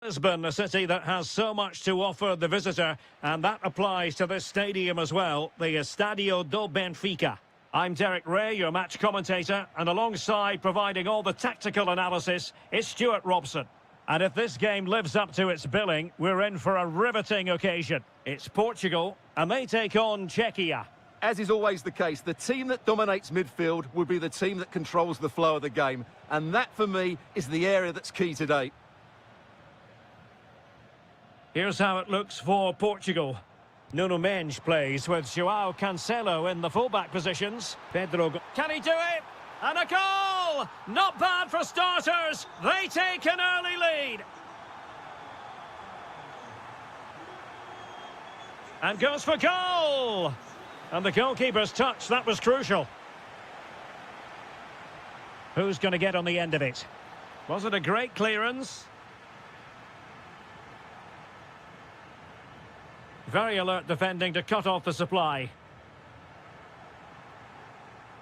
Lisbon, a city that has so much to offer the visitor, and that applies to this stadium as well, the Estadio do Benfica. I'm Derek Ray, your match commentator, and alongside providing all the tactical analysis is Stuart Robson. And if this game lives up to its billing, we're in for a riveting occasion. It's Portugal, and they take on Czechia. As is always the case, the team that dominates midfield will be the team that controls the flow of the game, and that, for me, is the area that's key today. Here's how it looks for Portugal. Nuno Mendes plays with João Cancelo in the fullback positions. Pedro, can he do it? And a goal! Not bad for starters. They take an early lead. And goes for goal. And the goalkeeper's touch, that was crucial. Who's going to get on the end of it? Was it a great clearance? Very alert defending to cut off the supply.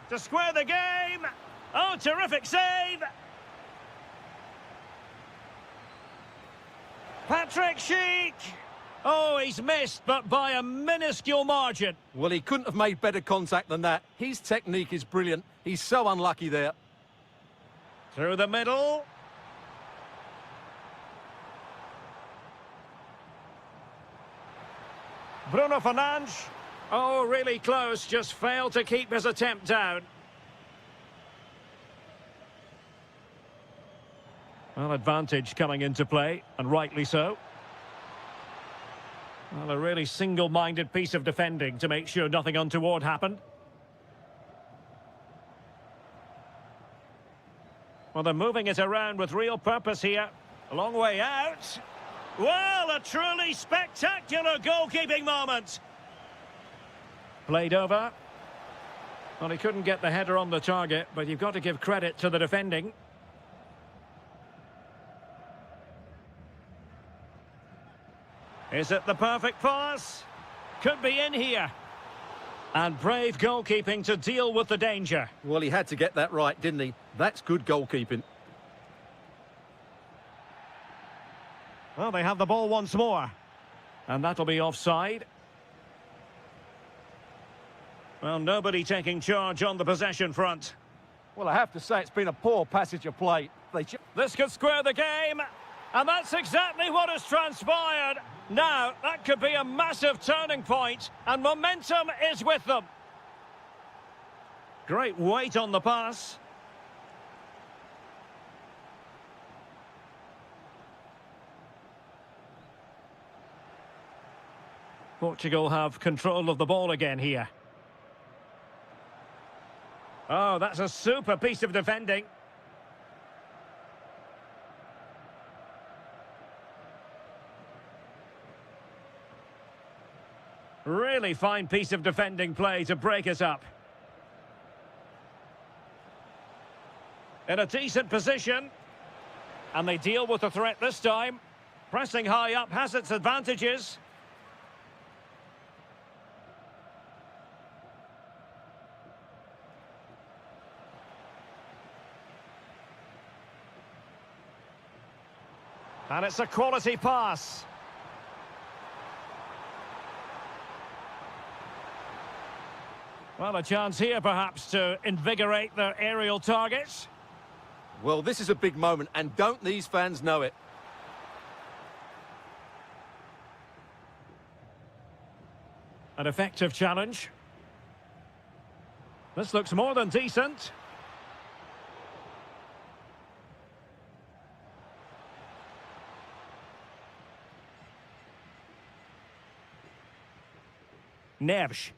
To square the game. Oh, terrific save. Patrick Schick. Oh, he's missed, but by a minuscule margin. Well, he couldn't have made better contact than that. His technique is brilliant. He's so unlucky there. Through the middle. Bruno Fernandes. Oh, really close. Just failed to keep his attempt down. Well, advantage coming into play, and rightly so. Well, a really single-minded piece of defending to make sure nothing untoward happened. Well, they're moving it around with real purpose here. A long way out. Well, a truly spectacular goalkeeping moment. Played over. Well, he couldn't get the header on the target, but you've got to give credit to the defending. Is it the perfect pass? Could be in here. And brave goalkeeping to deal with the danger. Well, he had to get that right, didn't he? That's good goalkeeping. Well, they have the ball once more. And that'll be offside. Well, nobody taking charge on the possession front. Well, I have to say it's been a poor passage of play. This could square the game. And that's exactly what has transpired. Now, that could be a massive turning point, and momentum is with them. Great weight on the pass. Portugal have control of the ball again here. Oh, that's a super piece of defending. Really fine piece of defending play to break us up. In a decent position. And they deal with the threat this time. Pressing high up has its advantages. And it's a quality pass. Well, a chance here, perhaps, to invigorate their aerial targets. Well, this is a big moment, and don't these fans know it? An effective challenge. This looks more than decent. Neves.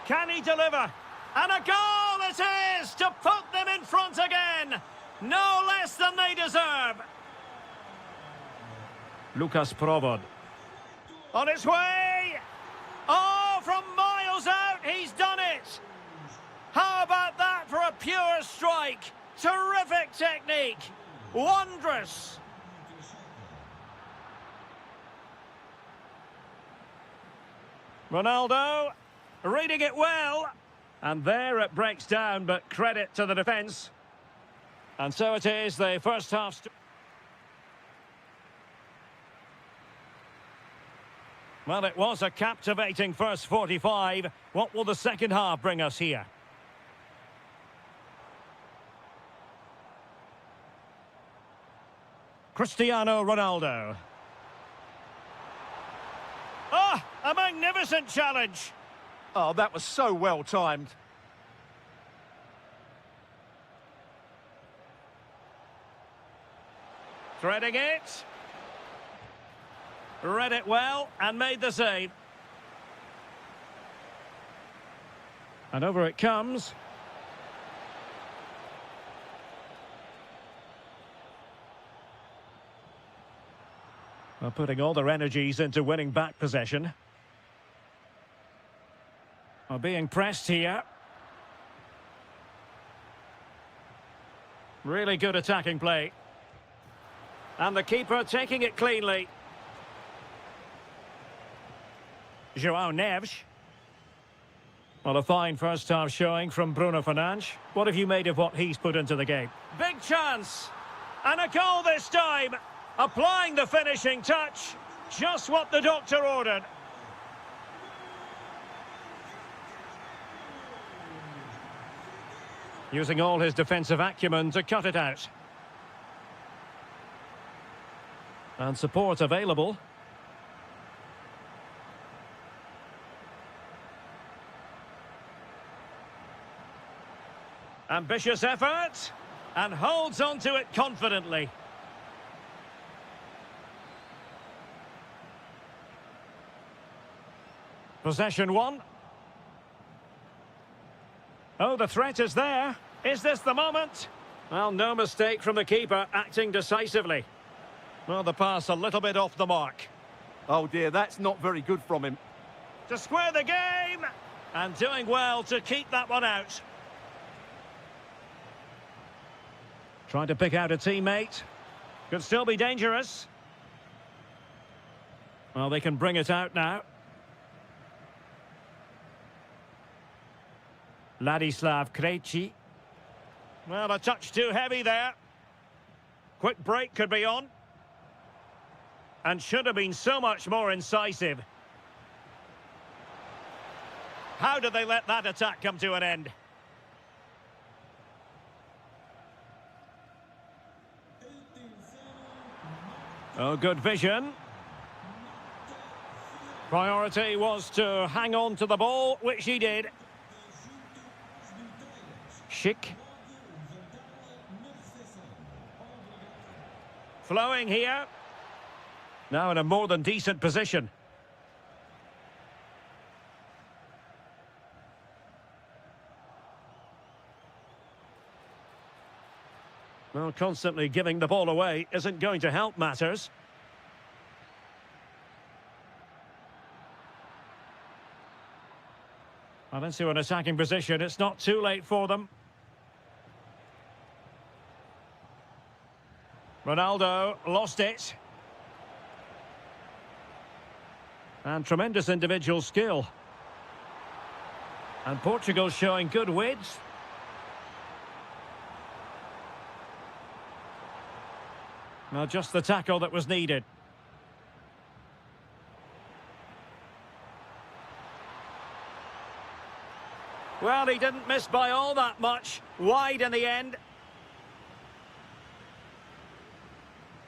Can he deliver? And a goal it is to put them in front again. No less than they deserve. Lucas Provod. On its way. Oh, from miles out, he's done it. How about that for a pure strike? Terrific technique. Wondrous. Ronaldo. Reading it well. And there it breaks down, but credit to the defence. And so it is, the first half. Well, it was a captivating first 45. What will the second half bring us here? Cristiano Ronaldo. Ah, a magnificent challenge. Oh, that was so well timed. Threading it. Read it well and made the save. And over it comes. Well, putting all their energies into winning back possession. Well, being pressed here. Really good attacking play. And the keeper taking it cleanly. João Neves. Well, a fine first half showing from Bruno Fernandes. What have you made of what he's put into the game? Big chance. And a goal this time. Applying the finishing touch. Just what the doctor ordered. Using all his defensive acumen to cut it out. And support available. Ambitious effort. And holds on to it confidently. Possession one. Oh, the threat is there. Is this the moment? Well, no mistake from the keeper, acting decisively. Well, the pass a little bit off the mark. Oh dear, that's not very good from him. To square the game. And doing well to keep that one out. Trying to pick out a teammate. Could still be dangerous. Well, they can bring it out now. Ladislav Krejci. Well, a touch too heavy there. Quick break could be on. And should have been so much more incisive. How did they let that attack come to an end? Oh, good vision. Priority was to hang on to the ball, which he did. Schick. Flowing here. Now in a more than decent position. Well, constantly giving the ball away isn't going to help matters. Well, into an attacking position. It's not too late for them. Ronaldo lost it. And tremendous individual skill. And Portugal showing good width. Well, just the tackle that was needed. Well, he didn't miss by all that much. Wide in the end.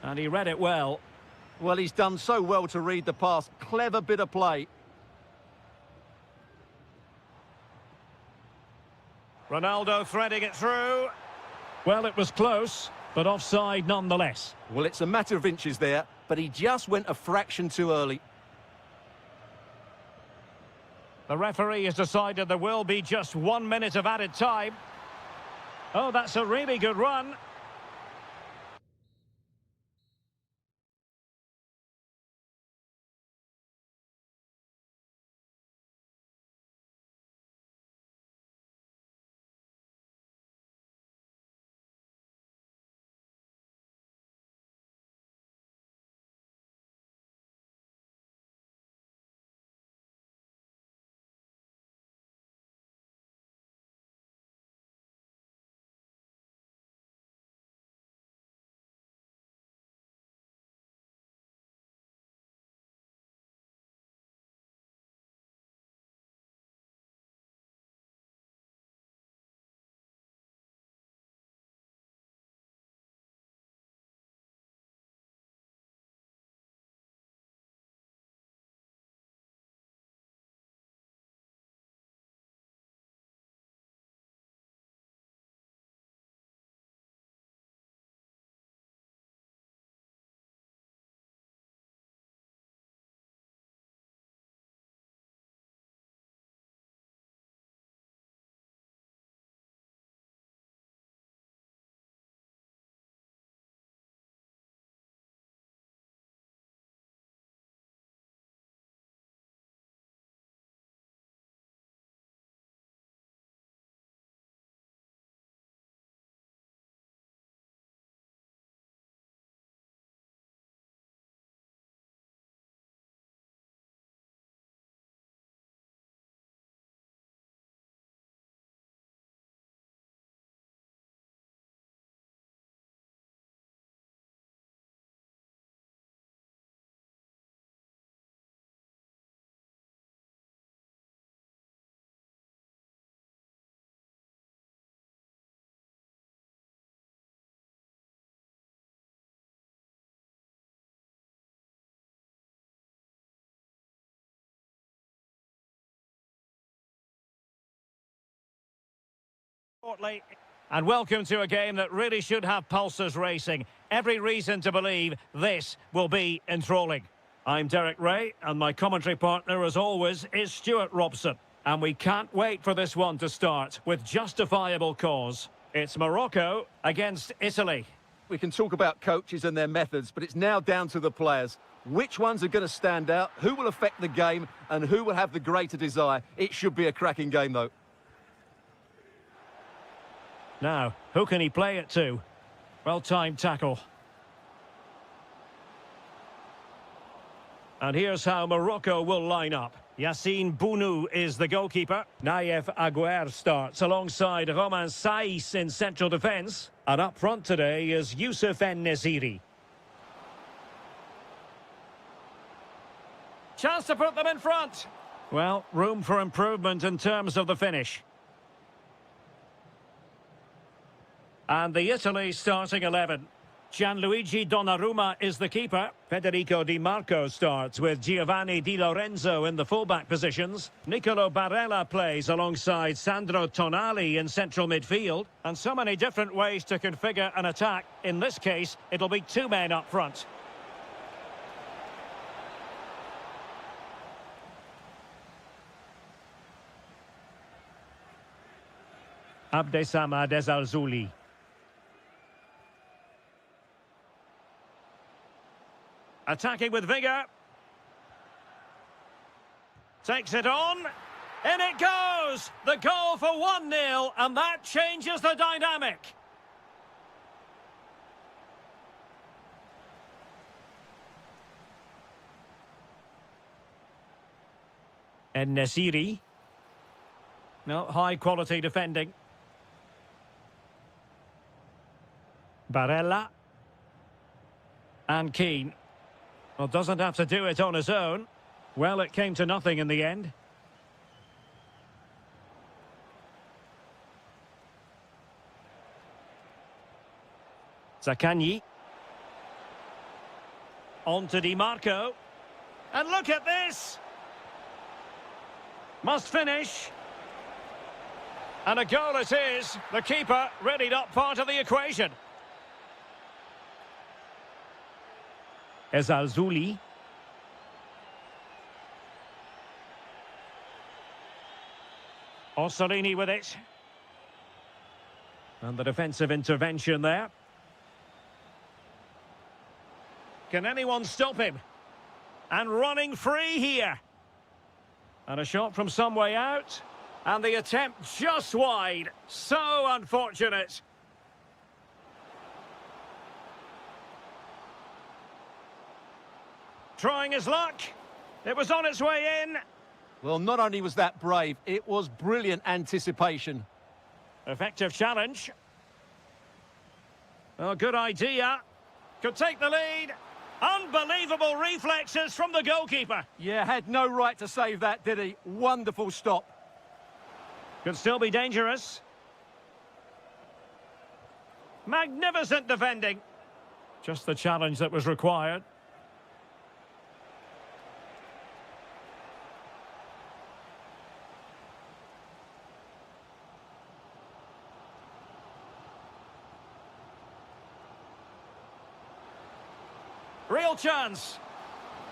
And he read it well. Well, he's done so well to read the pass. Clever bit of play. Ronaldo threading it through. Well, it was close, but offside nonetheless. Well, it's a matter of inches there, but he just went a fraction too early. The referee has decided there will be just 1 minute of added time. Oh, that's a really good run. shortly. And welcome to a game that really should have pulses racing. Every reason to believe this will be enthralling. I'm Derek Ray, and my commentary partner, as always, is Stuart Robson. And we can't wait for this one to start with justifiable cause. It's Morocco against Italy. We can talk about coaches and their methods, but it's now down to the players. Which ones are going to stand out, who will affect the game, and who will have the greater desire? It should be a cracking game, though. Now, who can he play it to? Well-timed tackle. And here's how Morocco will line up. Yassine Bounou is the goalkeeper. Naïef Aguer starts alongside Romain Saïs in central defence. And up front today is Youssef En-Nesyri. Chance to put them in front. Well, room for improvement in terms of the finish. And the Italy starting 11. Gianluigi Donnarumma is the keeper. Federico Di Marco starts with Giovanni Di Lorenzo in the fullback positions. Nicolo Barella plays alongside Sandro Tonali in central midfield. And so many different ways to configure an attack. In this case, it'll be two men up front. Abdessamad Ezzalzouli. Attacking with vigour. Takes it on. In it goes! The goal for 1-0, and that changes the dynamic. En-Nesyri. No, high-quality defending. Barella. And Keane. Well, doesn't have to do it on his own. Well, it came to nothing in the end. Zaccagni. On to Di Marco. And look at this! Must finish. And a goal it is. The keeper really not part of the equation. Ezzalzouli. Orsolini with it. And the defensive intervention there. Can anyone stop him? And running free here. And a shot from some way out. And the attempt just wide. So unfortunate. Trying his luck. It was on its way in. Well, not only was that brave, it was brilliant anticipation. Effective challenge. Oh, good idea. Could take the lead. Unbelievable reflexes from the goalkeeper. Yeah, had no right to save that, did he? Wonderful stop. Could still be dangerous. Magnificent defending. Just the challenge that was required. Real chance.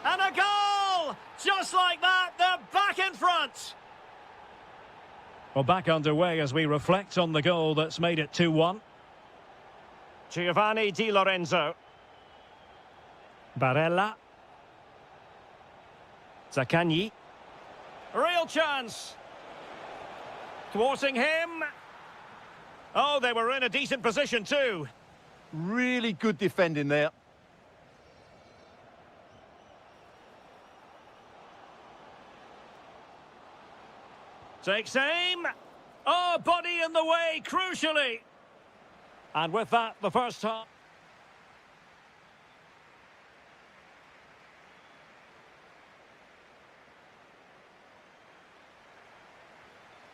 And a goal! Just like that, they're back in front. Well, back underway as we reflect on the goal that's made it 2-1. Giovanni Di Lorenzo. Barella. Zaccagni. Real chance. Thwarting him. Oh, they were in a decent position too. Really good defending there. Takes aim. Oh, body in the way, crucially. And with that, the first half.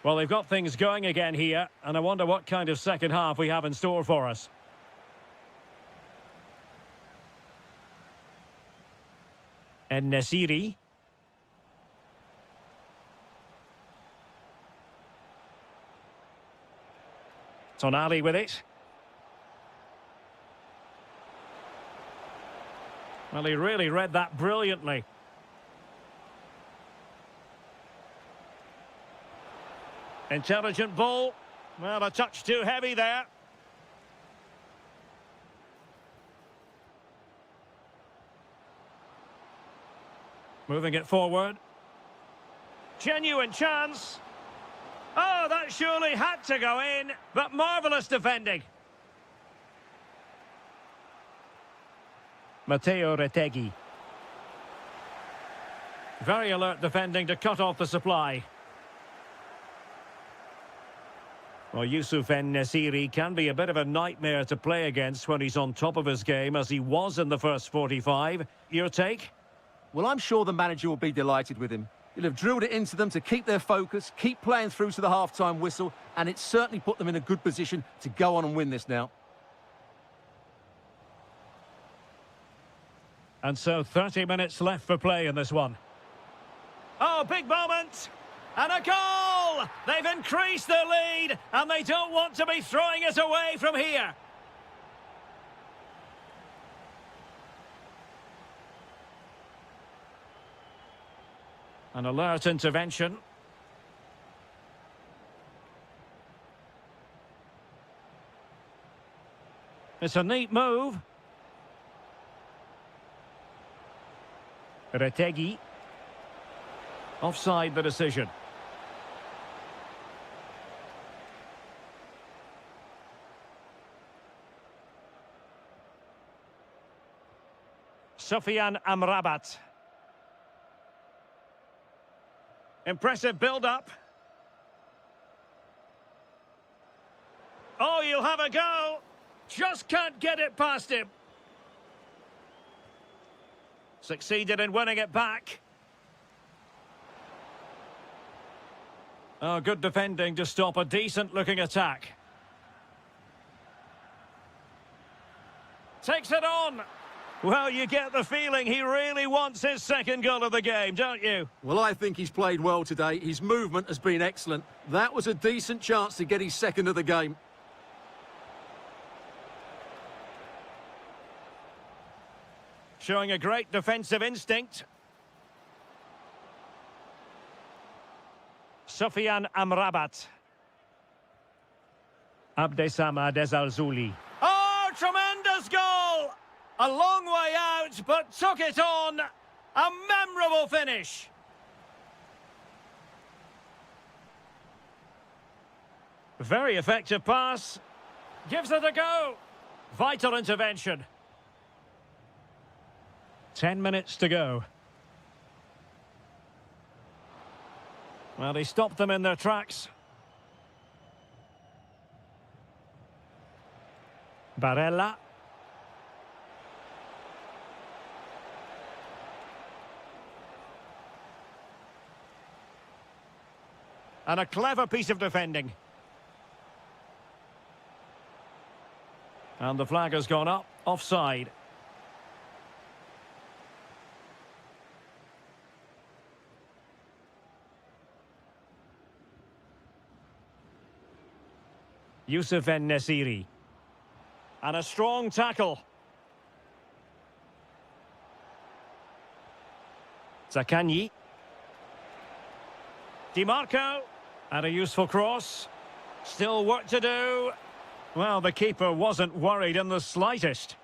Well, they've got things going again here, and I wonder what kind of second half we have in store for us. En-Nesyri. Tonali with it. Well, he really read that brilliantly. Intelligent ball. Well, a touch too heavy there. Moving it forward. Genuine chance. Oh, that surely had to go in, but marvellous defending. Matteo Retegui. Very alert defending to cut off the supply. Well, Yusuf En-Nesyri can be a bit of a nightmare to play against when he's on top of his game, as he was in the first 45. Your take? Well, I'm sure the manager will be delighted with him. He'll have drilled it into them to keep their focus, keep playing through to the half-time whistle, and it's certainly put them in a good position to go on and win this now. And so 30 minutes left for play in this one. Oh, big moment! And a goal! They've increased their lead, and they don't want to be throwing it away from here. An alert intervention. It's a neat move. Retegui. Offside the decision. Sufyan Amrabat. Impressive build-up. Oh, you'll have a go. Just can't get it past him. Succeeded in winning it back. Oh, good defending to stop a decent-looking attack. Takes it on. Well, you get the feeling he really wants his second goal of the game, don't you? Well, I think he's played well today. His movement has been excellent. That was a decent chance to get his second of the game. Showing a great defensive instinct. Sufyan Amrabat. Abdessamad Ezalzouli. Oh, tremendous goal! A long way out, but took it on. A memorable finish. Very effective pass. Gives it a go. Vital intervention. 10 minutes to go. Well, he stopped them in their tracks. Barella. And a clever piece of defending. And the flag has gone up, offside. Yusuf En-Nesyri. And a strong tackle. Zakanyi. Di Marco. And a useful cross. Still work to do. Well, the keeper wasn't worried in the slightest.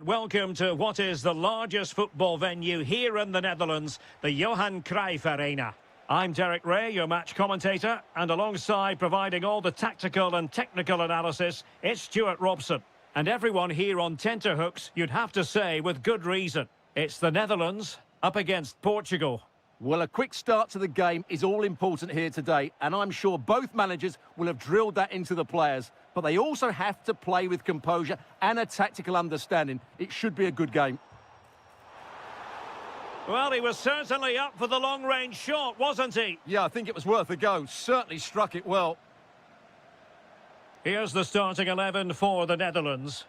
welcome to what is the largest football venue here in the Netherlands, the Johan Cruyff Arena. I'm Derek Ray, your match commentator, and alongside providing all the tactical and technical analysis, it's Stuart Robson. And everyone here on tenterhooks, you'd have to say with good reason. It's the Netherlands up against Portugal. Well, a quick start to the game is all important here today, and I'm sure both managers will have drilled that into the players. But they also have to play with composure and a tactical understanding. It should be a good game. Well, he was certainly up for the long-range shot, wasn't he? Yeah, I think it was worth a go. Certainly struck it well. Here's the starting 11 for the Netherlands.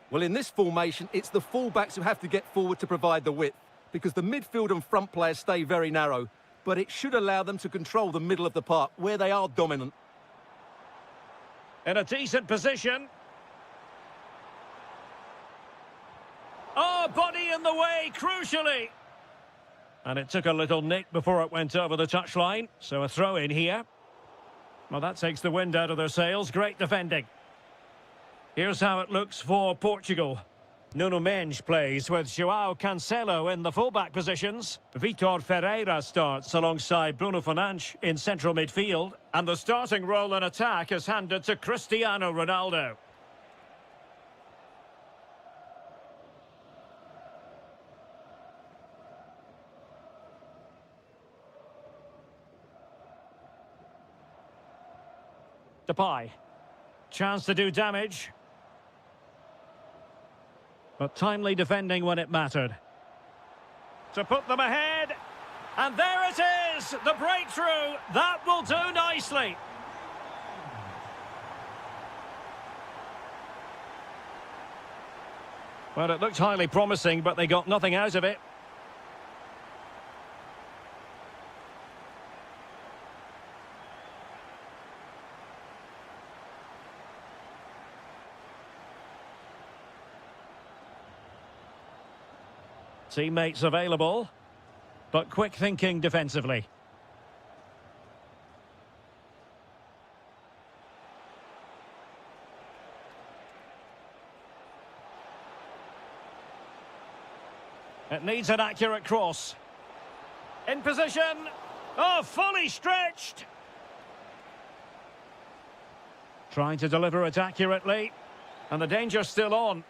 Well, in this formation, it's the fullbacks who have to get forward to provide the width, because the midfield and front players stay very narrow. But it should allow them to control the middle of the park, where they are dominant. In a decent position. Oh, body in the way, crucially. And it took a little nick before it went over the touchline. So a throw in here. Well, that takes the wind out of their sails. Great defending. Here's how it looks for Portugal. Nuno Mendes plays with João Cancelo in the fullback positions. Vitor Ferreira starts alongside Bruno Fernandes in central midfield. And the starting role in attack is handed to Cristiano Ronaldo. Depay. Chance to do damage. But timely defending when it mattered. To put them ahead. And there it is! The breakthrough! That will do nicely. Well, it looked highly promising, but they got nothing out of it. Teammates available, but quick thinking defensively. It needs an accurate cross. In position. Oh, fully stretched. Trying to deliver it accurately. And the danger's still on.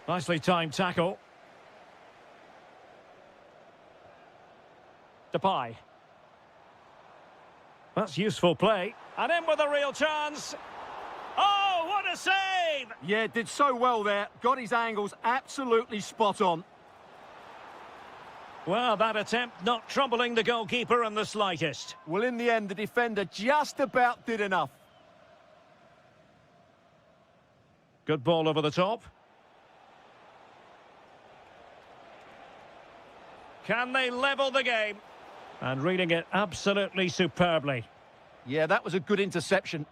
Nicely timed tackle. Depay. That's useful play. And in with a real chance. Oh, what a save! Yeah, did so well there. Got his angles absolutely spot on. Well, that attempt not troubling the goalkeeper in the slightest. Well, in the end, the defender just about did enough. Good ball over the top. Can they level the game? And reading it absolutely superbly. Yeah, that was a good interception.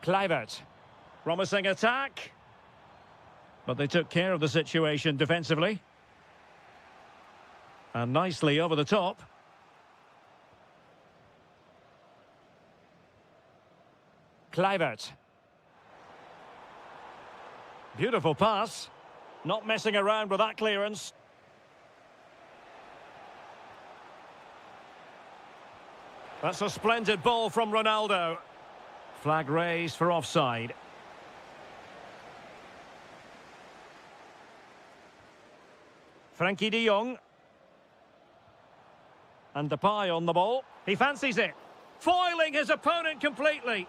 Kluivert. Promising attack. But they took care of the situation defensively. And nicely over the top. Kluivert. Beautiful pass. Not messing around with that clearance. That's a splendid ball from Ronaldo. Flag raised for offside. Frankie de Jong. And Depay on the ball. He fancies it. Foiling his opponent completely.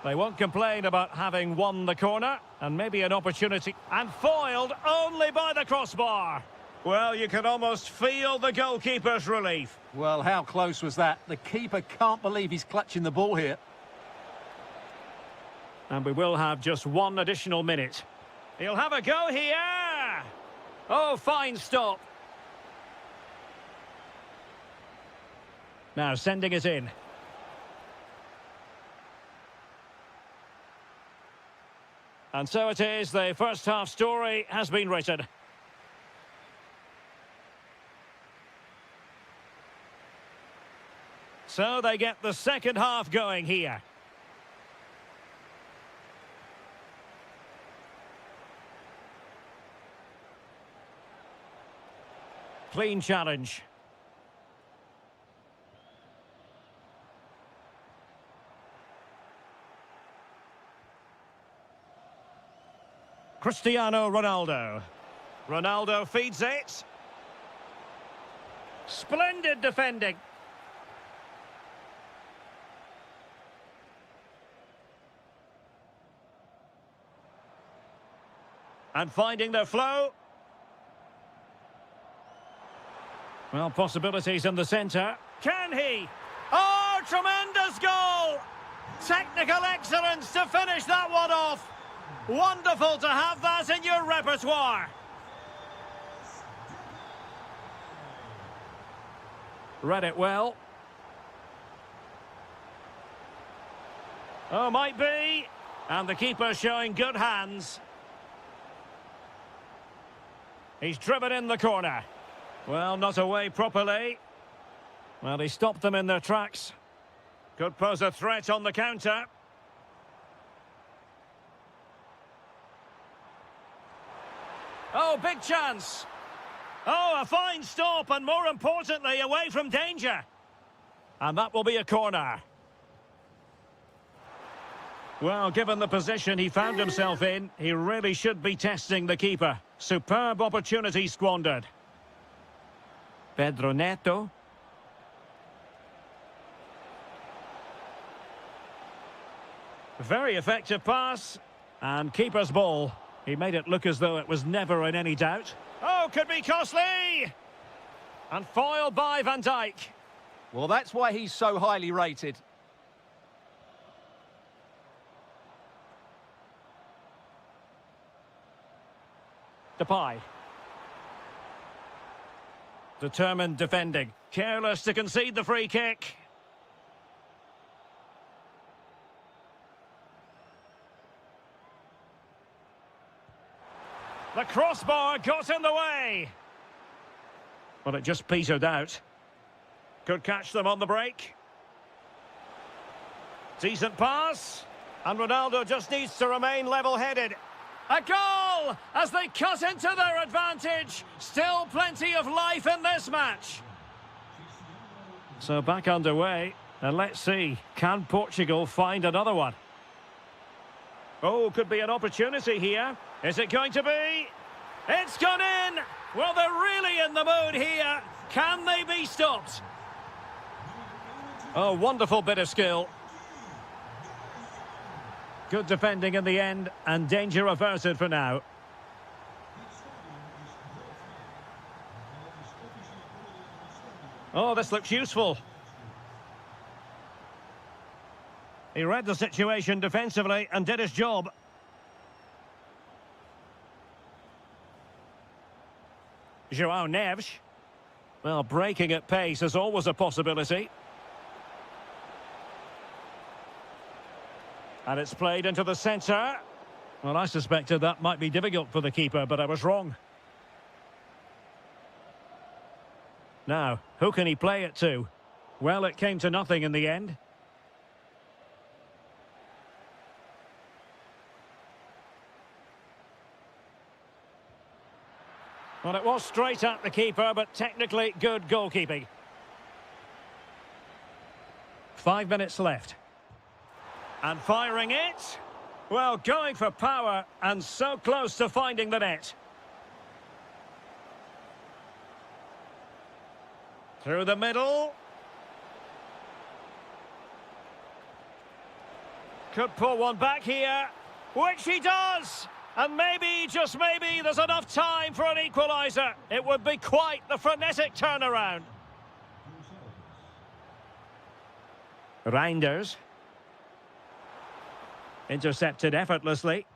They won't complain about having won the corner. And maybe an opportunity. And foiled only by the crossbar. Well, you can almost feel the goalkeeper's relief. Well, how close was that? The keeper can't believe he's clutching the ball here. And we will have just one additional minute. He'll have a go here. Oh, fine stop. Now sending it in. And so it is, the first half story has been written. So they get the second half going here. Clean challenge. Cristiano Ronaldo. Ronaldo feeds it. Splendid defending. And finding their flow. Well, possibilities in the centre. Can he? Oh, tremendous goal! Technical excellence to finish that one off. Wonderful to have that in your repertoire. Read it well. Oh, might be. And the keeper showing good hands. He's driven in the corner. Well, not away properly. Well, he stopped them in their tracks. Could pose a threat on the counter. Oh, big chance. Oh, a fine stop, and more importantly, away from danger. And that will be a corner. Well, given the position he found himself in, he really should be testing the keeper. Superb opportunity squandered. Pedro Neto. Very effective pass. And keeper's ball. He made it look as though it was never in any doubt. Oh, could be costly! And foiled by Van Dijk. Well, that's why he's so highly rated. Depay. Determined defending. Careless to concede the free kick. The crossbar got in the way. Well, it just petered out. Could catch them on the break. Decent pass. And Ronaldo just needs to remain level-headed. A goal as they cut into their advantage. Still plenty of life in this match. So back underway. And let's see, can Portugal find another one? Oh, could be an opportunity here. Is it going to be? It's gone in! Well, they're really in the mood here. Can they be stopped? Oh, wonderful bit of skill. Good defending in the end, and danger averted for now. Oh, this looks useful. He read the situation defensively and did his job. João Neves. Well, breaking at pace is always a possibility. And it's played into the centre. Well, I suspected that might be difficult for the keeper, but I was wrong. Now, who can he play it to? Well, it came to nothing in the end. Well, it was straight at the keeper, but technically good goalkeeping. 5 minutes left. And firing it. Well, going for power and so close to finding the net. Through the middle. Could pull one back here, which he does. And maybe, just maybe, there's enough time for an equaliser. It would be quite the frenetic turnaround. Reinders. Intercepted effortlessly.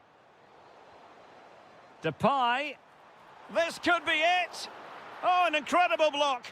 Depay. This could be it. Oh, an incredible block.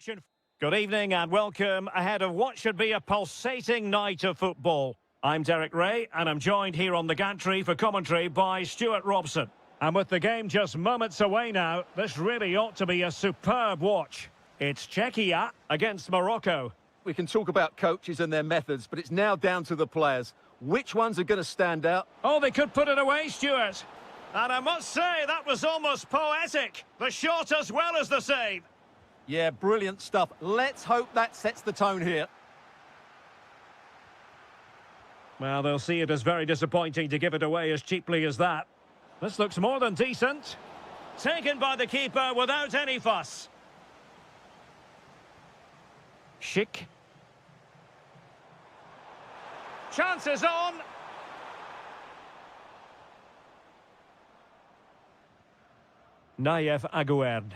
action. Good evening and welcome ahead of what should be a pulsating night of football. I'm Derek Ray and I'm joined here on the gantry for commentary by Stuart Robson. And with the game just moments away now, this really ought to be a superb watch. It's Czechia against Morocco. We can talk about coaches and their methods, but it's now down to the players. Which ones are going to stand out? Oh, they could put it away, Stuart. And I must say, that was almost poetic. The shot as well as the save. Yeah, brilliant stuff. Let's hope that sets the tone here. Well, they'll see it as very disappointing to give it away as cheaply as that. This looks more than decent. Taken by the keeper without any fuss. Schick. Chances on. Nayev Aguerd.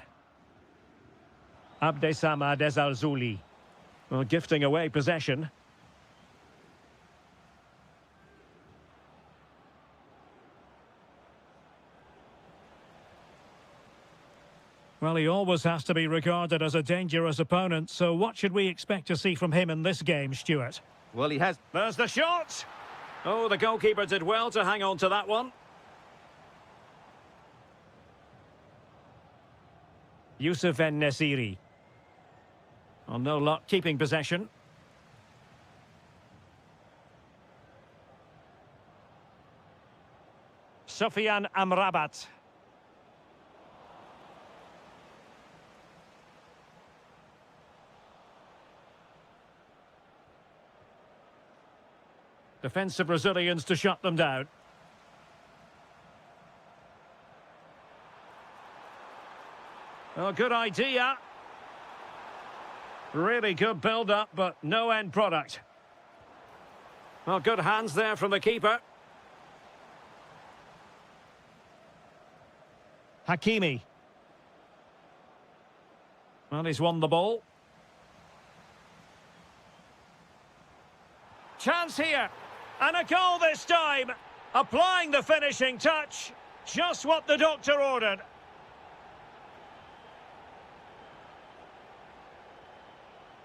Abdessamad Ezalzouli. Well, gifting away possession. Well, he always has to be regarded as a dangerous opponent, so what should we expect to see from him in this game, Stuart? Well, he has... There's the shot! Oh, the goalkeeper did well to hang on to that one. Youssef En-Nesyri. Oh, no luck keeping possession. Sofian Amrabat. Defensive Brazilians to shut them down. Oh, good idea. Really good build-up, but no end product. Well, good hands there from the keeper. Hakimi. Well, he's won the ball. Chance here. And a goal this time. Applying the finishing touch. Just what the doctor ordered.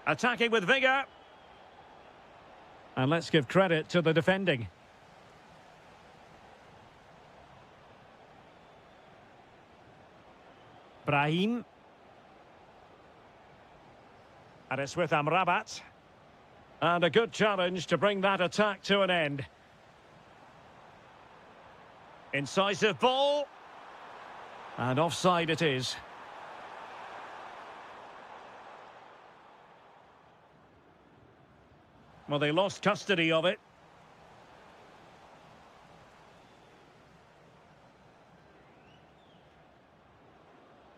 Attacking with vigour. And let's give credit to the defending. Brahim. And it's with Amrabat. And a good challenge to bring that attack to an end. Incisive ball. And offside it is. Well, they lost custody of it.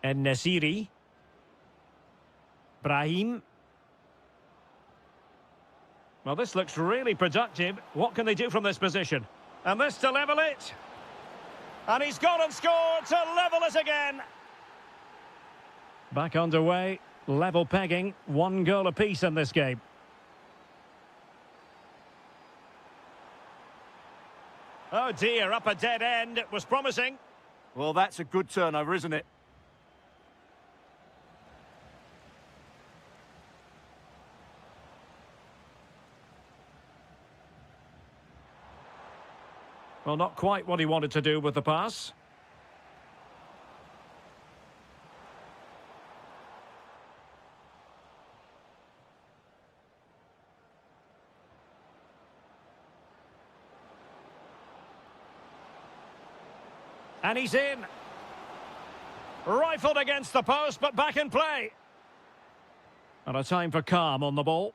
En-Nesyri. Brahim. Well, this looks really productive. What can they do from this position? And this to level it. And he's gone and scored to level it again. Back underway. Level pegging. 1 goal apiece in this game. Oh dear, up a dead end. It was promising. Well, that's a good turnover, isn't it? Well, not quite what he wanted to do with the pass. And he's in. Rifled against the post, but back in play. And a time for calm on the ball.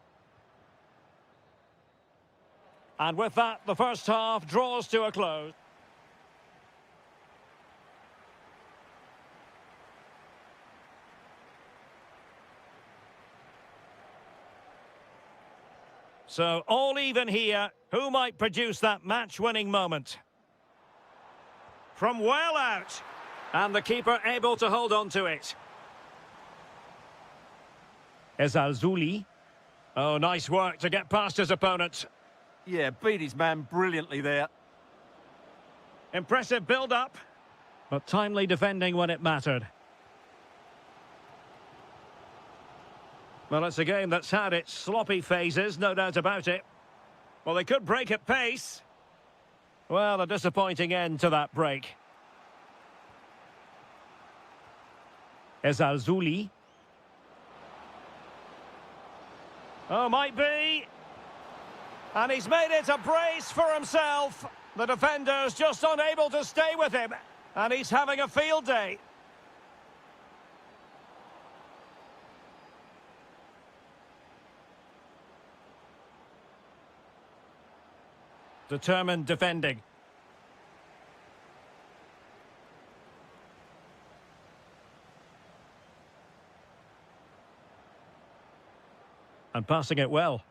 And with that, the first half draws to a close. So, all even here. Who might produce that match-winning moment? From well out. And the keeper able to hold on to it. Ezalzouli. Oh, nice work to get past his opponent. Yeah, beat his man brilliantly there. Impressive build-up, but timely defending when it mattered. Well, it's a game that's had its sloppy phases, no doubt about it. Well, they could break at pace. Well, a disappointing end to that break. Ezalzouli. Oh, might be. And he's made it a brace for himself. The defender's just unable to stay with him. And he's having a field day. Determined defending. And passing it well.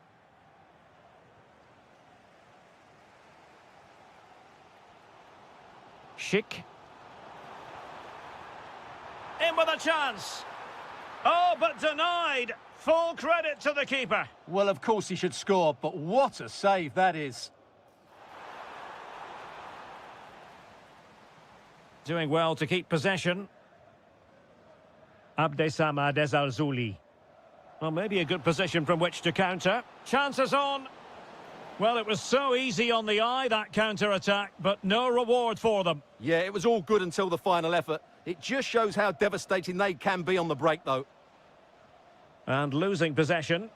Schick. In with a chance. Oh, but denied. Full credit to the keeper. Well, of course he should score, but what a save that is. Doing well to keep possession. Abdesamad Ezalzouli. Well, maybe a good position from which to counter. Chances on. Well, it was so easy on the eye, that counter-attack, but no reward for them. Yeah, it was all good until the final effort. It just shows how devastating they can be on the break, though. And losing possession.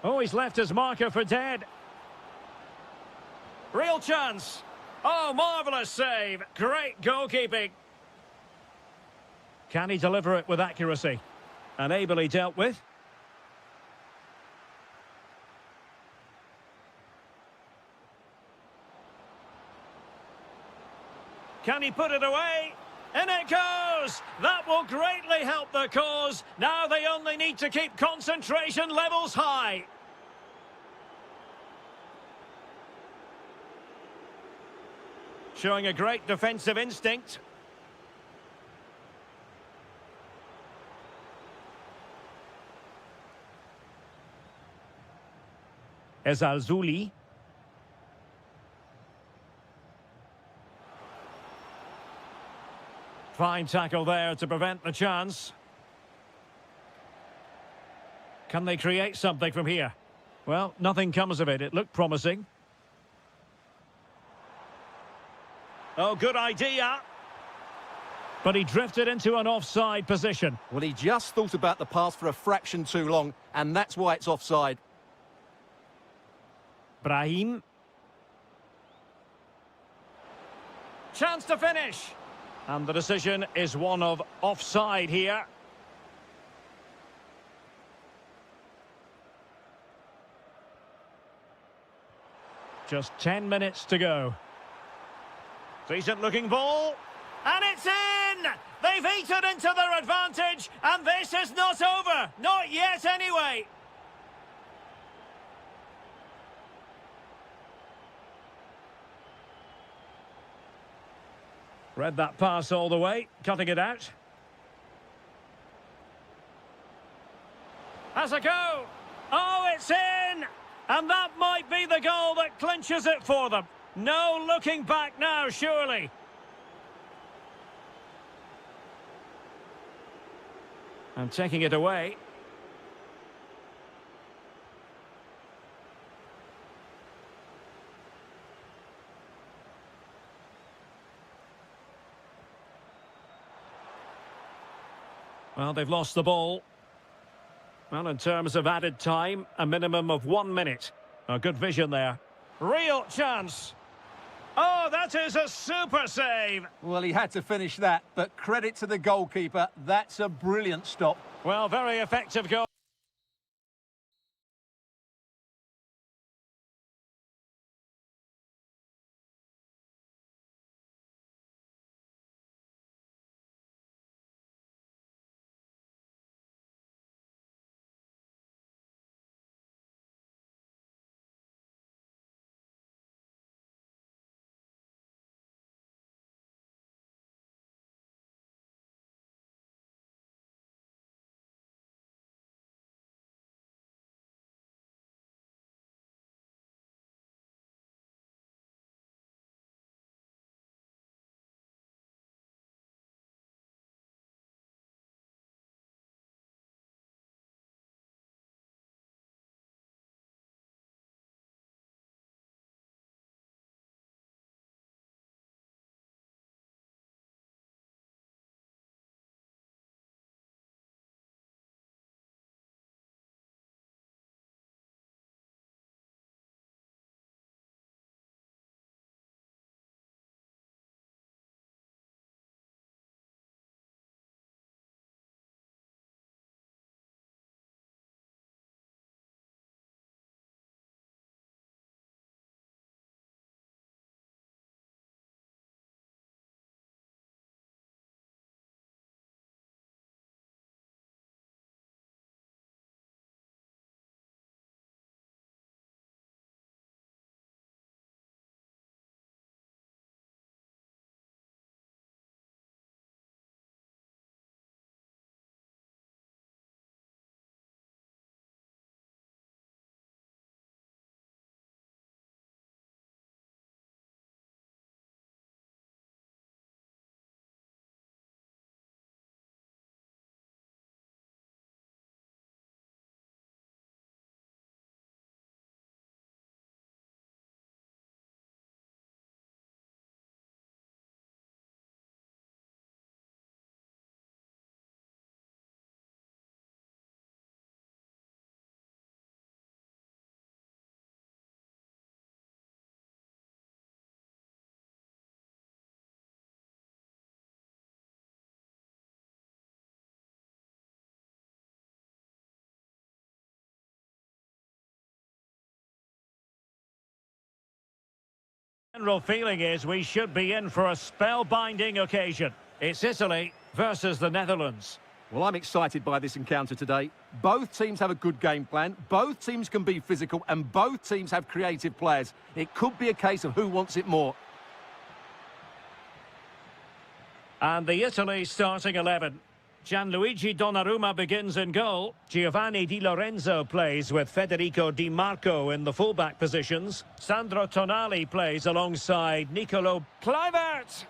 Oh, he's left his marker for dead. Real chance. Oh, marvellous save. Great goalkeeping. Can he deliver it with accuracy? And ably dealt with. Can he put it away? In it goes! That will greatly help the cause. Now they only need to keep concentration levels high. Showing a great defensive instinct. Ezalzouli. Fine tackle there to prevent the chance. Can they create something from here? Well, nothing comes of it. It looked promising. Oh, good idea. But he drifted into an offside position. Well, he just thought about the pass for a fraction too long, and that's why it's offside. Brahim. Chance to finish. And the decision is one of offside here. Just 10 minutes to go. Decent looking ball. And it's in! They've eaten into their advantage, and this is not over. Not yet anyway. Read that pass all the way, cutting it out. Has a go. Oh, it's in! And that might be the goal that clinches it for them. No looking back now, surely. And taking it away. Well, they've lost the ball. Well, in terms of added time, a minimum of 1 minute. A good vision there. Real chance. Oh, that is a super save. Well, he had to finish that, but credit to the goalkeeper. That's a brilliant stop. Well, very effective goal. General feeling is we should be in for a spellbinding occasion. It's Italy versus the Netherlands. Well, I'm excited by this encounter today. Both teams have a good game plan, both teams can be physical, and both teams have creative players. It could be a case of who wants it more. And the Italy starting 11. Gianluigi Donnarumma begins in goal. Giovanni Di Lorenzo plays with Federico Di Marco in the fullback positions. Sandro Tonali plays alongside Nicolo Kluivert.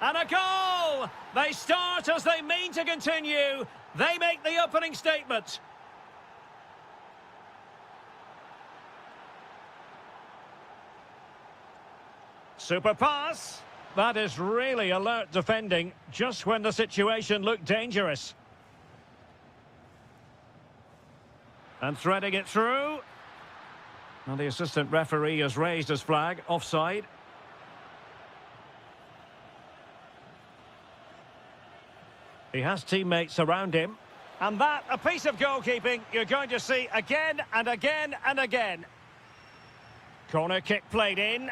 And a goal! They start as they mean to continue. They make the opening statement. Super pass. That is really alert defending, just when the situation looked dangerous. And threading it through. And the assistant referee has raised his flag, offside. He has teammates around him. And that, a piece of goalkeeping you're going to see again and again and again. Corner kick played in.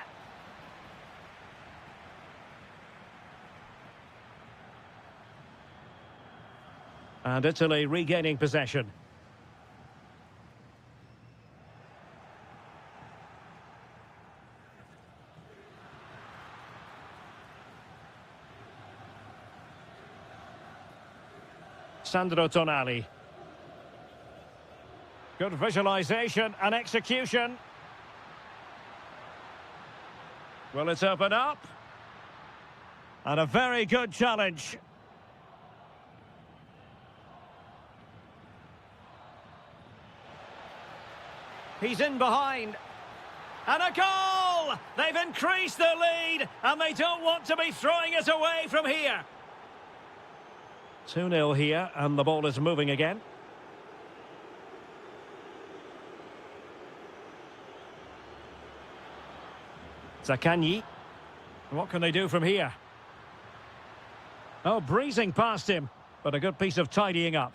And Italy regaining possession. Sandro Tonali. Good visualization and execution. Will it open up? And a very good challenge. He's in behind. And a goal! They've increased their lead, and they don't want to be throwing it away from here. 2-0 here, and the ball is moving again. Zaccagni. What can they do from here? Oh, breezing past him, but a good piece of tidying up.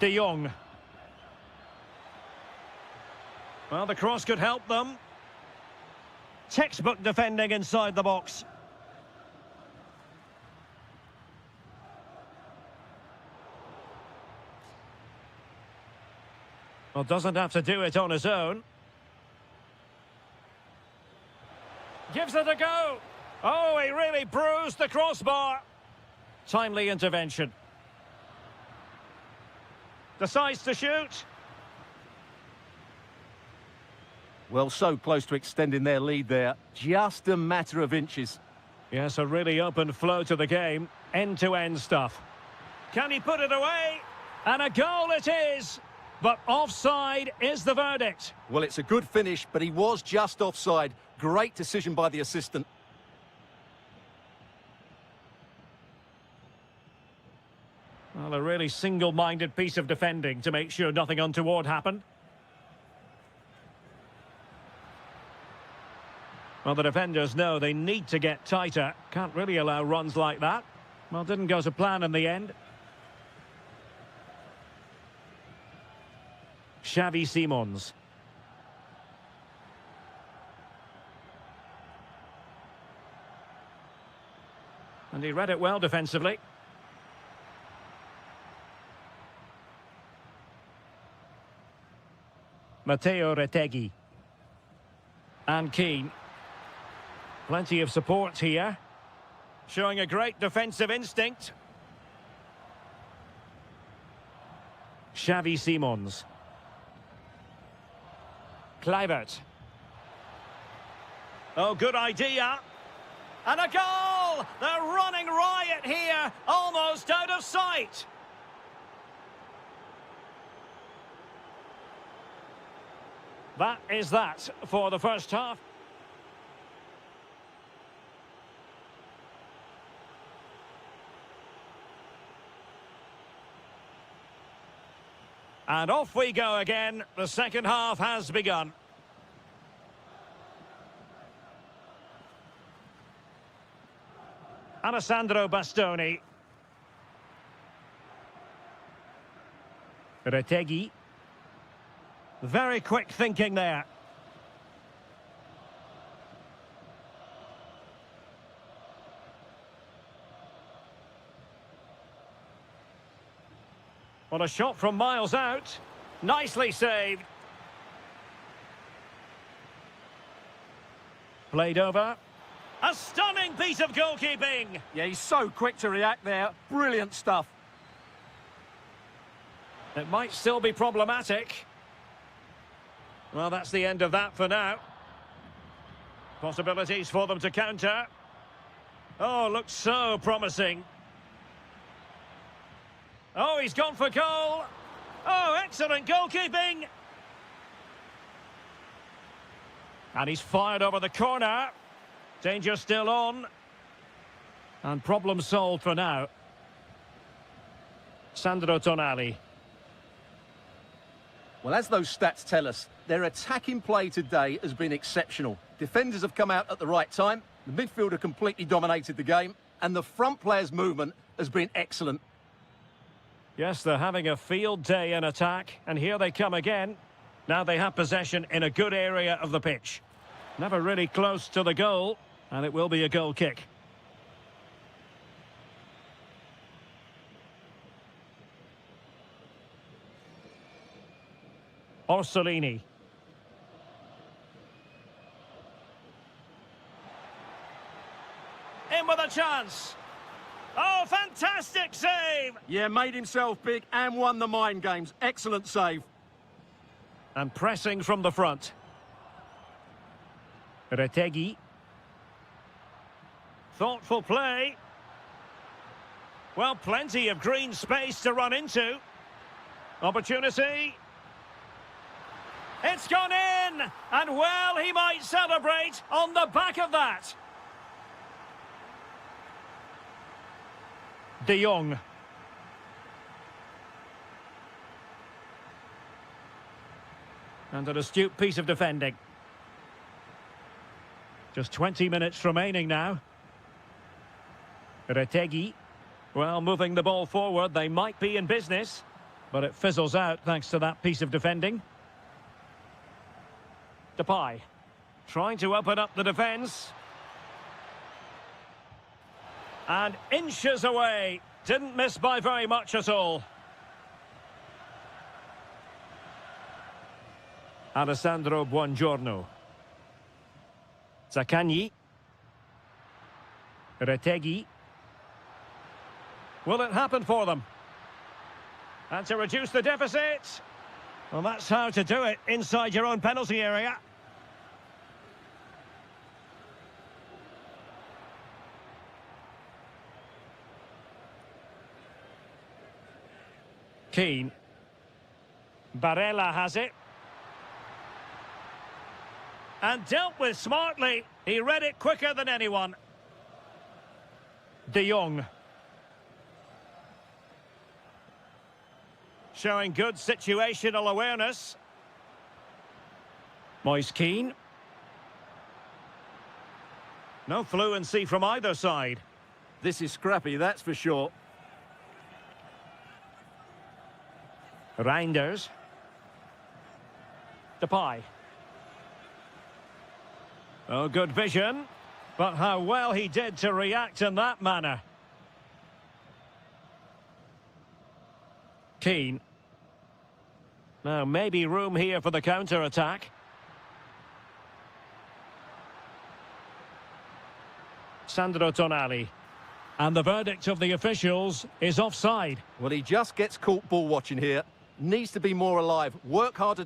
De Jong. Well, the cross could help them. Textbook defending inside the box. Well, doesn't have to do it on his own. Gives it a go. Oh, he really bruised the crossbar. Timely intervention. Decides to shoot. Well, so close to extending their lead there. Just a matter of inches. Yes, a really open flow to the game. End-to-end stuff. Can he put it away? And a goal it is. But offside is the verdict. Well, it's a good finish, but he was just offside. Great decision by the assistant. Well, a really single-minded piece of defending to make sure nothing untoward happened. Well, the defenders know they need to get tighter. Can't really allow runs like that. Well, didn't go to plan in the end. Xavi Simons. And he read it well defensively. Matteo Retegui. And Keane. Plenty of support here. Showing a great defensive instinct. Xavi Simons. Kluivert. Oh, good idea. And a goal! They're running riot here, almost out of sight. That is that for the first half. And off we go again. The second half has begun. Alessandro Bastoni. Retegui. Very quick thinking there. Well, a shot from miles out. Nicely saved. Played over. A stunning piece of goalkeeping. Yeah, he's so quick to react there. Brilliant stuff. It might still be problematic. Well, that's the end of that for now. Possibilities for them to counter. Oh, looks so promising. Oh, he's gone for goal. Oh, excellent goalkeeping. And he's fired over the corner. Danger still on. And problem solved for now. Sandro Tonali. Well, as those stats tell us, their attacking play today has been exceptional. Defenders have come out at the right time, the midfielder completely dominated the game, and the front players' movement has been excellent. Yes, they're having a field day in attack, and here they come again. Now they have possession in a good area of the pitch. Never really close to the goal, and it will be a goal kick. Orsolini. In with a chance. Oh, fantastic save! Yeah, made himself big and won the mind games. Excellent save. And pressing from the front. Retegi. Thoughtful play. Well, plenty of green space to run into. Opportunity. It's gone in! And well, he might celebrate on the back of that. De Jong. And an astute piece of defending. Just 20 minutes remaining now. Retegi. Well, moving the ball forward, they might be in business. But it fizzles out thanks to that piece of defending. Depay. Trying to open up the defence. And inches away. Didn't miss by very much at all. Alessandro Buongiorno. Zaccagni. Retegi. Will it happen for them? And to reduce the deficit. Well, that's how to do it inside your own penalty area. Keane. Barella has it. And dealt with smartly. He read it quicker than anyone. De Jong. Showing good situational awareness. Moise Keane. No fluency from either side. This is scrappy, that's for sure. Reinders. Depay. Oh, good vision. But how well he did to react in that manner. Keane. Now, maybe room here for the counter-attack. Sandro Tonali. And the verdict of the officials is offside. Well, he just gets caught ball watching here. Needs to be more alive. Work harder.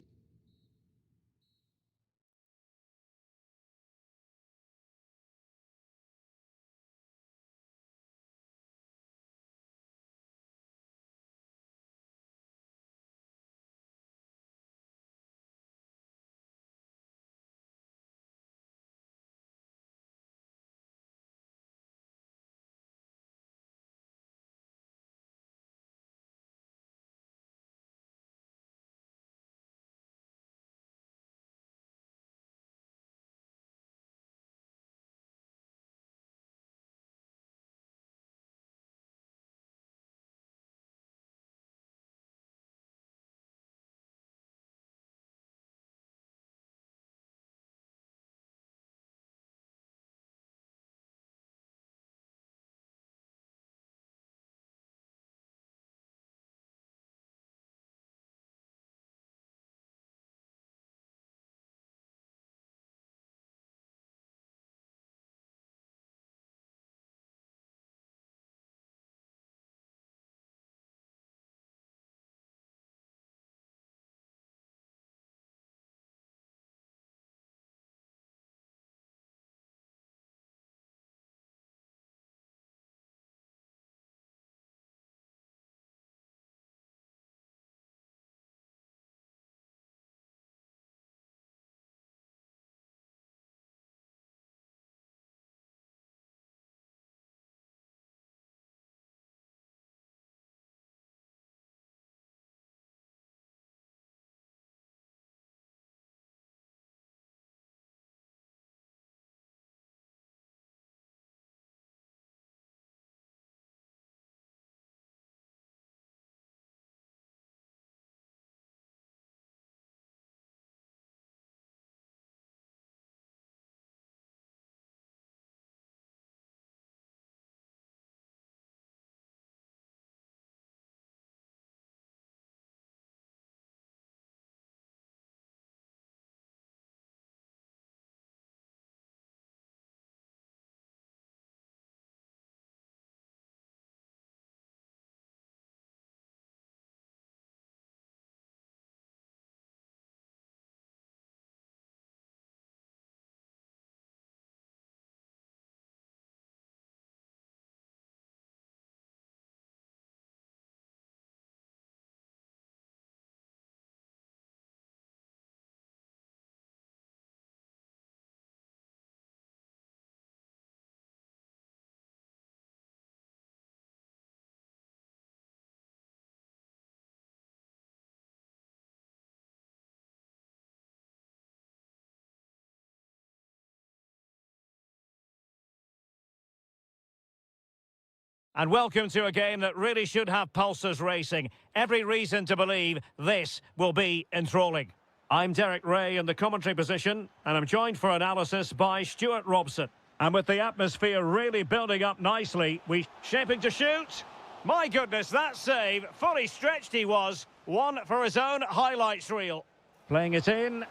And welcome to a game that really should have pulses racing. Every reason to believe this will be enthralling. I'm Derek Ray in the commentary position, and I'm joined for analysis by Stuart Robson. And with the atmosphere really building up nicely, we shaping to shoot. My goodness, that save, fully stretched he was. One for his own highlights reel. Playing it in,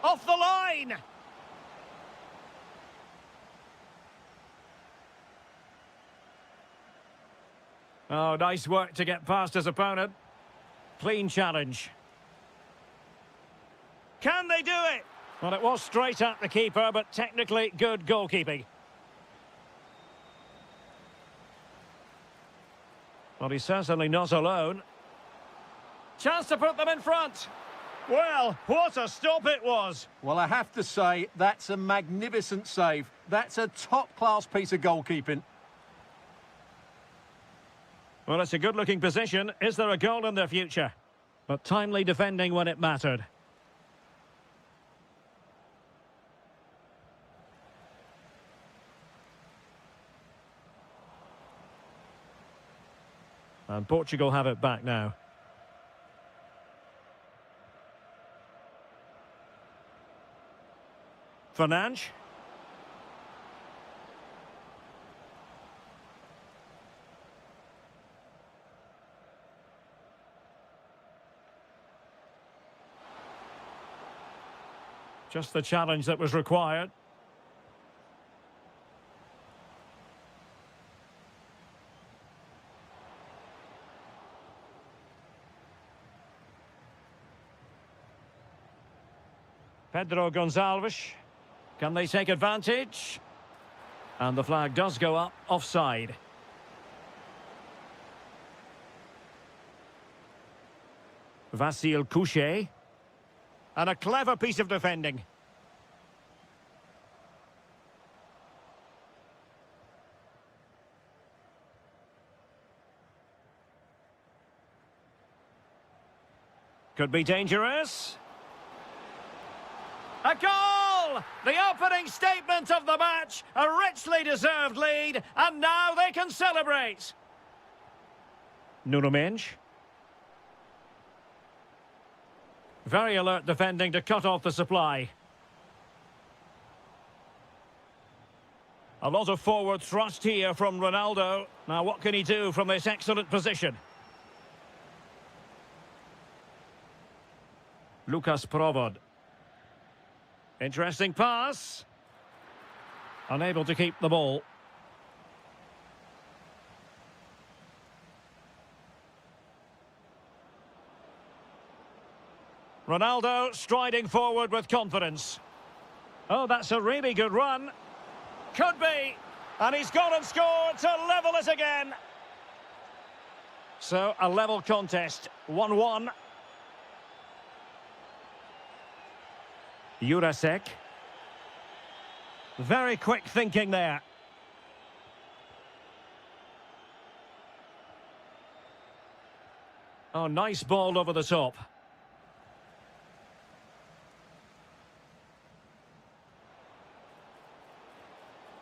off the line! Oh, nice work to get past his opponent. Clean challenge. Can they do it? Well, it was straight at the keeper, but technically good goalkeeping. Well, he's certainly not alone. Chance to put them in front. Well, what a stop it was. Well, I have to say, that's a magnificent save. That's a top-class piece of goalkeeping. Well, it's a good-looking position. Is there a goal in their future? But timely defending when it mattered. And Portugal have it back now. Fernandes. Just the challenge that was required. Pedro Gonçalves. Can they take advantage? And the flag does go up, offside. Vasile Couchet. And a clever piece of defending. Could be dangerous. A goal! The opening statement of the match. A richly deserved lead. And now they can celebrate. Nuno Mendes. Very alert defending to cut off the supply. A lot of forward thrust here from Ronaldo. Now what can he do from this excellent position? Lucas Provod. Interesting pass. Unable to keep the ball. Ronaldo striding forward with confidence. Oh, that's a really good run. Could be. And he's gone and scored to level it again. So, a level contest. 1-1. Jurasek. Very quick thinking there. Oh, nice ball over the top.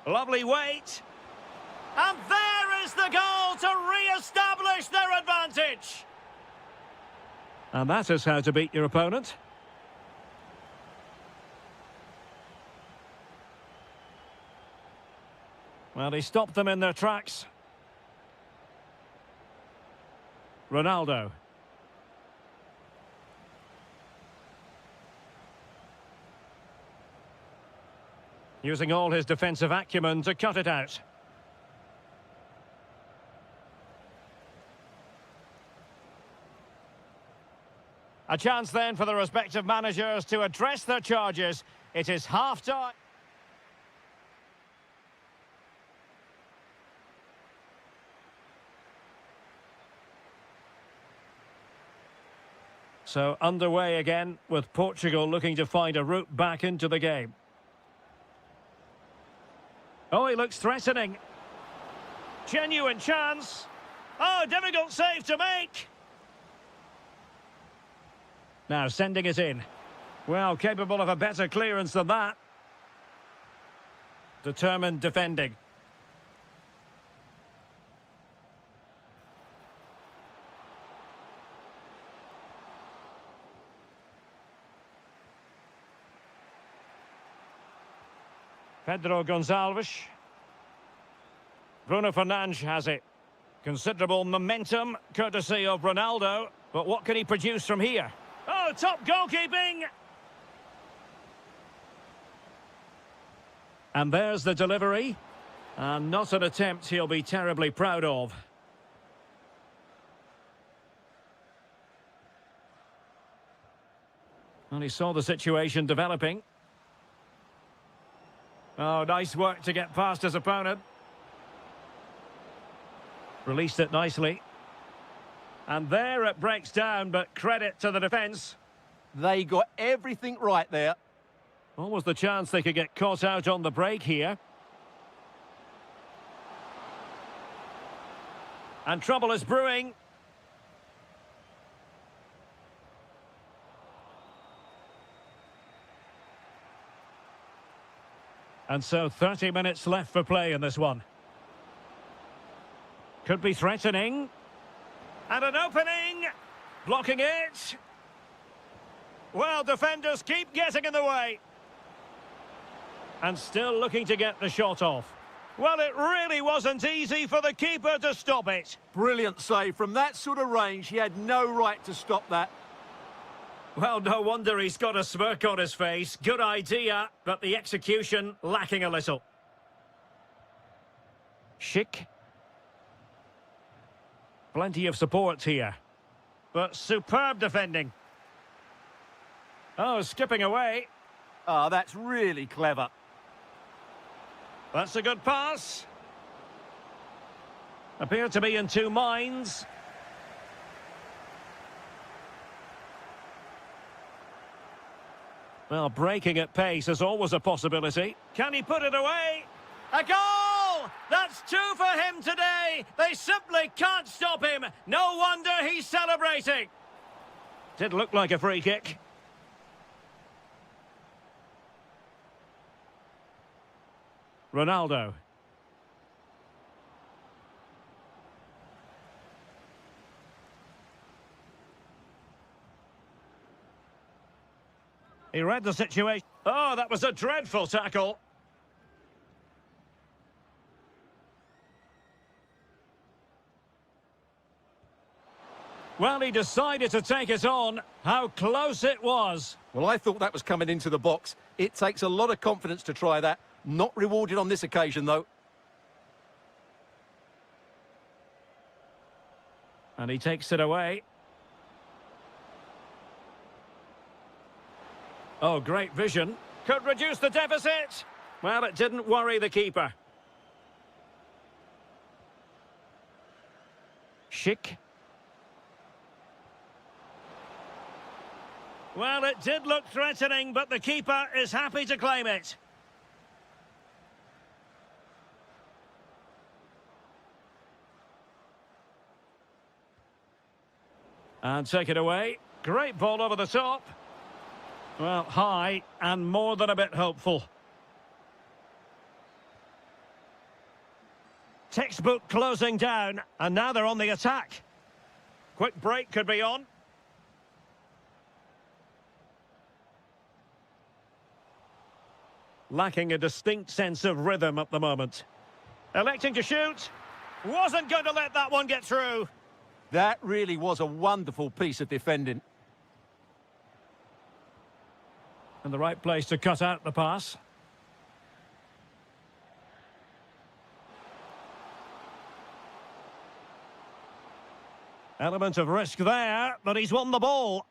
Lovely weight. And there is the goal to re-establish their advantage. And that is how to beat your opponent. Well, he stopped them in their tracks. Ronaldo. Using all his defensive acumen to cut it out. A chance then for the respective managers to address their charges. It is half-time. So underway again with Portugal looking to find a route back into the game. Oh, he looks threatening. Genuine chance. Oh, difficult save to make. Now sending it in. Well, capable of a better clearance than that. Determined defending. Pedro Gonçalves. Bruno Fernandes has it. Considerable momentum, courtesy of Ronaldo. But what can he produce from here? Oh, top goalkeeping! And there's the delivery. And not an attempt he'll be terribly proud of. And he saw the situation developing. Oh, nice work to get past his opponent. Released it nicely. And there it breaks down, but credit to the defence. They got everything right there. Almost the chance they could get caught out on the break here. And trouble is brewing. And so 30 minutes left for play in this one. Could be threatening. And an opening. Blocking it. Well, defenders keep getting in the way. And still looking to get the shot off. Well, it really wasn't easy for the keeper to stop it. Brilliant save. From that sort of range, he had no right to stop that. Well, no wonder he's got a smirk on his face. Good idea, but the execution lacking a little. Schick. Plenty of support here. But superb defending. Oh, skipping away. Oh, that's really clever. That's a good pass. Appear to be in two minds. Well, breaking at pace is always a possibility. Can he put it away? A goal! That's two for him today. They simply can't stop him. No wonder he's celebrating. Did look like a free kick. Ronaldo. He read the situation. Oh, that was a dreadful tackle. Well, he decided to take it on. How close it was. Well, I thought that was coming into the box. It takes a lot of confidence to try that. Not rewarded on this occasion, though. And he takes it away. Oh, great vision. Could reduce the deficit. Well, it didn't worry the keeper. Schick. Well, it did look threatening, but the keeper is happy to claim it. And take it away. Great ball over the top. Well, high and more than a bit hopeful. Textbook closing down, and now they're on the attack. Quick break could be on. Lacking a distinct sense of rhythm at the moment. Electing to shoot. Wasn't going to let that one get through. That really was a wonderful piece of defending. And the right place to cut out the pass. Element of risk there, but he's won the ball.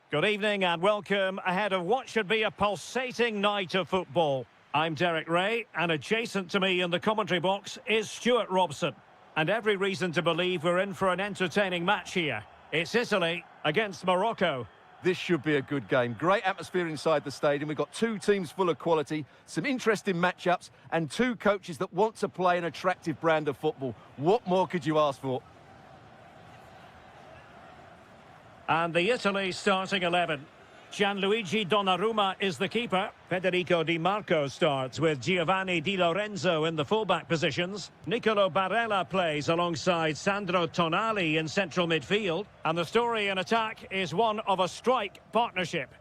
Good evening and welcome ahead of what should be a pulsating night of football. I'm Derek Ray, and adjacent to me in the commentary box is Stuart Robson. And every reason to believe we're in for an entertaining match here. It's Italy against Morocco. This should be a good game. Great atmosphere inside the stadium. We've got two teams full of quality, some interesting matchups, and two coaches that want to play an attractive brand of football. What more could you ask for? And the Italy starting 11. Gianluigi Donnarumma is the keeper. Federico Di Marco starts with Giovanni Di Lorenzo in the fullback positions. Nicolo Barella plays alongside Sandro Tonali in central midfield. And the story in attack is one of a strike partnership.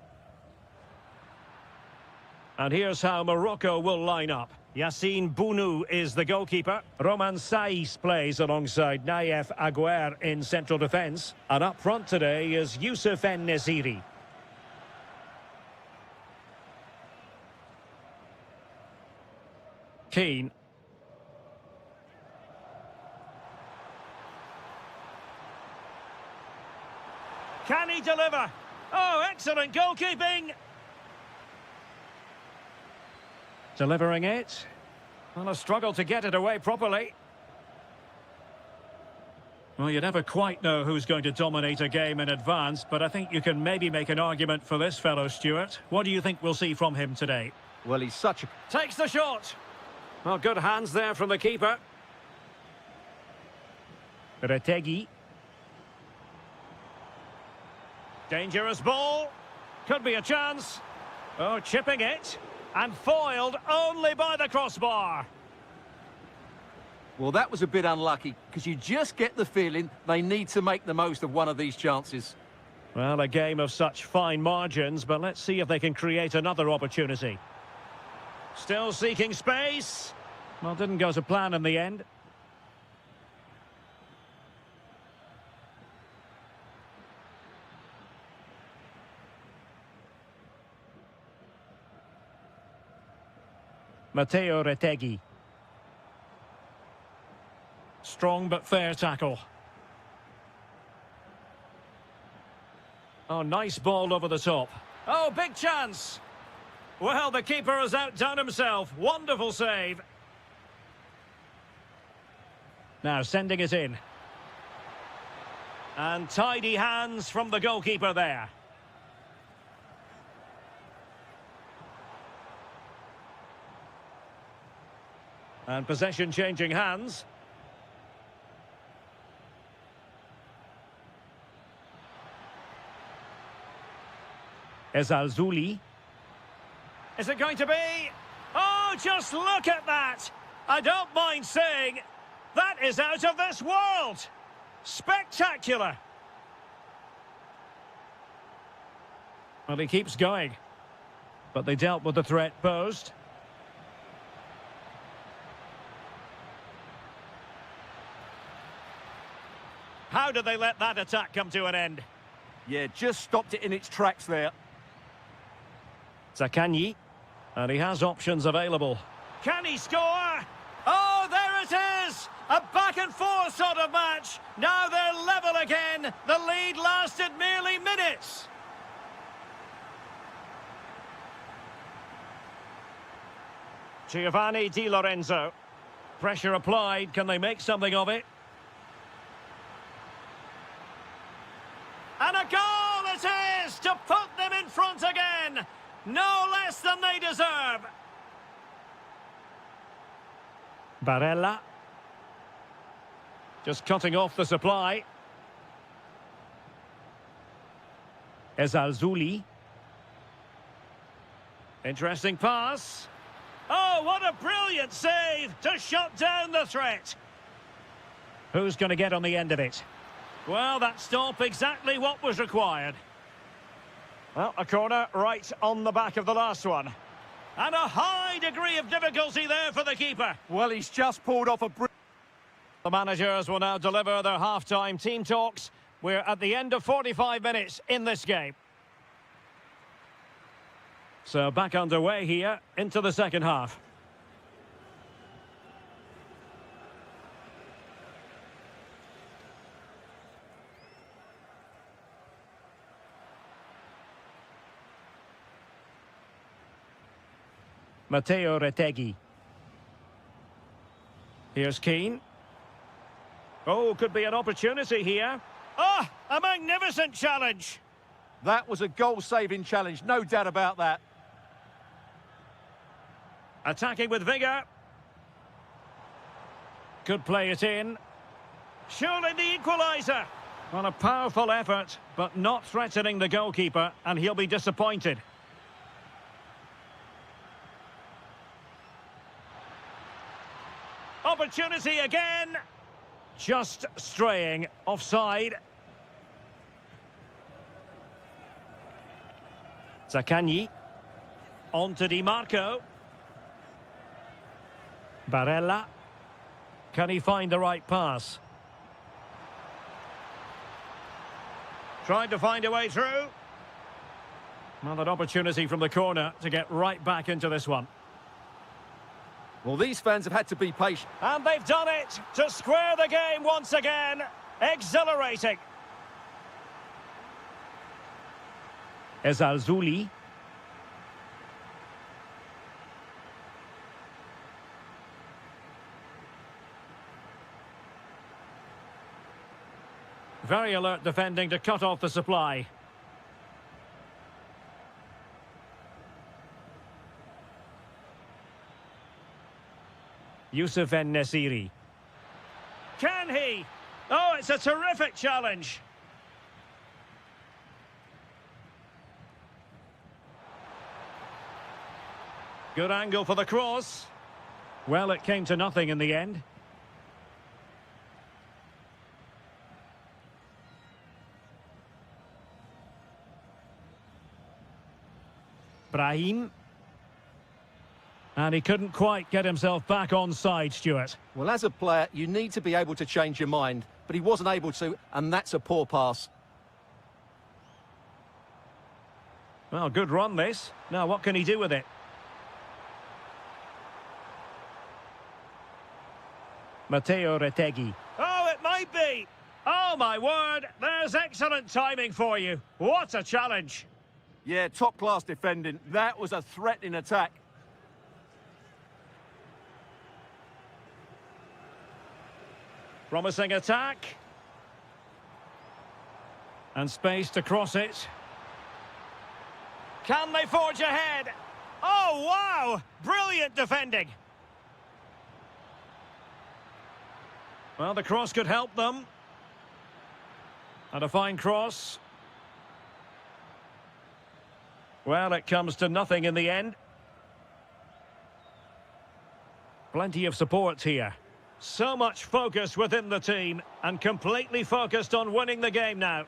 And here's how Morocco will line up. Yassine Bounou is the goalkeeper. Roman Saiz plays alongside Naif Aguer in central defence. And up front today is Youssef En-Nesyri. Keane. Can he deliver? Oh, excellent goalkeeping! Delivering it. Well, a struggle to get it away properly. Well, you never quite know who's going to dominate a game in advance, but I think you can maybe make an argument for this fellow, Stuart. What do you think we'll see from him today? Well, he's such a... Takes the shot! Well, good hands there from the keeper. Retegui. Dangerous ball. Could be a chance. Oh, chipping it. And foiled only by the crossbar. Well, that was a bit unlucky, because you just get the feeling they need to make the most of one of these chances. Well, a game of such fine margins, but let's see if they can create another opportunity. Still seeking space. Well, didn't go to plan in the end. Matteo Retegui. Strong but fair tackle. Oh, nice ball over the top. Oh, big chance! Well, the keeper has outdone himself. Wonderful save. Now sending it in. And tidy hands from the goalkeeper there. And possession changing hands. Ezalzouli. Is it going to be? Oh, just look at that! I don't mind saying, that is out of this world! Spectacular! Well, he keeps going. But they dealt with the threat posed. How did they let that attack come to an end? Yeah, just stopped it in its tracks there. Zaccagni. And he has options available. Can he score? Oh, there it is! A back-and-forth sort of match. Now they're level again. The lead lasted merely minutes. Giovanni Di Lorenzo. Pressure applied. Can they make something of it? And a goal it is to put them in front again. No less than they deserve. Barella. Just cutting off the supply. Ezalzouli. Interesting pass. Oh, what a brilliant save to shut down the threat. Who's going to get on the end of it? Well, that stop exactly what was required. Well, a corner right on the back of the last one. And a high degree of difficulty there for the keeper. Well, he's just pulled off a... The managers will now deliver their half-time team talks. We're at the end of 45 minutes in this game. So back underway here into the second half. Matteo Retegui. Here's Keane. Oh, could be an opportunity here. Ah, a magnificent challenge. That was a goal-saving challenge, no doubt about that. Attacking with vigour. Could play it in. Surely the equaliser. On a powerful effort, but not threatening the goalkeeper, and he'll be disappointed. Opportunity again. Just straying offside. Zaccagni. On to Di Marco. Barella. Can he find the right pass? Trying to find a way through. Well, an opportunity from the corner to get right back into this one. Well, these fans have had to be patient. And they've done it to square the game once again. Exhilarating. Ezalzouli. Very alert defending to cut off the supply. Youssef En-Nesyri. Can he? Oh, it's a terrific challenge. Good angle for the cross. Well, it came to nothing in the end. Brahim. And he couldn't quite get himself back on side, Stuart. Well, as a player, you need to be able to change your mind, but he wasn't able to, and that's a poor pass. Well, good run, this. Now, what can he do with it? Matteo Retegui. Oh, it might be! Oh, my word! There's excellent timing for you. What a challenge! Yeah, top-class defending. That was a threatening attack. Promising attack. And space to cross it. Can they forge ahead? Oh, wow! Brilliant defending. Well, the cross could help them. And a fine cross. Well, it comes to nothing in the end. Plenty of support here. So much focus within the team and completely focused on winning the game now.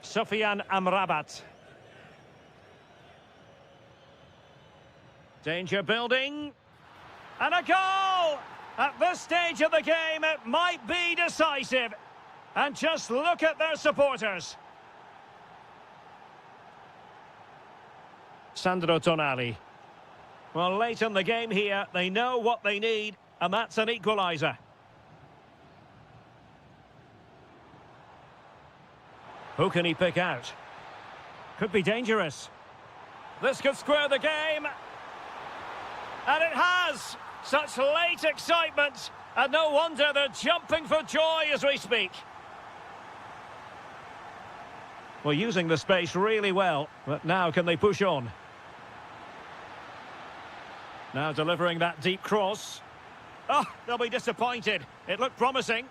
Sofian Amrabat. Danger building. And a goal! At this stage of the game, it might be decisive. And just look at their supporters. Sandro Tonali. Well, late in the game here, they know what they need, and that's an equaliser. Who can he pick out? Could be dangerous. This could square the game. And it has! Such late excitement, and no wonder they're jumping for joy as we speak. Well, using the space really well, but now can they push on? Now delivering that deep cross. Oh, they'll be disappointed. It looked promising.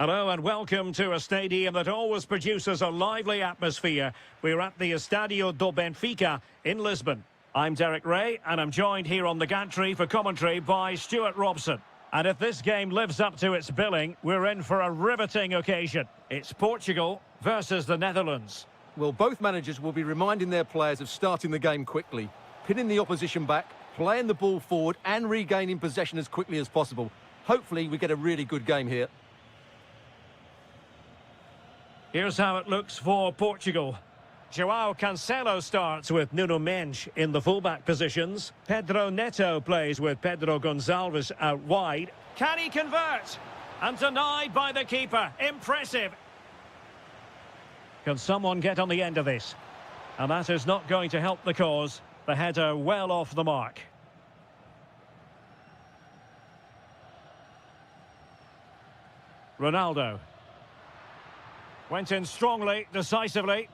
Hello and welcome to a stadium that always produces a lively atmosphere. We're at the Estadio do Benfica in Lisbon. I'm Derek Ray and I'm joined here on the gantry for commentary by Stuart Robson. And if this game lives up to its billing, we're in for a riveting occasion. It's Portugal versus the Netherlands. Well, both managers will be reminding their players of starting the game quickly, pinning the opposition back, playing the ball forward and regaining possession as quickly as possible. Hopefully we get a really good game here. Here's how it looks for Portugal. João Cancelo starts with Nuno Mendes in the fullback positions. Pedro Neto plays with Pedro Gonçalves out wide. Can he convert? And denied by the keeper. Impressive. Can someone get on the end of this? And that is not going to help the cause. The header well off the mark. Ronaldo. Went in strongly, decisively.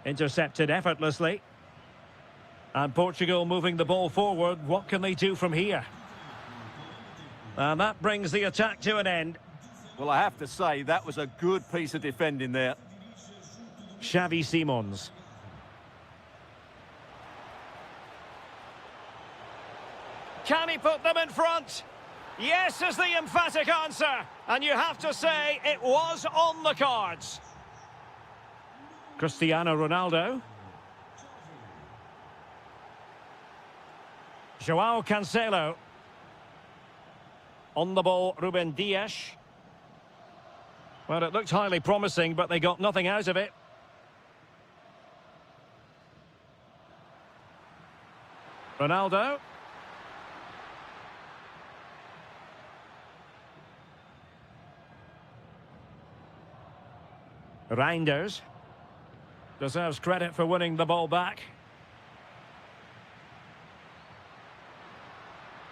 Intercepted effortlessly. And Portugal moving the ball forward. What can they do from here? And that brings the attack to an end. Well, I have to say, that was a good piece of defending there. Xavi Simons. Can he put them in front? Yes is the emphatic answer. And you have to say it was on the cards. Cristiano Ronaldo. João Cancelo. On the ball, Ruben Dias. Well, it looked highly promising, but they got nothing out of it. Ronaldo. Reinders. Deserves credit for winning the ball back.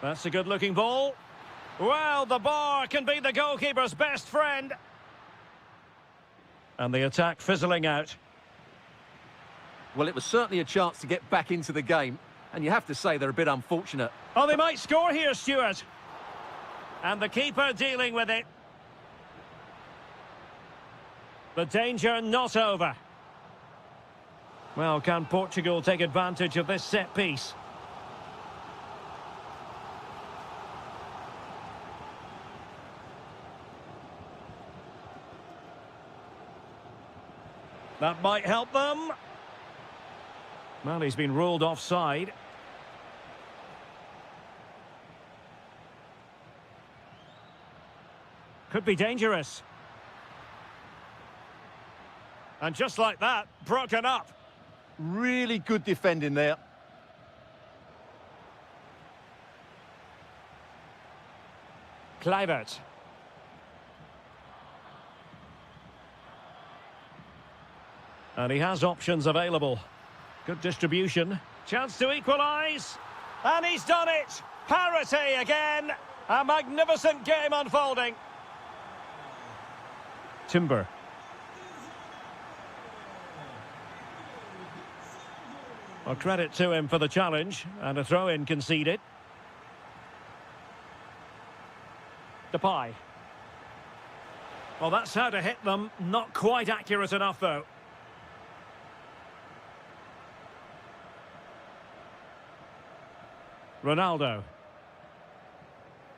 That's a good-looking ball. Well, the bar can be the goalkeeper's best friend. And the attack fizzling out. Well, it was certainly a chance to get back into the game. And you have to say they're a bit unfortunate. Oh, they might score here, Stuart. And the keeper dealing with it. The danger not over. Well, can Portugal take advantage of this set piece? That might help them. Well, he's been ruled offside. Could be dangerous. And just like that, broken up. Really good defending there. Kluivert. And he has options available. Good distribution. Chance to equalise. And he's done it. Parity again. A magnificent game unfolding. Timber. Well, credit to him for the challenge. And a throw-in conceded. Depay. Well, that's how to hit them. Not quite accurate enough, though. Ronaldo.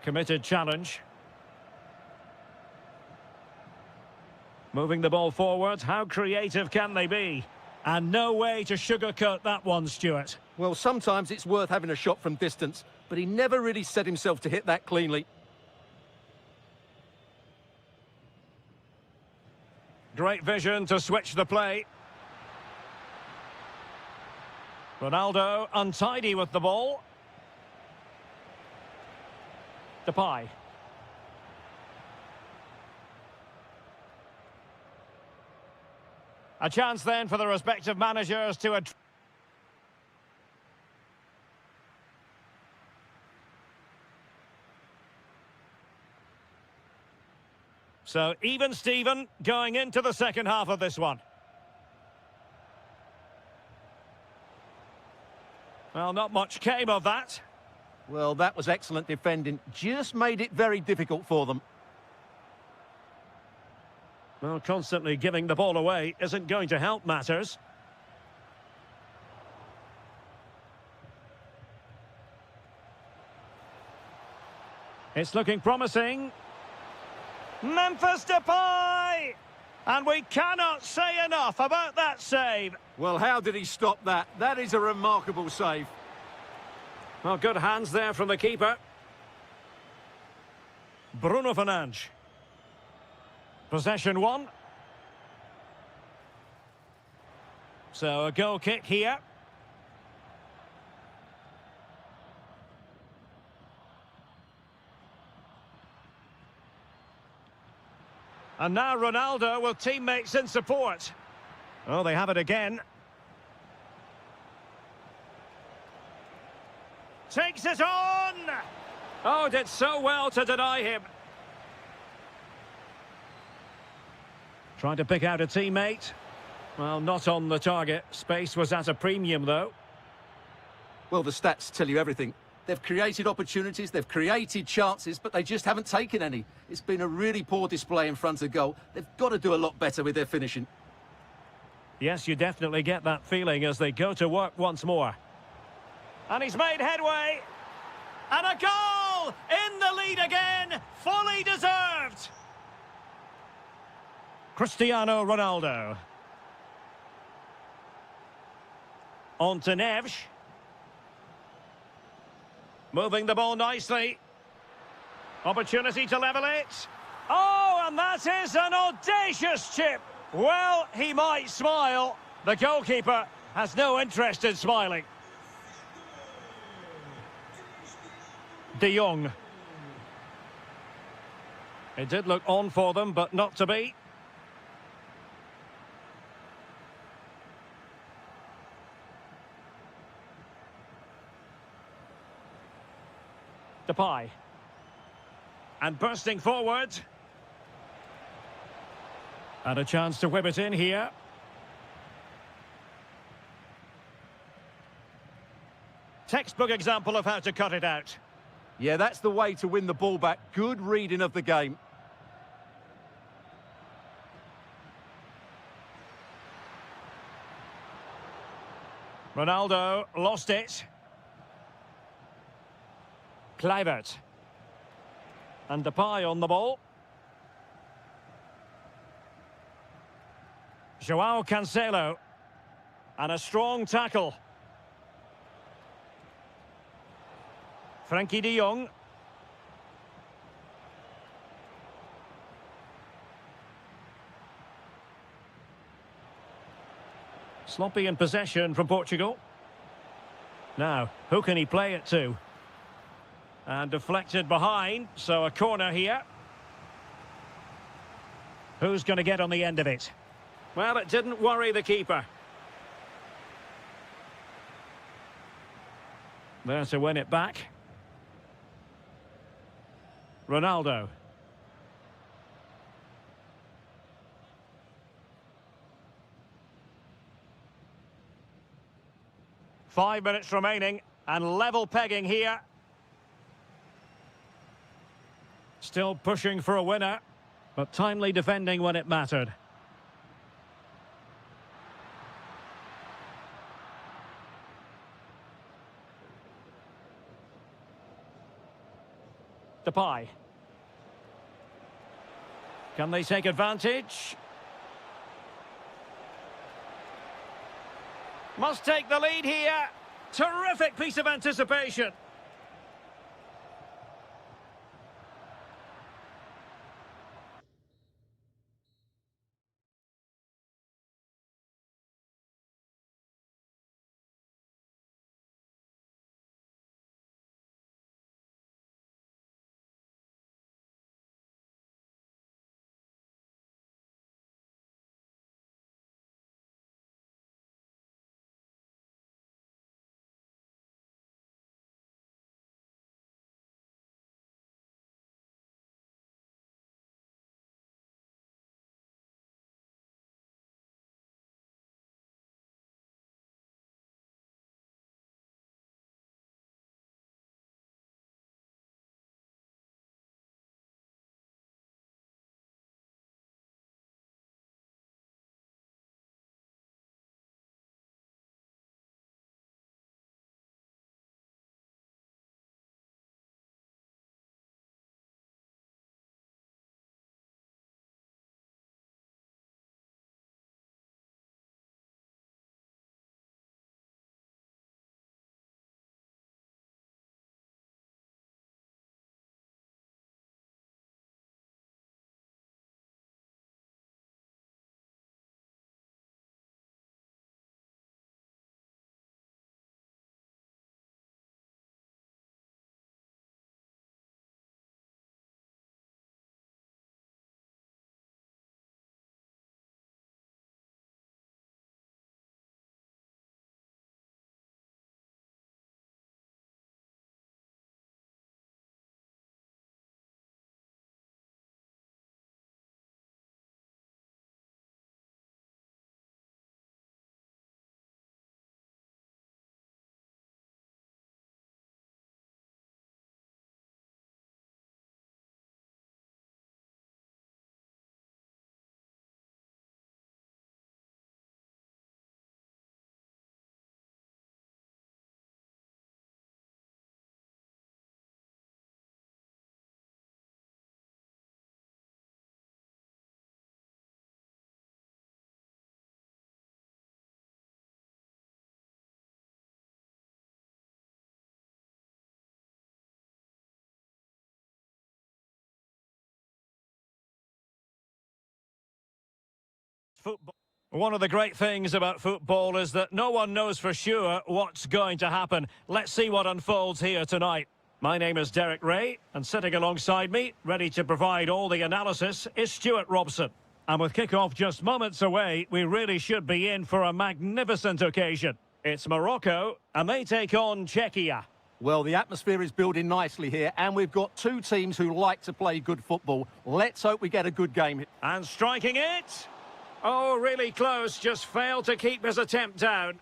Committed challenge. Moving the ball forward. How creative can they be? And no way to sugarcoat that one, Stuart. Well, sometimes it's worth having a shot from distance, but he never really set himself to hit that cleanly. Great vision to switch the play. Ronaldo untidy with the ball. Depay. A chance then for the respective managers to... So even Steven going into the second half of this one. Well, not much came of that. Well, that was excellent defending. Just made it very difficult for them. Well, constantly giving the ball away isn't going to help matters. It's looking promising. Memphis Depay! And we cannot say enough about that save. Well, how did he stop that? That is a remarkable save. Well, good hands there from the keeper. Bruno Fernandes. Possession one. So a goal kick here. And now Ronaldo with teammates in support. Oh, they have it again. Takes it on! Oh, did so well to deny him. Trying to pick out a teammate. Well, not on the target. Space was at a premium, though. Well, the stats tell you everything. They've created opportunities, they've created chances, but they just haven't taken any. It's been a really poor display in front of goal. They've got to do a lot better with their finishing. Yes, you definitely get that feeling as they go to work once more. And he's made headway. And a goal! In the lead again! Fully deserved! Cristiano Ronaldo. On to Neves. Moving the ball nicely. Opportunity to level it. Oh, and that is an audacious chip. Well, he might smile. The goalkeeper has no interest in smiling. De Jong. It did look on for them, but not to be. Depay. And bursting forward. And a chance to whip it in here. Textbook example of how to cut it out. Yeah, that's the way to win the ball back. Good reading of the game. Ronaldo lost it. Kluivert. And Depay on the ball. Joao Cancelo. And a strong tackle. Frankie de Jong. Sloppy in possession from Portugal. Now, who can he play it to? And deflected behind, so a corner here. Who's going to get on the end of it? Well, it didn't worry the keeper. There to win it back. Ronaldo. Five minutes remaining, and level pegging here. Still pushing for a winner, but timely defending when it mattered. Depay. Can they take advantage? Must take the lead here. Terrific piece of anticipation. Football. One of the great things about football is that no one knows for sure what's going to happen. Let's see what unfolds here tonight. My name is Derek Ray, and sitting alongside me, ready to provide all the analysis, is Stuart Robson. And with kick-off just moments away, we really should be in for a magnificent occasion. It's Morocco, and they take on Czechia. Well, the atmosphere is building nicely here, and we've got two teams who like to play good football. Let's hope we get a good game. And striking it. Oh, really close, just failed to keep his attempt down.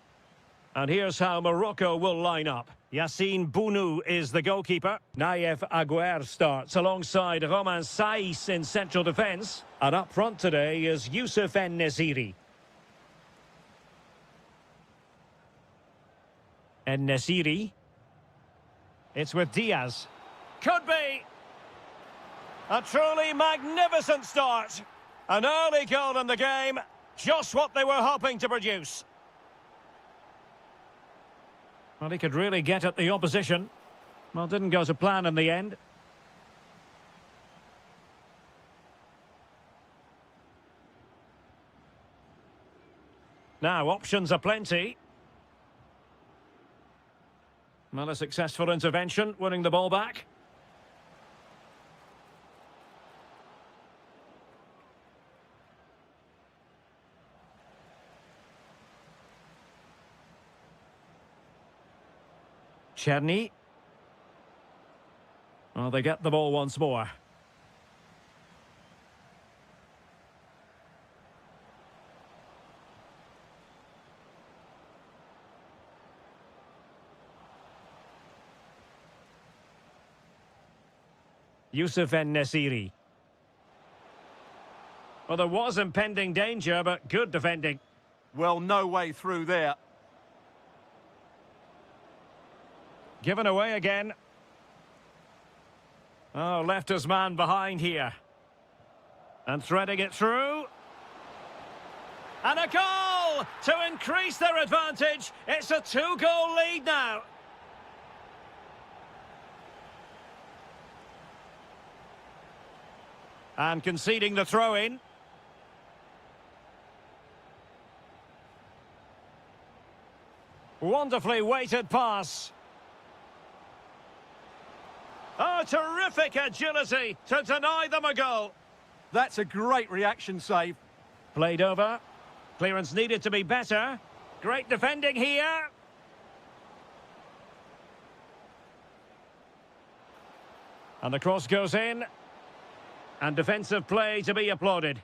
And here's how Morocco will line up. Yassine Bounou is the goalkeeper. Naïef Aguer starts alongside Romain Saïs in central defence. And up front today is Youssef En-Nesyri. En-Nesyri. It's with Diaz. Could be. A truly magnificent start. An early goal in the game. Just what they were hoping to produce. Well, he could really get at the opposition. Well, didn't go to plan in the end. Now, options are plenty. Well, a successful intervention, winning the ball back. Czerny. Well, they get the ball once more. Youssef En-Nesyri. Well, there was impending danger, but good defending. Well, no way through there. Given away again. Oh, left his man behind here. And threading it through. And a goal to increase their advantage. It's a 2-goal lead now. And conceding the throw-in. Wonderfully weighted pass. Oh, terrific agility to deny them a goal. That's a great reaction save. Played over. Clearance needed to be better. Great defending here. And the cross goes in. And defensive play to be applauded.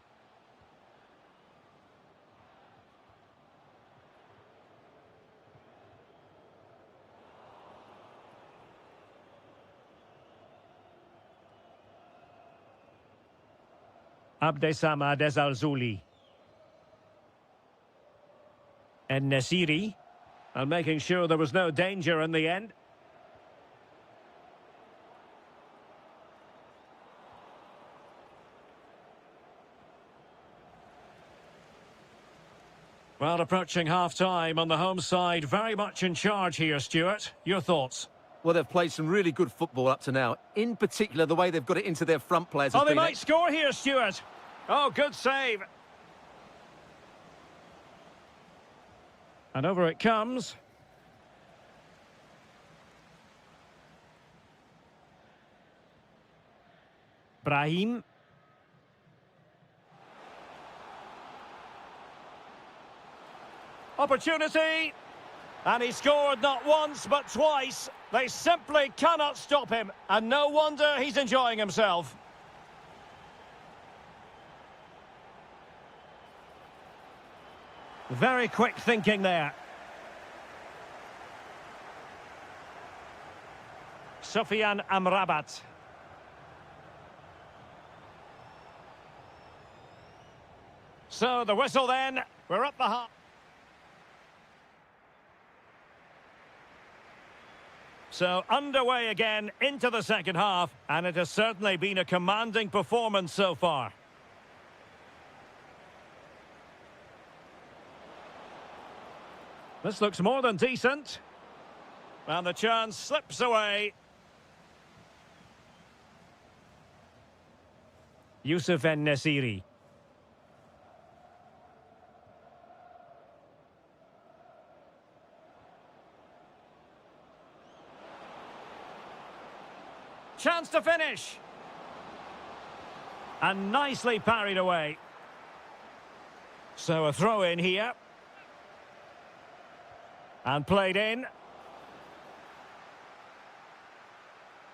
Abdessamad Al-Zouli. En-Nesyri. And making sure there was no danger in the end. Well, approaching half-time on the home side, very much in charge here, Stuart. Your thoughts? Well, they've played some really good football up to now. In particular, the way they've got it into their front players. Oh, they might score here, Stuart. Oh, good save. And over it comes. Brahim. Opportunity. And he scored not once, but twice. They simply cannot stop him. And no wonder he's enjoying himself. Very quick thinking there. Sofian Amrabat. So the whistle then. We're at the half. So underway again into the second half, and it has certainly been a commanding performance so far. This looks more than decent. And the chance slips away. Youssef En-Nesyri. chance to finish. And nicely parried away. So a throw in here. And played in.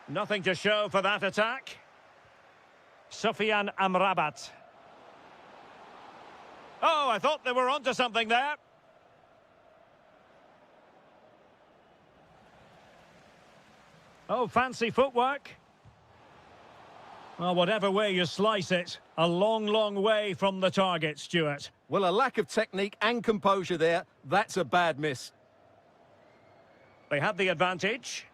Nothing to show for that attack. Sufyan Amrabat. Oh, I thought they were onto something there. Oh, fancy footwork. Well, whatever way you slice it, a long, long way from the target, Stuart. Well, a lack of technique and composure there. That's a bad miss. They had the advantage.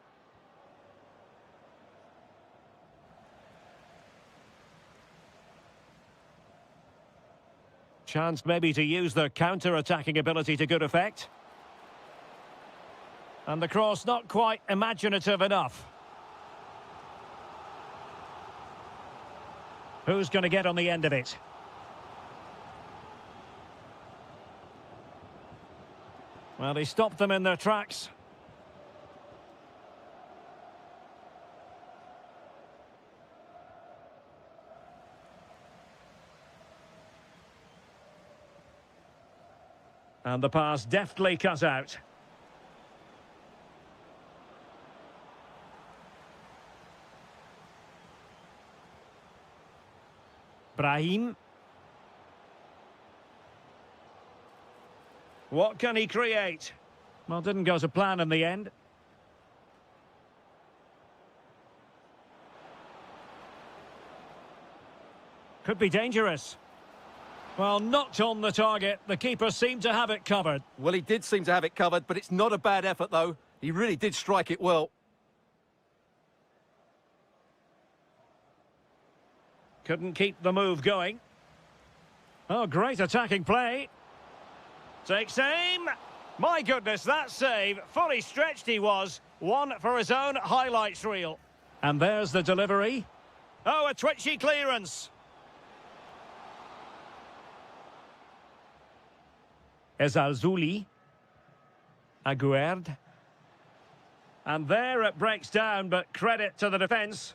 Chance maybe to use their counter-attacking ability to good effect. And the cross not quite imaginative enough. Who's going to get on the end of it? Well, he stopped them in their tracks. And the pass deftly cut out. Brahim. What can he create? Well, didn't go to plan in the end. Could be dangerous. Well, not on the target. The keeper seemed to have it covered. Well, he did seem to have it covered, but it's not a bad effort, though. He really did strike it well. Couldn't keep the move going. Oh, great attacking play. Takes aim. My goodness, that save. Fully stretched he was. One for his own highlights reel. And there's the delivery. Oh, a twitchy clearance. Ezalzouli. Aguerd. And there it breaks down, but credit to the defence.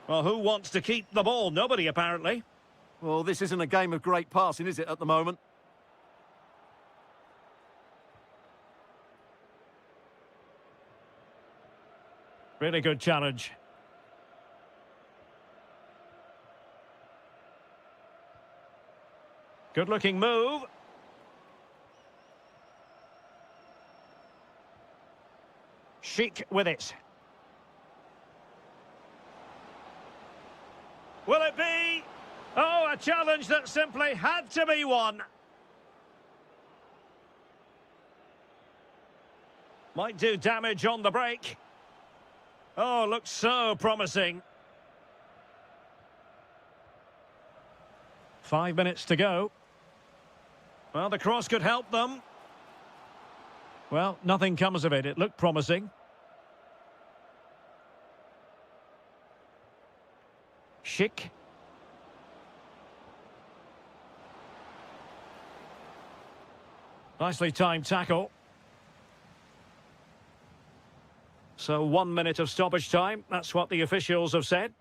Well, who wants to keep the ball? Nobody, apparently. Well, this isn't a game of great passing, is it, at the moment? Really good challenge. Good-looking move. Chic with it. Will it be? Oh, a challenge that simply had to be won. Might do damage on the break. Oh, looks so promising. 5 minutes to go. Well, the cross could help them. Well, nothing comes of it. It looked promising. Chic. Nicely timed tackle. So 1 minute of stoppage time. That's what the officials have said.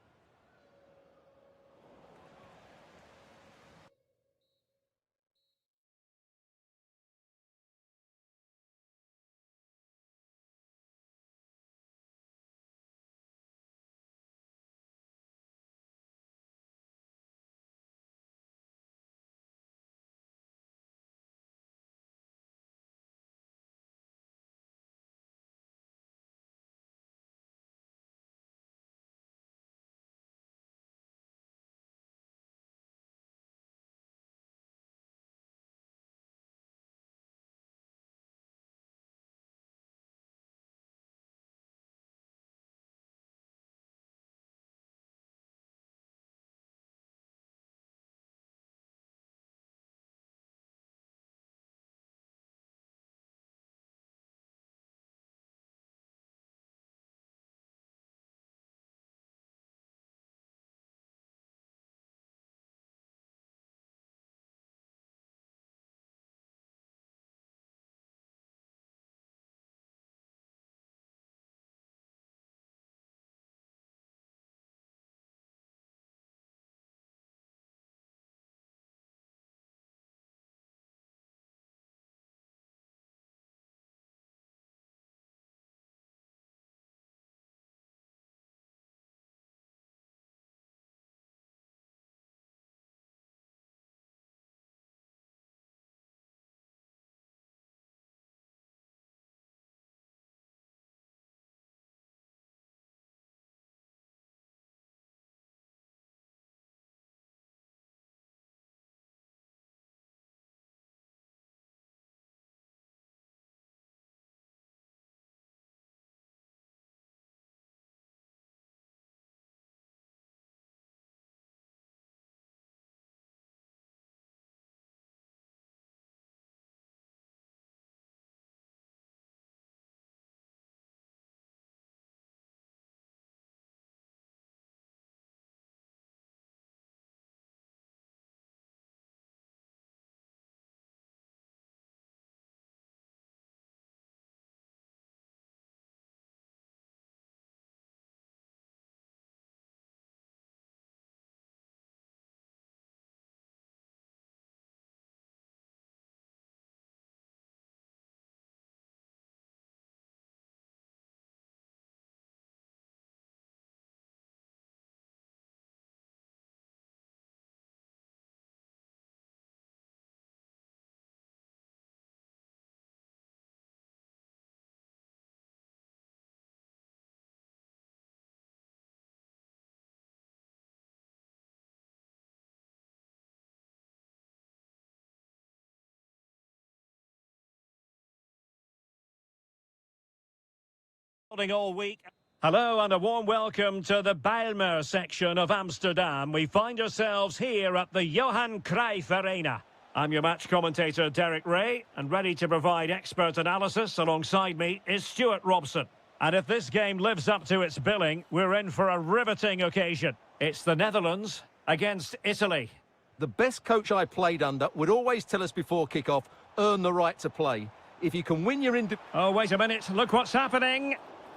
All week. Hello and a warm welcome to the Bijlmer section of Amsterdam. We find ourselves here at the Johan Cruijff Arena. I'm your match commentator Derek Ray, and ready to provide expert analysis alongside me is Stuart Robson. And if this game lives up to its billing, we're in for a riveting occasion. It's the Netherlands against Italy. The best coach I played under would always tell us before kick-off, earn the right to play. If you can win your... Oh, wait a minute. Look what's happening.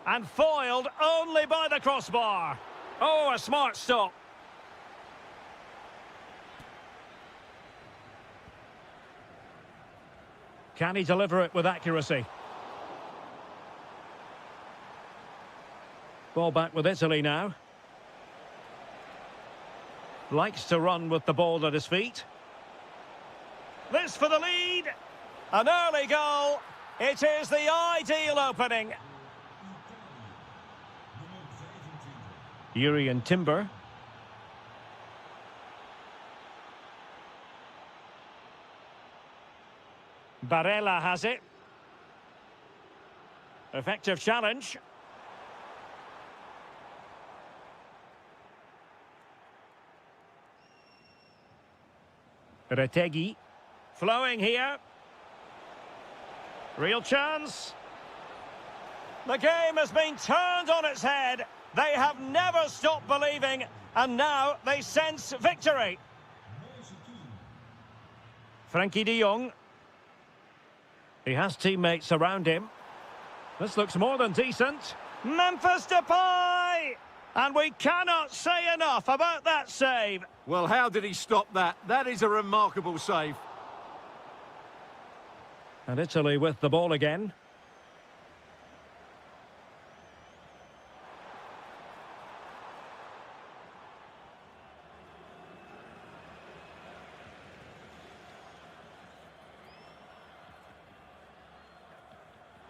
And foiled only by the crossbar. Oh, a smart stop. Can he deliver it with accuracy? Ball back with Italy now. Likes to run with the ball at his feet. This for the lead. An early goal. It is the ideal opening. Urian Timber. Barella has it. Effective challenge. Retegi. Flowing here. Real chance. The game has been turned on its head. They have never stopped believing, and now they sense victory. Frankie de Jong. He has teammates around him. This looks more than decent. Memphis Depay! And we cannot say enough about that save. Well, how did he stop that? That is a remarkable save. And Italy with the ball again.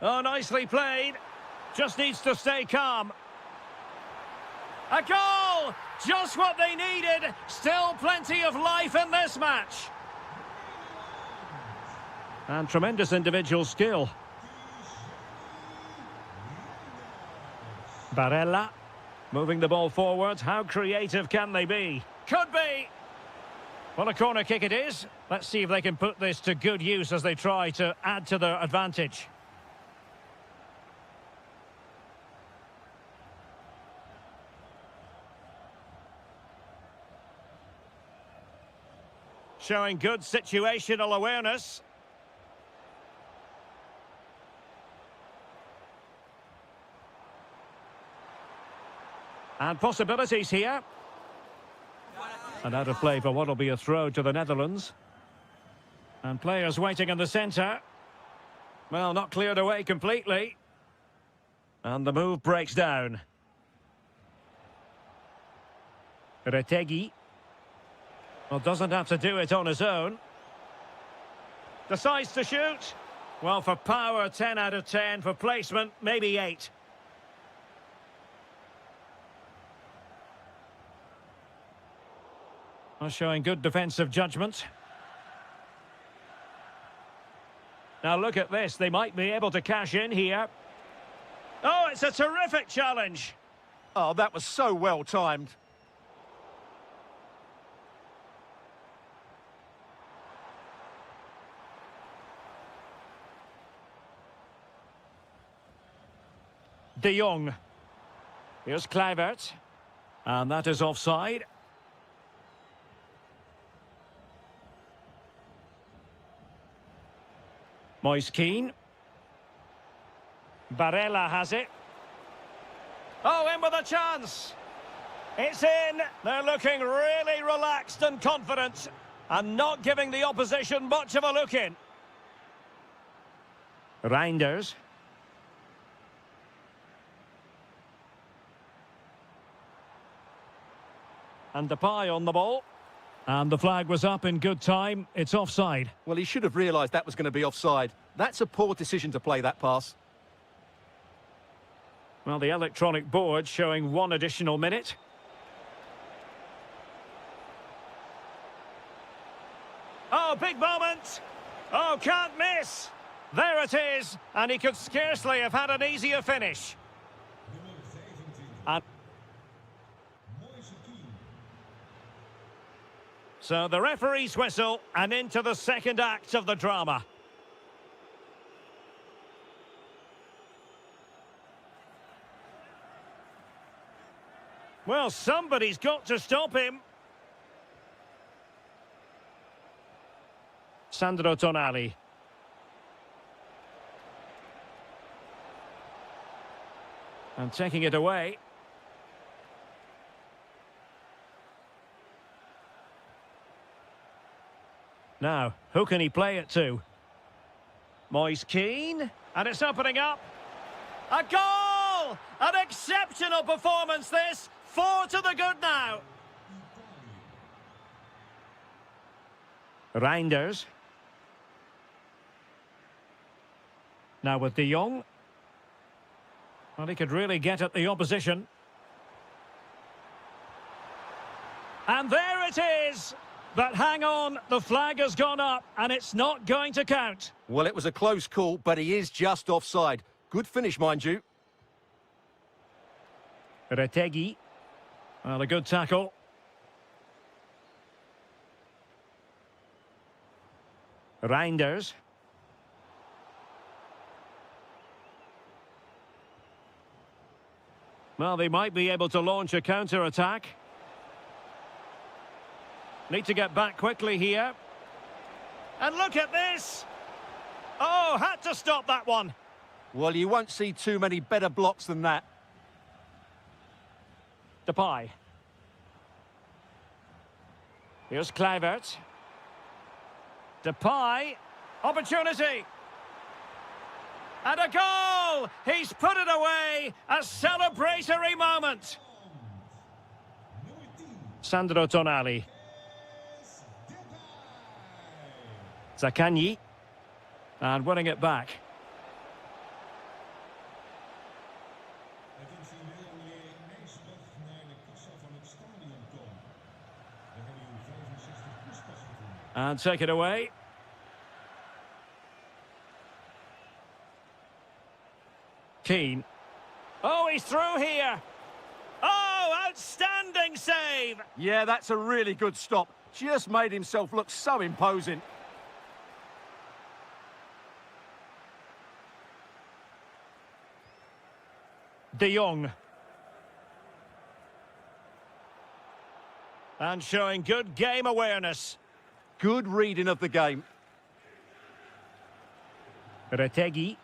Oh, nicely played. Just needs to stay calm. A goal! Just what they needed. Still plenty of life in this match. And tremendous individual skill. Barella moving the ball forward. How creative can they be? Could be. Well, a corner kick it is. Let's see if they can put this to good use as they try to add to their advantage. Showing good situational awareness. And possibilities here. And out of play for what will be a throw to the Netherlands. And players waiting in the centre. Well, not cleared away completely. And the move breaks down. Retegi. Well, doesn't have to do it on his own. Decides to shoot. Well, for power, 10 out of 10. For placement, maybe 8. Well, showing good defensive judgment. Now look at this. They might be able to cash in here. Oh, it's a terrific challenge. Oh, that was so well timed. De Jong. Here's Kluivert. And that is offside. Moise Keane. Barella has it. Oh, in with a chance. It's in. They're looking really relaxed and confident and not giving the opposition much of a look in. Reinders. And Depay on the ball. And the flag was up in good time. It's offside. Well, he should have realised that was going to be offside. That's a poor decision to play that pass. Well, the electronic board showing 1 additional minute. Oh, big moment. Oh, can't miss. There it is. And he could scarcely have had an easier finish. And so the referee's whistle, and into the second act of the drama. Well, somebody's got to stop him. Sandro Tonali. And taking it away. Now, who can he play it to? Moise Keane. And it's opening up. A goal! An exceptional performance, this. 4 to the good now. Reinders. Now with De Jong. Well, he could really get at the opposition. And there it is. But hang on, the flag has gone up and it's not going to count. Well, it was a close call, but he is just offside. Good finish, mind you. Retegi. Well, a good tackle. Reinders. Well, they might be able to launch a counter-attack. Need to get back quickly here. And look at this! Oh, had to stop that one. Well, you won't see too many better blocks than that. Depay. Here's Kluivert. Depay. Opportunity. And a goal! He's put it away. A celebratory moment. Sandro Tonali. Zaccagni. And winning it back. And take it away. Keane. Oh, he's through here. Oh, outstanding save. Yeah, that's a really good stop. Just made himself look so imposing. De Jong. And showing good game awareness. Good reading of the game. Retegi.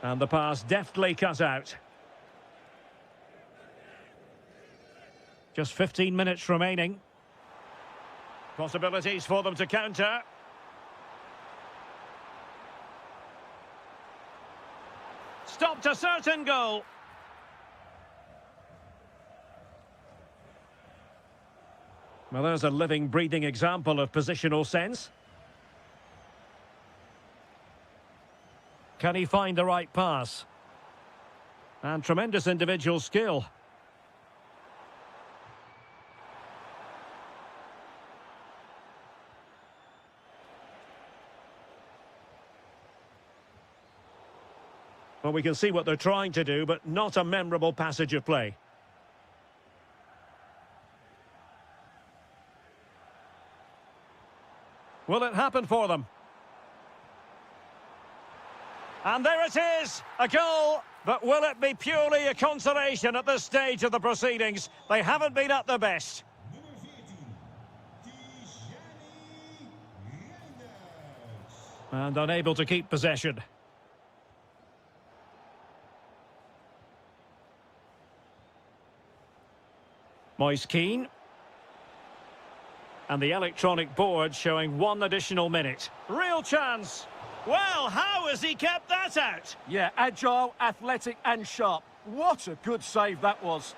And the pass deftly cut out. Just 15 minutes remaining. Possibilities for them to counter. Stopped a certain goal. Well, there's a living, breathing example of positional sense. Can he find the right pass? And tremendous individual skill. Well, we can see what they're trying to do, but not a memorable passage of play. Will it happen for them? And there it is, a goal. But will it be purely a consolation at this stage of the proceedings? They haven't been at their best. And unable to keep possession. Moise Keane. And the electronic board showing 1 additional minute. Real chance. Well, how has he kept that out? Yeah, agile, athletic and sharp. What a good save that was.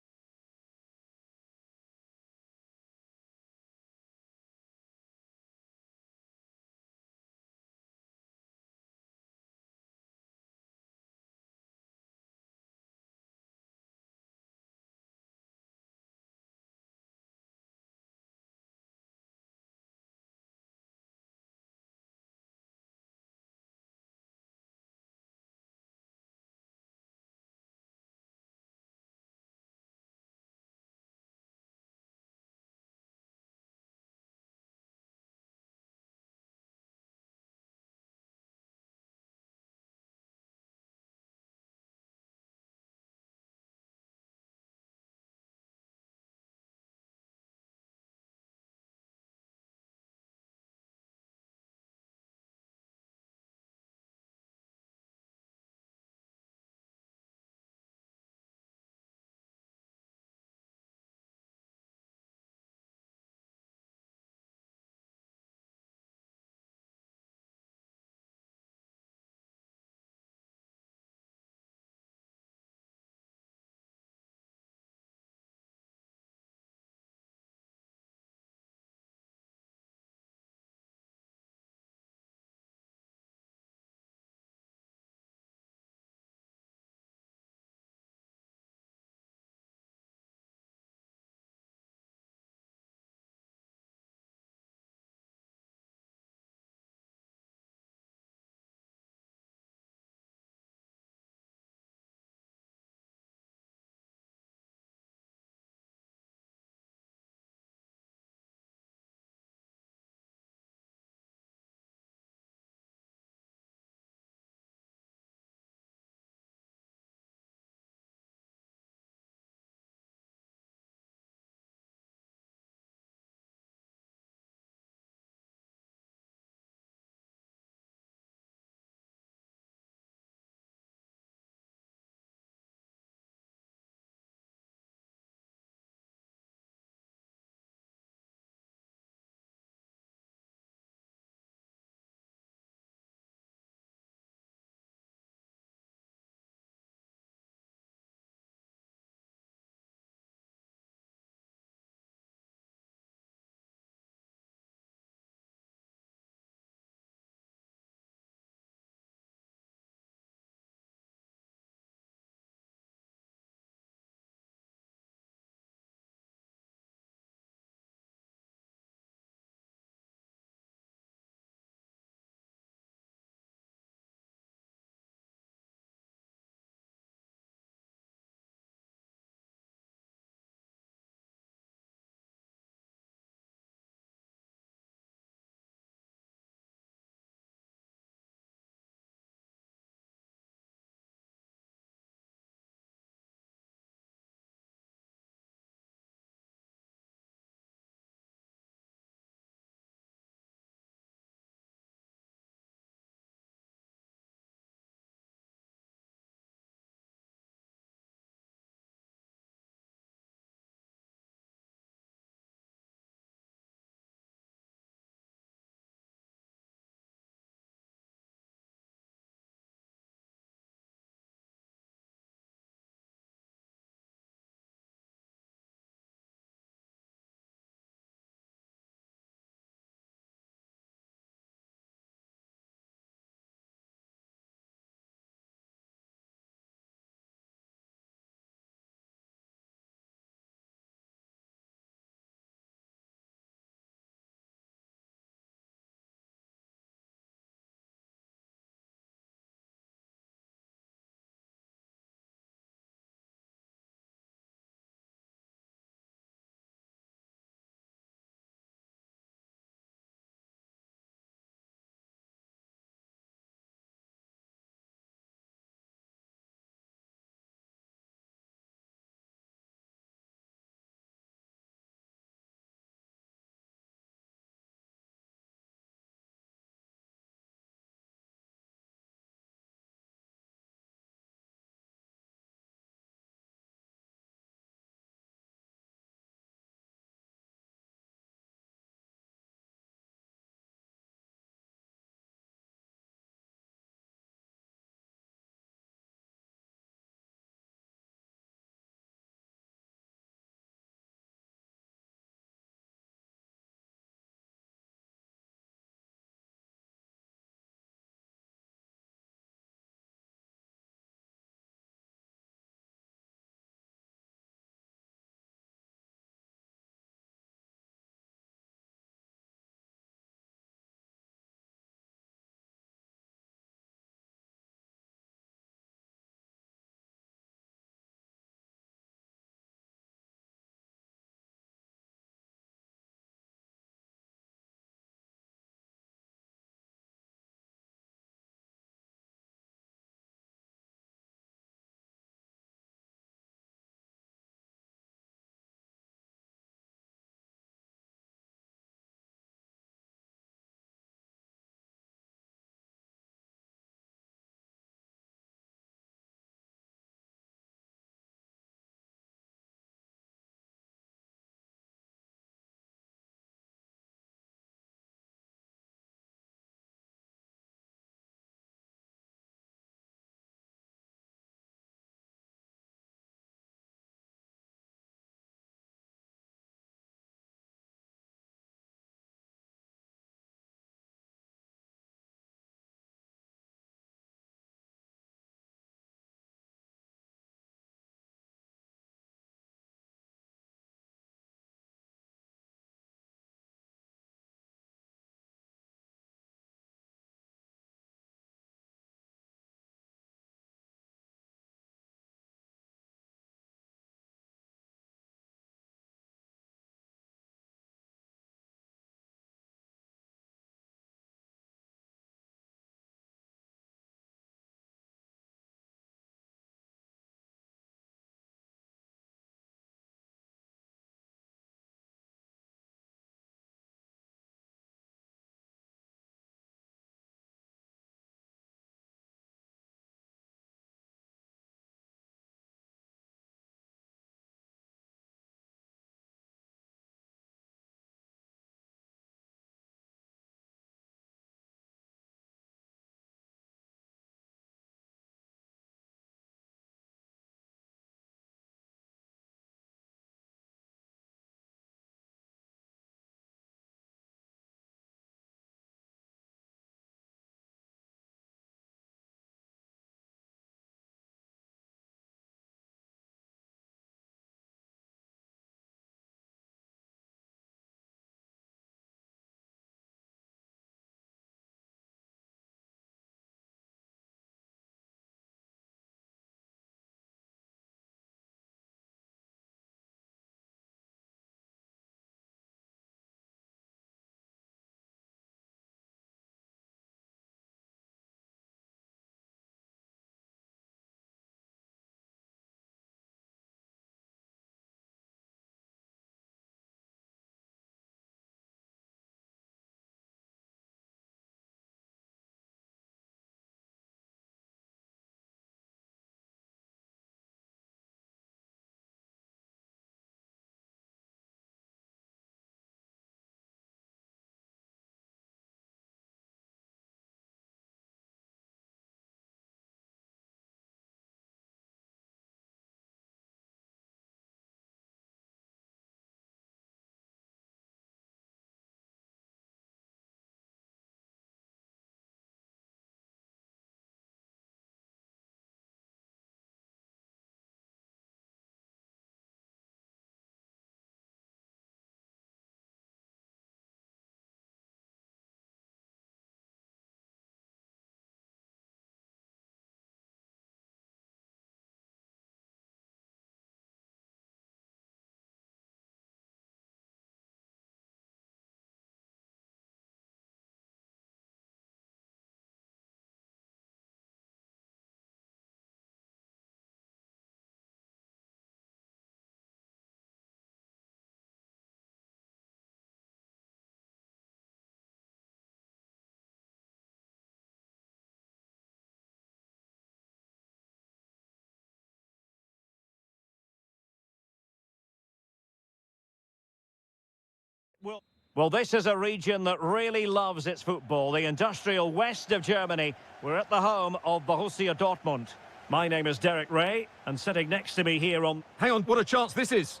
will... Well, this is a region that really loves its football, the industrial west of Germany. We're at the home of Borussia Dortmund. My name is Derek Ray, and sitting next to me here on... Hang on, what a chance this is.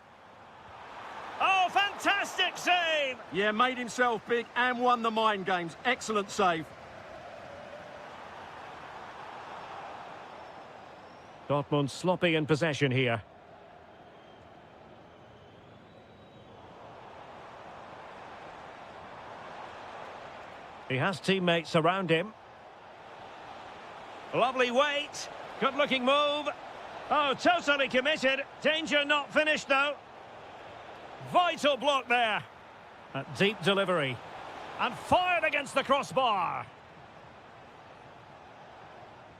Oh, fantastic save! Yeah, made himself big and won the mind games. Excellent save. Dortmund sloppy in possession here. He has teammates around him. Lovely weight. Good-looking move. Oh, totally committed. Danger not finished, though. Vital block there. A deep delivery. And fired against the crossbar.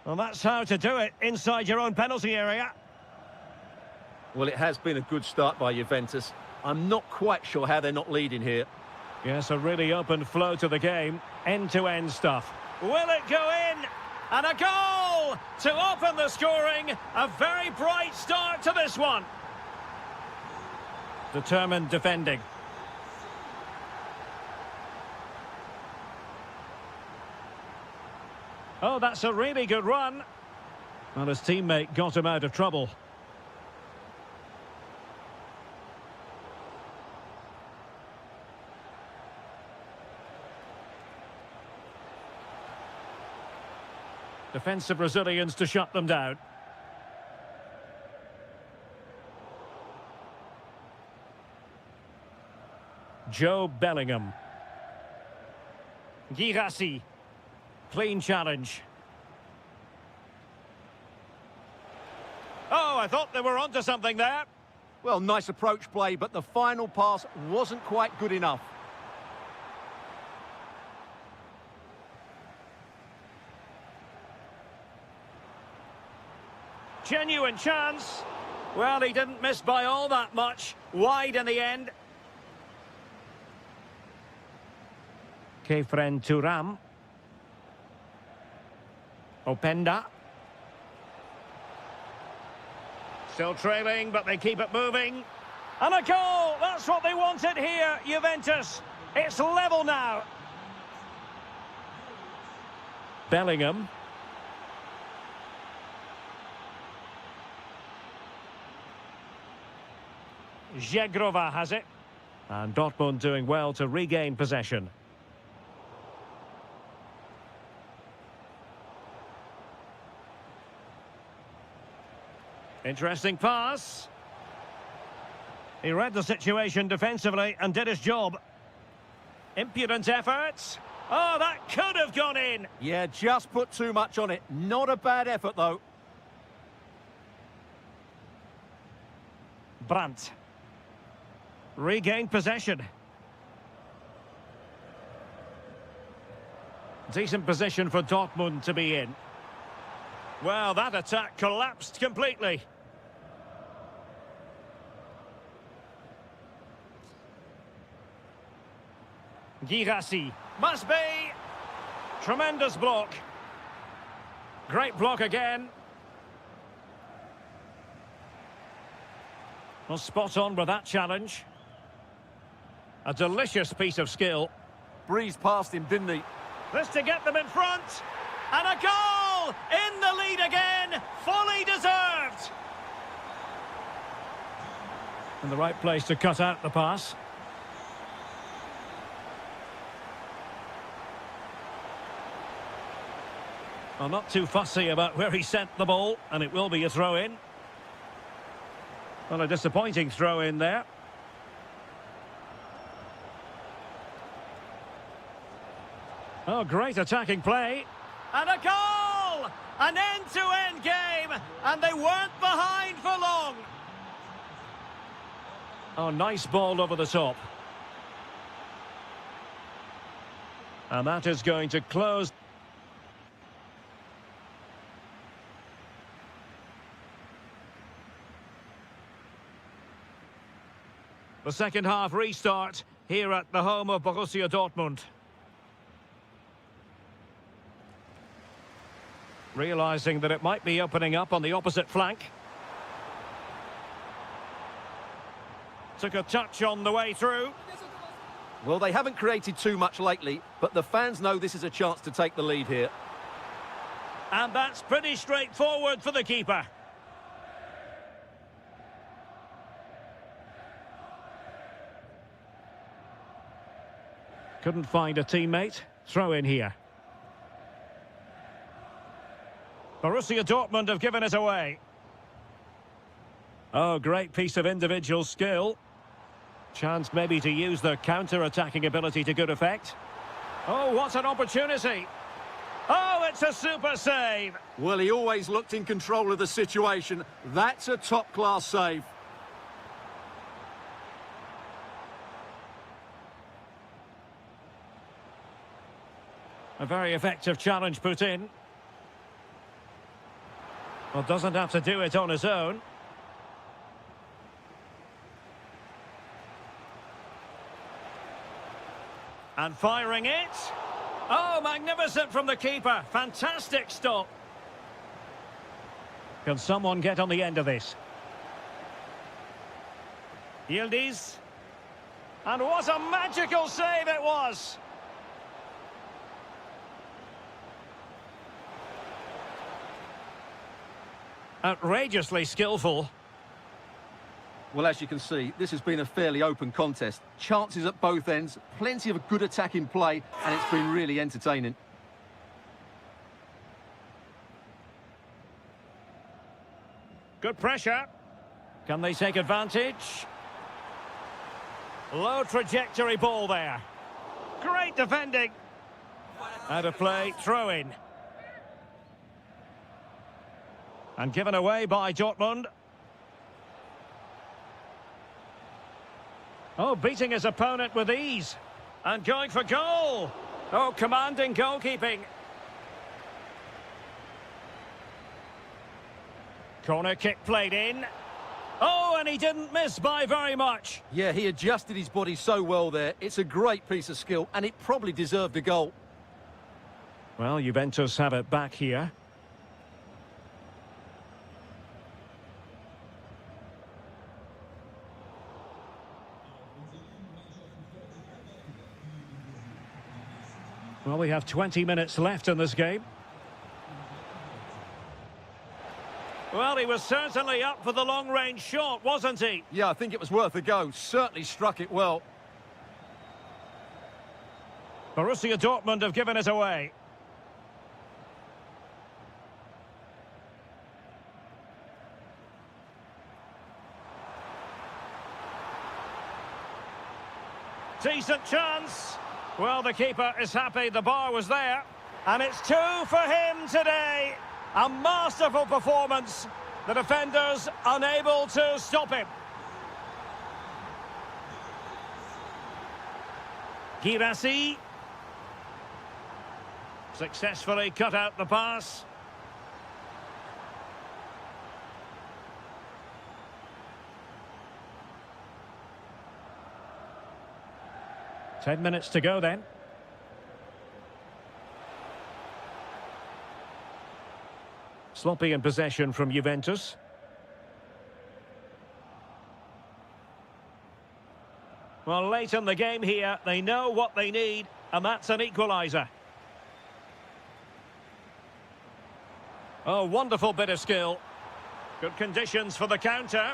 Well, that's how to do it inside your own penalty area. Well, it has been a good start by Juventus. I'm not quite sure how they're not leading here. Yes, a really open flow to the game. End-to-end stuff. Will it go in? And a goal to open the scoring. A very bright start to this one. Determined defending. Oh, that's a really good run. Well, his teammate got him out of trouble. Defensive Brazilians to shut them down. Joe Bellingham. Girassi. Clean challenge. Oh, I thought they were onto something there. Well, nice approach play, but the final pass wasn't quite good enough. Genuine chance. Well, he didn't miss by all that much. Wide in the end. Kefren Turam. Openda. Still trailing, but they keep it moving. And a goal! That's what they wanted here, Juventus. It's level now. Bellingham. Zegrova has it. And Dortmund doing well to regain possession. Interesting pass. He read the situation defensively and did his job. Impudent efforts. Oh, that could have gone in. Yeah, just put too much on it. Not a bad effort, though. Brandt. Regained possession. Decent position for Dortmund to be in. Well, that attack collapsed completely. Girassi. Must be. Tremendous block. Great block again. Well, spot on with that challenge. A delicious piece of skill. Breezed past him, didn't he? This to get them in front. And a goal! In the lead again. Fully deserved. In the right place to cut out the pass. Well, not too fussy about where he sent the ball, and it will be a throw-in. Well, a disappointing throw-in there. Oh, great attacking play. And a goal! An end-to-end game, and they weren't behind for long. Oh, nice ball over the top. And that is going to close. The second half restart here at the home of Borussia Dortmund. Realising that it might be opening up on the opposite flank. Took a touch on the way through. Well, they haven't created too much lately, but the fans know this is a chance to take the lead here. And that's pretty straightforward for the keeper. Couldn't find a teammate. Throw in here. Borussia Dortmund have given it away. Oh, great piece of individual skill. Chance maybe to use their counter-attacking ability to good effect. Oh, what an opportunity. Oh, it's a super save. Well, he always looked in control of the situation. That's a top-class save. A very effective challenge put in. Well, doesn't have to do it on his own. And firing it. Oh, magnificent from the keeper. Fantastic stop. Can someone get on the end of this? Yildiz. And what a magical save it was. Outrageously skillful. Well, as you can see, this has been a fairly open contest. Chances at both ends, plenty of good attacking play, and it's been really entertaining. Good pressure. Can they take advantage? Low trajectory ball there. Great defending. Out of play, throw in. And given away by Dortmund. Oh, beating his opponent with ease. And going for goal. Oh, commanding goalkeeping. Corner kick played in. Oh, and he didn't miss by very much. Yeah, he adjusted his body so well there. It's a great piece of skill, and it probably deserved a goal. Well, Juventus have it back here. Well, we have 20 minutes left in this game. Well, he was certainly up for the long-range shot, wasn't he? Yeah, I think it was worth a go. Certainly struck it well. Borussia Dortmund have given it away. Decent chance. Well, the keeper is happy the bar was there. And it's 2 for him today. A masterful performance. The defenders unable to stop him. Girassi. Successfully cut out the pass. Ten minutes to go then. Sloppy in possession from Juventus. Well, late in the game here, they know what they need, and that's an equaliser. Oh, wonderful bit of skill. Good conditions for the counter.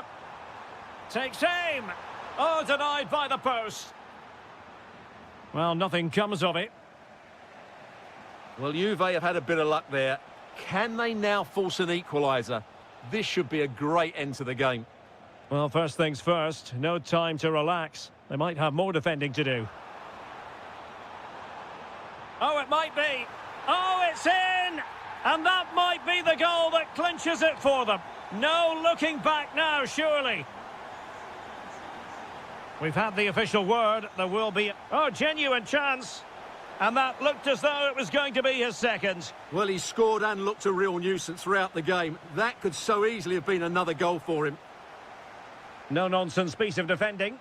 Takes aim. Oh, denied by the post. Well, nothing comes of it. Well, Juve have had a bit of luck there. Can they now force an equaliser? This should be a great end to the game. Well, first things first, no time to relax. They might have more defending to do. Oh, it might be. Oh, it's in! And that might be the goal that clinches it for them. No looking back now, surely. We've had the official word. There will be... Oh, genuine chance. And that looked as though it was going to be his second. Well, he scored and looked a real nuisance throughout the game. That could so easily have been another goal for him. No-nonsense piece of defending.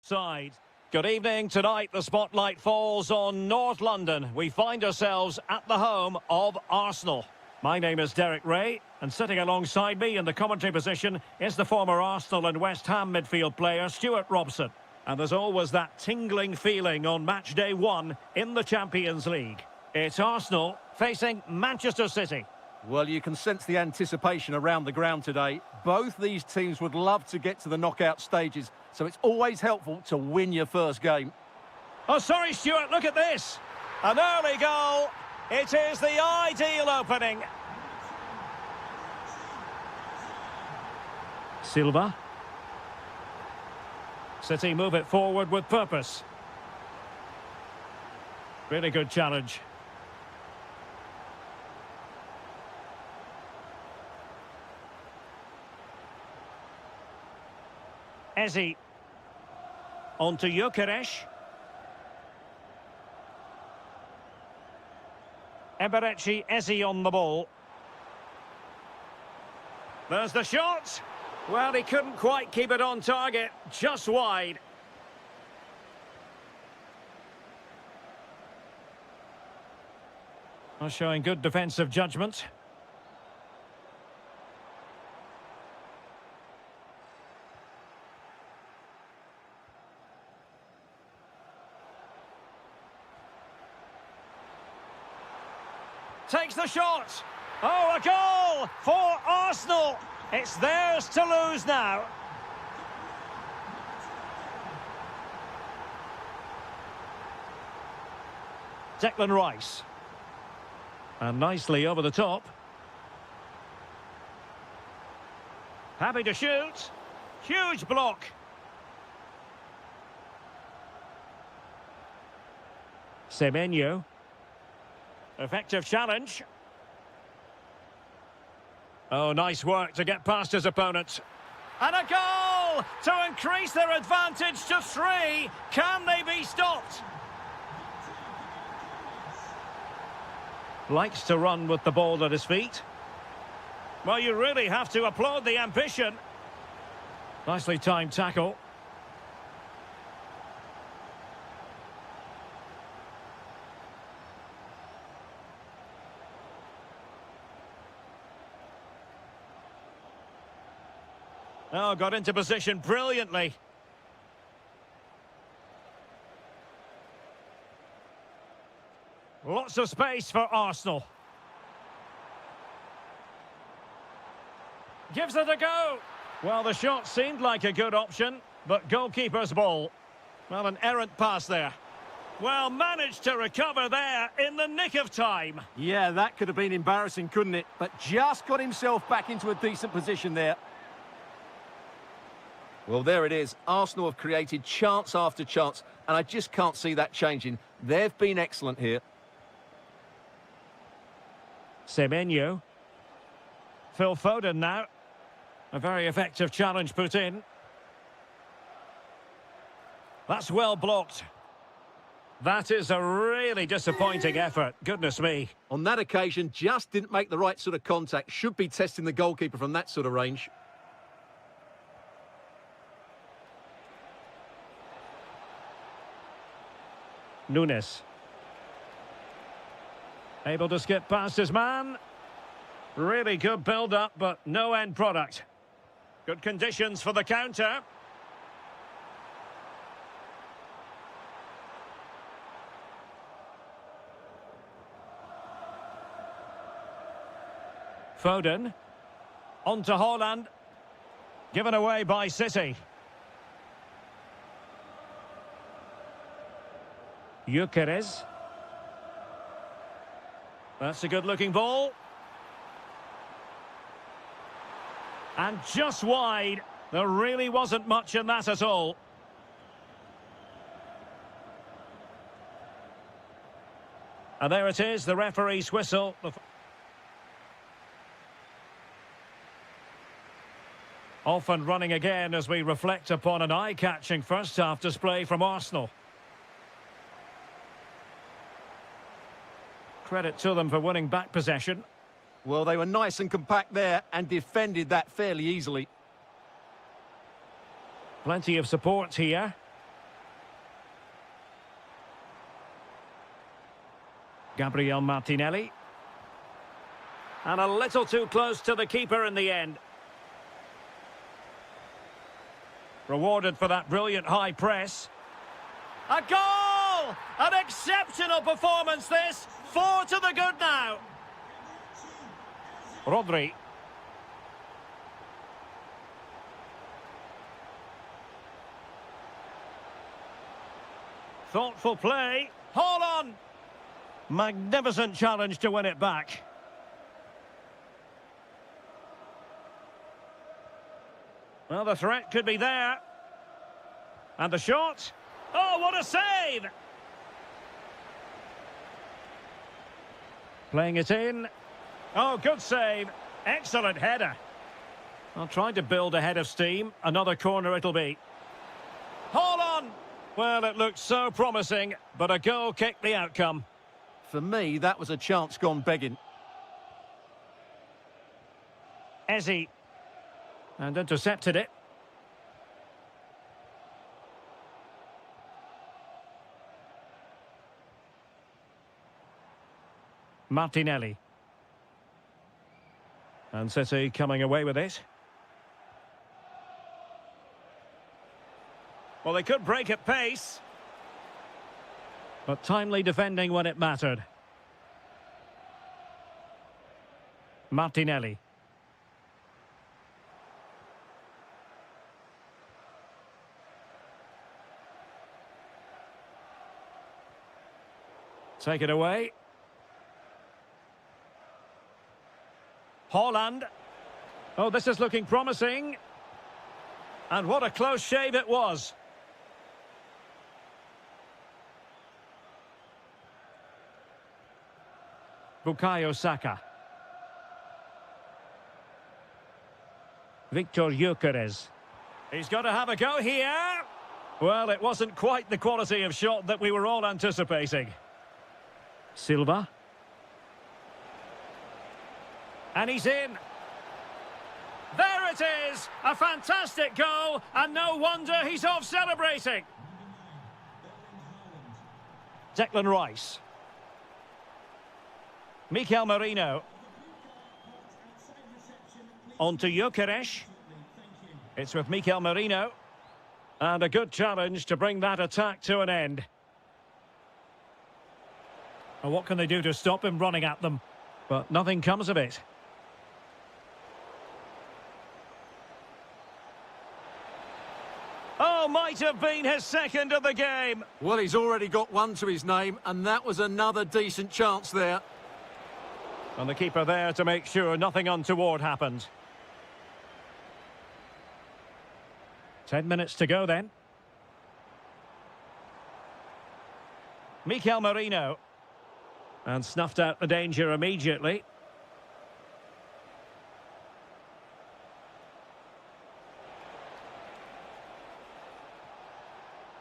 Side. Good evening. Tonight the spotlight falls on North London. We find ourselves at the home of Arsenal. My name is Derek Ray, and sitting alongside me in the commentary position is the former Arsenal and West Ham midfield player Stuart Robson. And there's always that tingling feeling on match day 1 in the Champions League. It's Arsenal facing Manchester City. Well, you can sense the anticipation around the ground today. Both these teams would love to get to the knockout stages, so it's always helpful to win your first game. Oh, sorry, Stuart, look at this. An early goal. It is the ideal opening. Silva. City move it forward with purpose. Really good challenge. Eze. On to Gyökeres. Eberechi Eze on the ball. There's the shot. Well, he couldn't quite keep it on target, just wide. Well, showing good defensive judgment. Takes the shot. Oh, a goal for Arsenal. It's theirs to lose now. Declan Rice. And nicely over the top. Happy to shoot. Huge block. Semenyo. Effective challenge. Oh, nice work to get past his opponent. And a goal to increase their advantage to 3. Can they be stopped? Likes to run with the ball at his feet. Well, you really have to applaud the ambition. Nicely timed tackle. Oh, got into position brilliantly. Lots of space for Arsenal. Gives it a go. Well, the shot seemed like a good option, but goalkeeper's ball. Well, an errant pass there. Well, managed to recover there in the nick of time. Yeah, that could have been embarrassing, couldn't it? But just got himself back into a decent position there. Well, there it is. Arsenal have created chance after chance, and I just can't see that changing. They've been excellent here. Semenyo. Phil Foden now. A very effective challenge put in. That's well blocked. That is a really disappointing effort. Goodness me. On that occasion, just didn't make the right sort of contact. Should be testing the goalkeeper from that sort of range. Nunes. Able to skip past his man. Really good build-up, but no end product. Good conditions for the counter. Foden. On to Haaland. Given away by City. Gyökeres. That's a good-looking ball. And just wide. There really wasn't much in that at all. And there it is, the referee's whistle. Off and running again as we reflect upon an eye-catching first-half display from Arsenal. Credit to them for winning back possession. Well, they were nice and compact there and defended that fairly easily. Plenty of support here. Gabriel Martinelli. And a little too close to the keeper in the end. Rewarded for that brilliant high press. A goal! An exceptional performance this. 4 to the good now. Rodri. Thoughtful play. Hold on. Magnificent challenge to win it back. Well, the threat could be there. And the shot. Oh, what a save! Playing it in. Oh, good save. Excellent header. Well, trying to build a head of steam. Another corner it'll be. Hold on! Well, it looked so promising, but a goal kicked the outcome. For me, that was a chance gone begging. Ezzy. And intercepted it. Martinelli. And City coming away with it. Well, they could break at pace. But timely defending when it mattered. Martinelli. Take it away. Haaland. Oh, this is looking promising. And what a close shave it was. Bukayo Saka. Victor Gyökeres. He's got to have a go here. Well, it wasn't quite the quality of shot that we were all anticipating. Silva. And he's in. There it is! A fantastic goal, and no wonder he's off celebrating. Declan Rice. Mikel Merino. On to Gyökeres. It's with Mikel Merino. And a good challenge to bring that attack to an end. Well, what can they do to stop him running at them? But nothing comes of it. Oh, might have been his second of the game. Well, he's already got one to his name, and that was another decent chance there. And the keeper there to make sure nothing untoward happened. 10 minutes to go then. Mikel Merino. And snuffed out the danger immediately.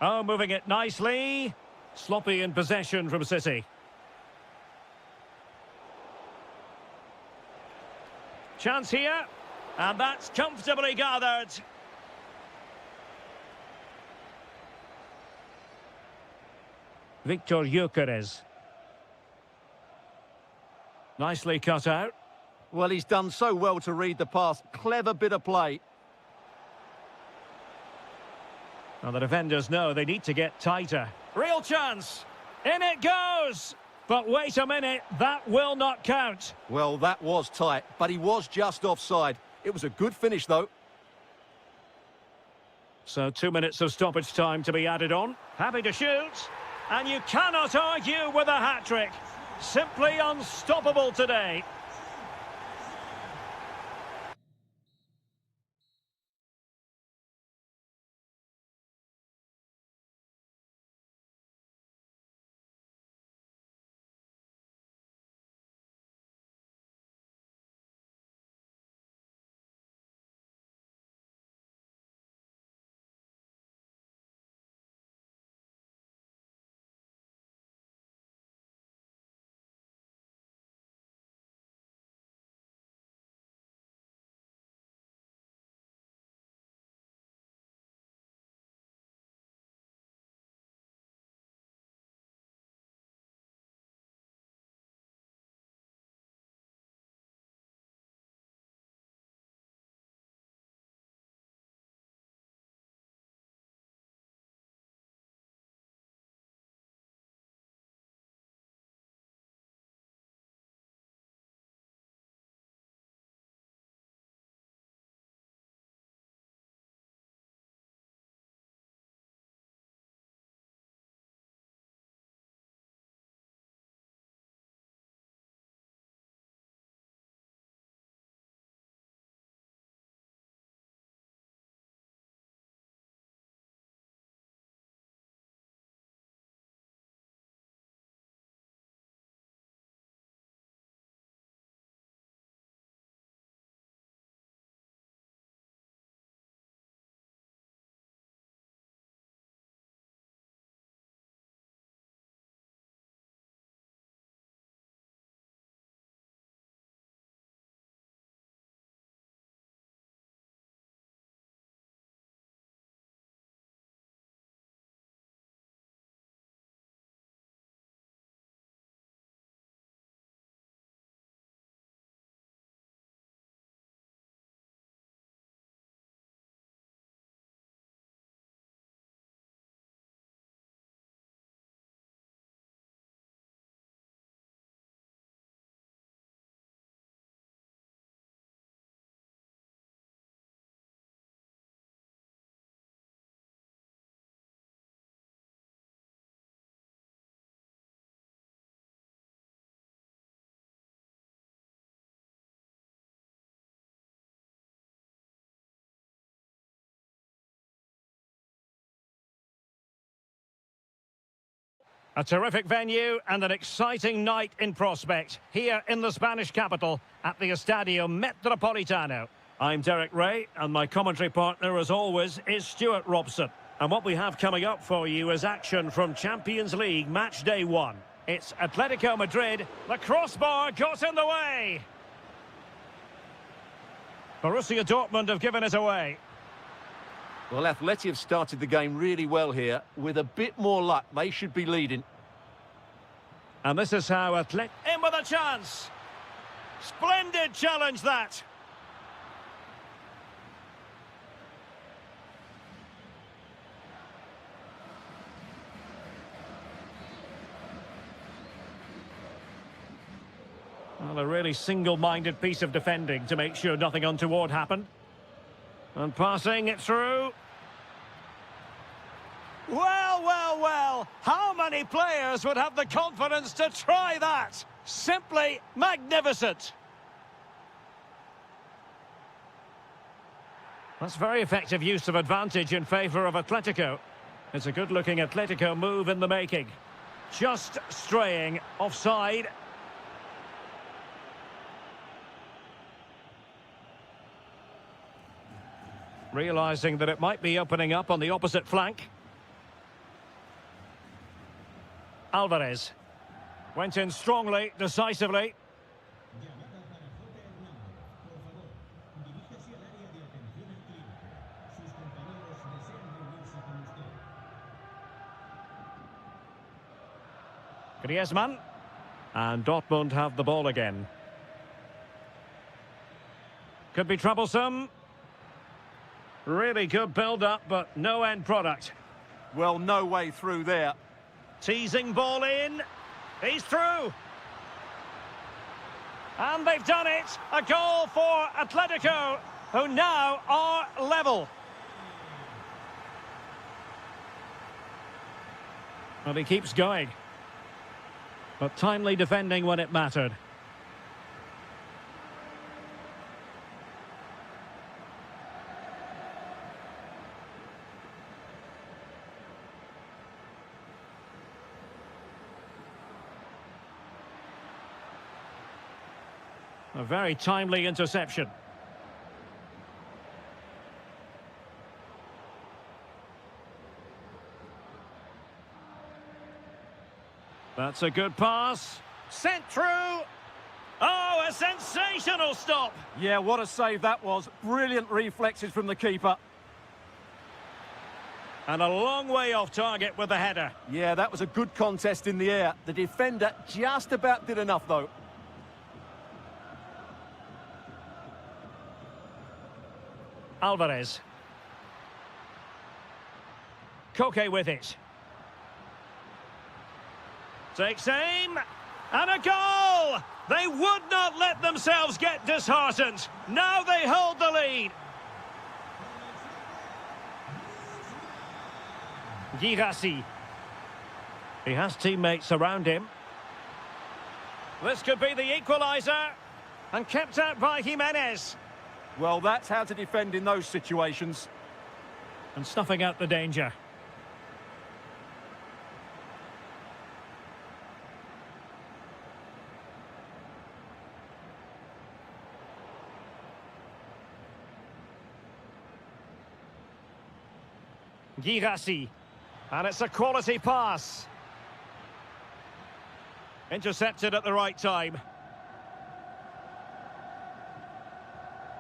Oh, moving it nicely. Sloppy in possession from City. Chance here. And that's comfortably gathered. Victor Gyökeres. Nicely cut out. Well, he's done so well to read the pass. Clever bit of play. Now the defenders know they need to get tighter. Real chance. In it goes. But wait a minute, that will not count. Well, that was tight, but he was just offside. It was a good finish, though. So 2 minutes of stoppage time to be added on. Happy to shoot. And you cannot argue with a hat-trick. Simply unstoppable today. A terrific venue and an exciting night in prospect here in the Spanish capital at the Estadio Metropolitano. I'm Derek Ray, and my commentary partner, as always, is Stuart Robson. And what we have coming up for you is action from Champions League match day 1. It's Atletico Madrid. The crossbar got in the way. Borussia Dortmund have given it away. Well, Atleti have started the game really well here. With a bit more luck, they should be leading. And this is how Atleti... In with a chance! Splendid challenge, that! Well, a really single-minded piece of defending to make sure nothing untoward happened. And passing it through. Well, how many players would have the confidence to try that? Simply magnificent. That's very effective use of advantage in favour of Atletico. It's a good-looking Atletico move in the making. Just straying offside. Realising that it might be opening up on the opposite flank. Alvarez went in strongly, decisively. Griezmann. And Dortmund have the ball again. Could be troublesome. Really good build-up, but no end product. Well, no way through there. Teasing ball in. He's through. And they've done it. A goal for Atletico, who now are level. Well, he keeps going. But timely defending when it mattered. A very timely interception. That's a good pass. Sent through. Oh, a sensational stop. Yeah, what a save that was. Brilliant reflexes from the keeper. And a long way off target with the header. Yeah, that was a good contest in the air. The defender just about did enough, though. Alvarez. Koke with it. Takes aim. And a goal! They would not let themselves get disheartened. Now they hold the lead. Girassi. He has teammates around him. This could be the equaliser. And kept out by Jimenez. Well, that's how to defend in those situations. And snuffing out the danger. Girassi. And it's a quality pass. Intercepted at the right time.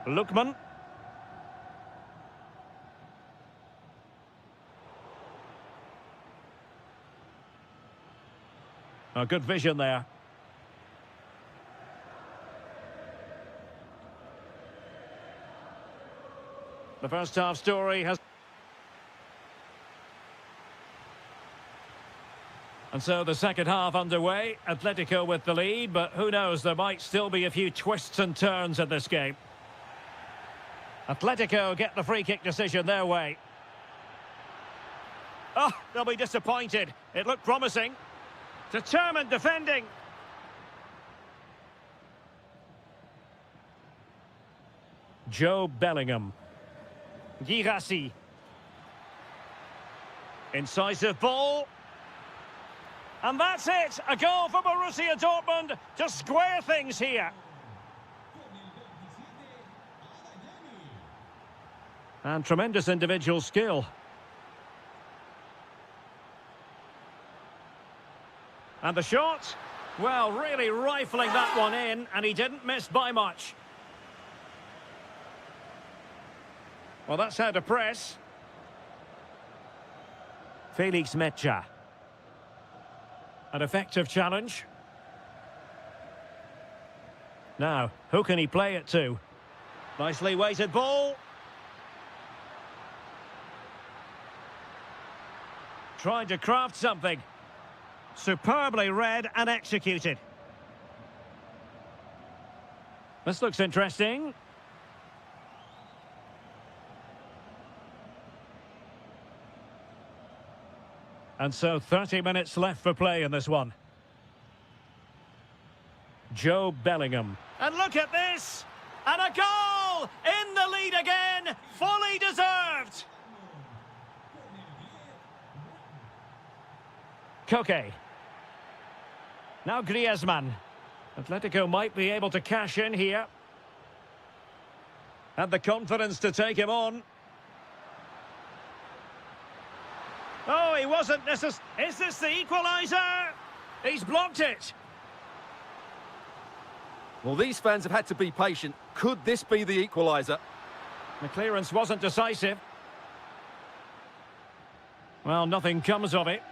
Lookman. A good vision there. The first half story has... And so the second half underway. Atletico with the lead, but who knows, there might still be a few twists and turns in this game. Atletico get the free kick decision their way. Oh, they'll be disappointed. It looked promising. Determined defending. Joe Bellingham. Girassi. Incisive ball. And that's it. A goal for Borussia Dortmund to square things here. And tremendous individual skill. And the shot, well, really rifling that one in, and he didn't miss by much. Well, that's how to press. Felix Mecha. An effective challenge. Now, who can he play it to? Nicely weighted ball. Trying to craft something. Superbly read and executed. This looks interesting. And so 30 minutes left for play in this one. Joe Bellingham. And look at this! And a goal! In the lead again! Fully deserved! Koke. Now Griezmann. Atletico might be able to cash in here. Had the confidence to take him on. Oh, he wasn't necessary. Is this the equaliser? He's blocked it. Well, these fans have had to be patient. Could this be the equaliser? The clearance wasn't decisive. Well, nothing comes of it.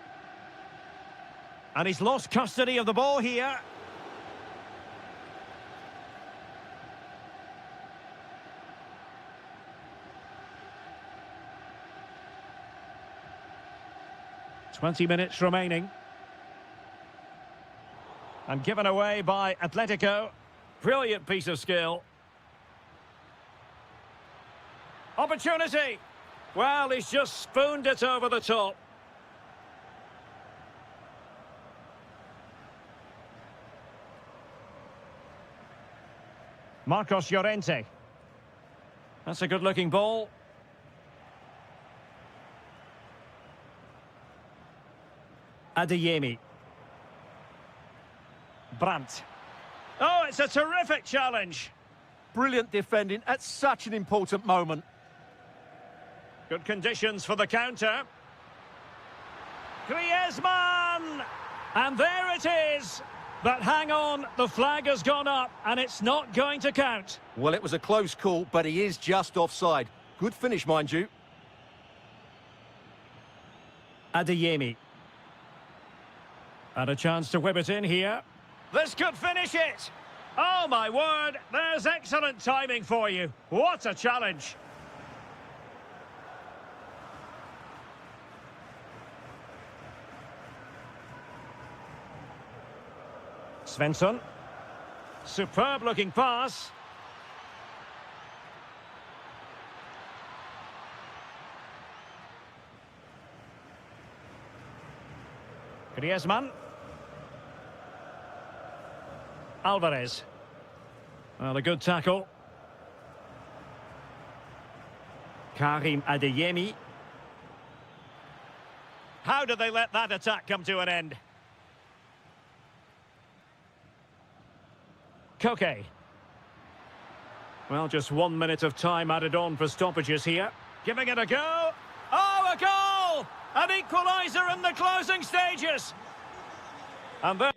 And he's lost custody of the ball here. "20 minutes remaining. And given away by Atletico. Brilliant piece of skill. Opportunity. Well, he's just spooned it over the top. Marcos Llorente. That's a good-looking ball. Adeyemi. Brandt. Oh, it's a terrific challenge. Brilliant defending at such an important moment. Good conditions for the counter. Griezmann! And there it is. But hang on, the flag has gone up and it's not going to count. Well, it was a close call, but he is just offside. Good finish, mind you. Adeyemi. And a chance to whip it in here. This could finish it. Oh, my word. There's excellent timing for you. What a challenge. Svensson. Superb-looking pass. Griezmann. Alvarez. Well, a good tackle. Karim Adeyemi. How did they let that attack come to an end? Koke. Well, just 1 minute of time added on for stoppages here. Giving it a go. Oh, a goal! An equaliser in the closing stages. And then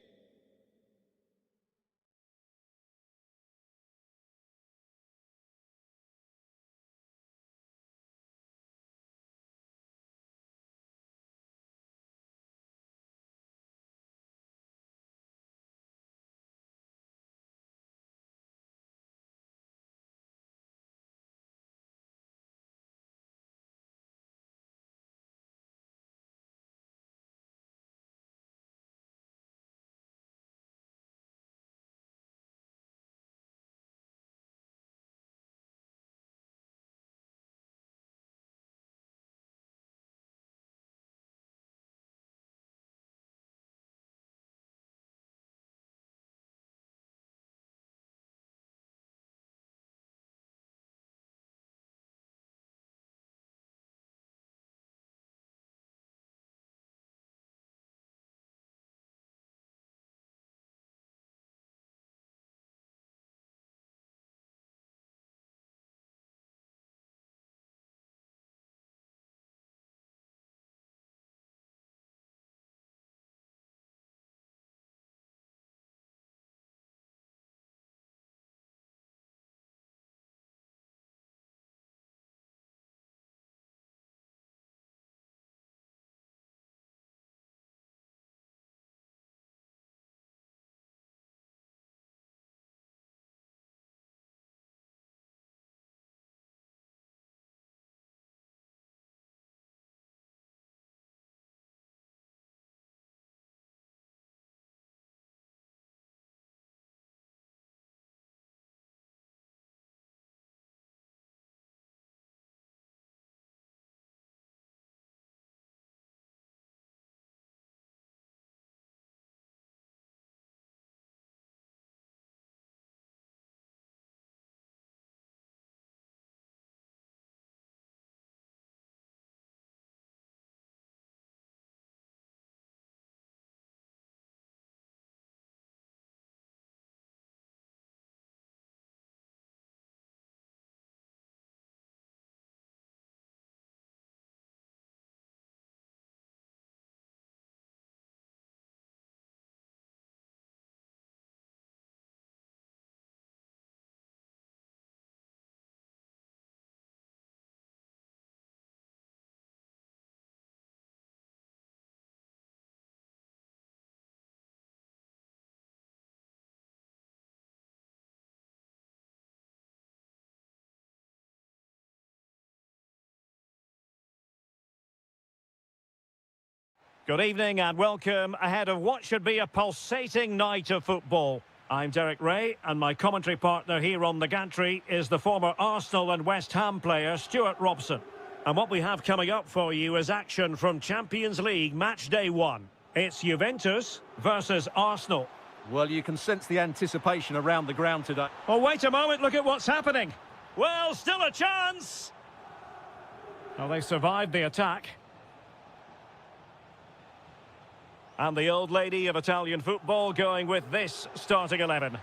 Good evening and welcome ahead of what should be a pulsating night of football. I'm Derek Ray, and my commentary partner here on the gantry is the former Arsenal and West Ham player Stuart Robson. And what we have coming up for you is action from Champions League match day 1. It's Juventus versus Arsenal. Well, you can sense the anticipation around the ground today. Oh, wait a moment, look at what's happening. Well, still a chance. Well, they survived the attack. And the old lady of Italian football going with this starting 11.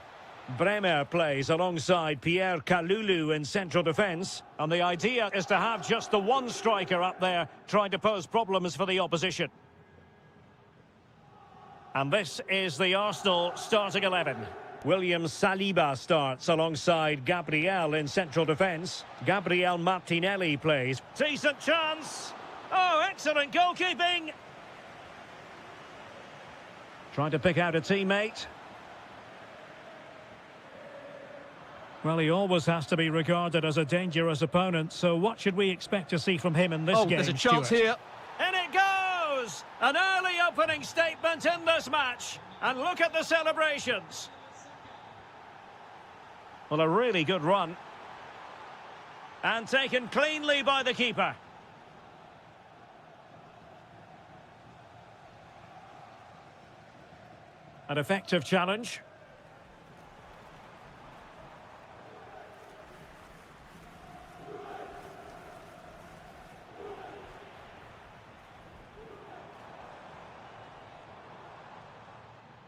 Bremer plays alongside Pierre Kalulu in central defence. And the idea is to have just the one striker up there trying to pose problems for the opposition. And this is the Arsenal starting 11. William Saliba starts alongside Gabriel in central defence. Gabriel Martinelli plays. Decent chance. Oh, excellent goalkeeping. Trying to pick out a teammate. Well, he always has to be regarded as a dangerous opponent, so what should we expect to see from him in this game, There's a chance Stuart? here. And it goes! An early opening statement in this match. And look at the celebrations. Well, a really good run. And taken cleanly by the keeper. An effective challenge.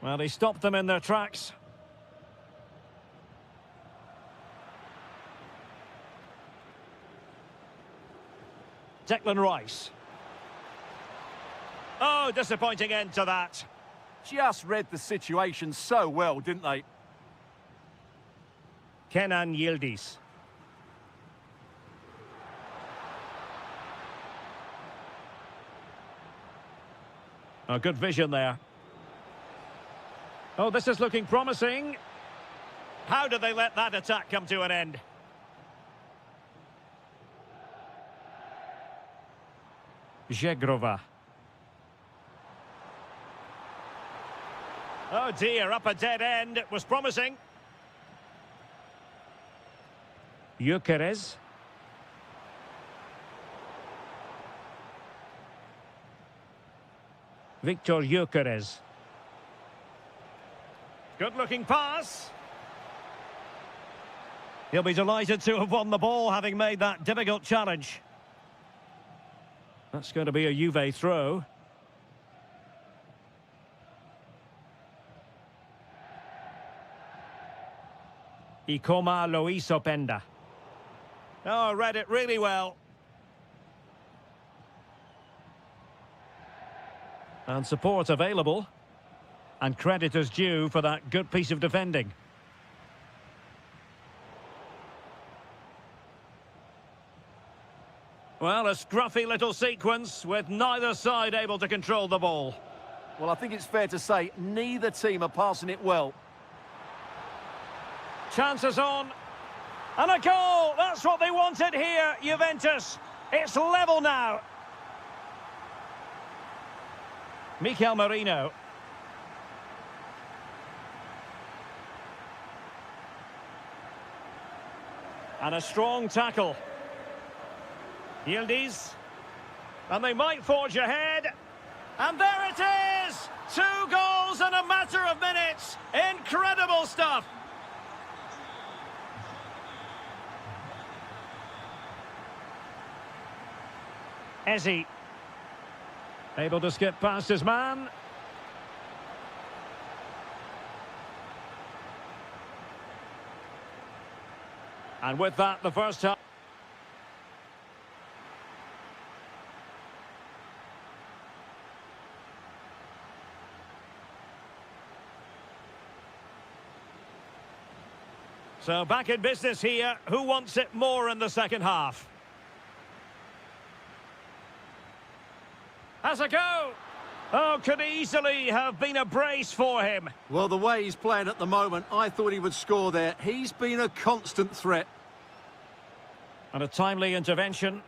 Well, he stopped them in their tracks. Declan Rice. Oh, disappointing end to that. Just read the situation so well, didn't they? Kenan Yildiz. Oh, good vision there. Oh, this is looking promising. How did they let that attack come to an end? Zegrova. Oh dear, up a dead end. It was promising. Gyökeres. Victor Gyökeres. Good-looking pass. He'll be delighted to have won the ball, having made that difficult challenge. That's going to be a Juve throw. Ikoma Loisopenda. Oh, read it really well. And support available. And credit is due for that good piece of defending. Well, a scruffy little sequence with neither side able to control the ball. Well, I think it's fair to say neither team are passing it well. Chances on. And a goal! That's what they wanted here, Juventus. It's level now. Mikel Merino. And a strong tackle. Yildiz. And they might forge ahead. And there it is! 2 goals in a matter of minutes. Incredible stuff. Eze. Able to skip past his man. And with that, the first half. So back in business here. Who wants it more in the second half? Has a go. Oh, could easily have been a brace for him. Well, the way he's playing at the moment, I thought he would score there. He's been a constant threat. And a timely intervention.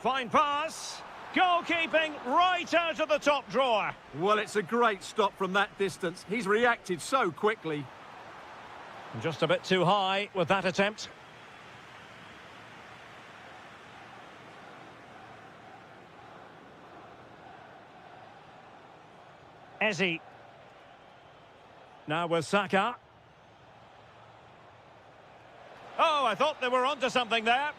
Fine pass. Goalkeeping right out of the top drawer. Well, it's a great stop from that distance. He's reacted so quickly. Just a bit too high with that attempt. Ezzy. Now with Saka. Oh, I thought they were onto something there.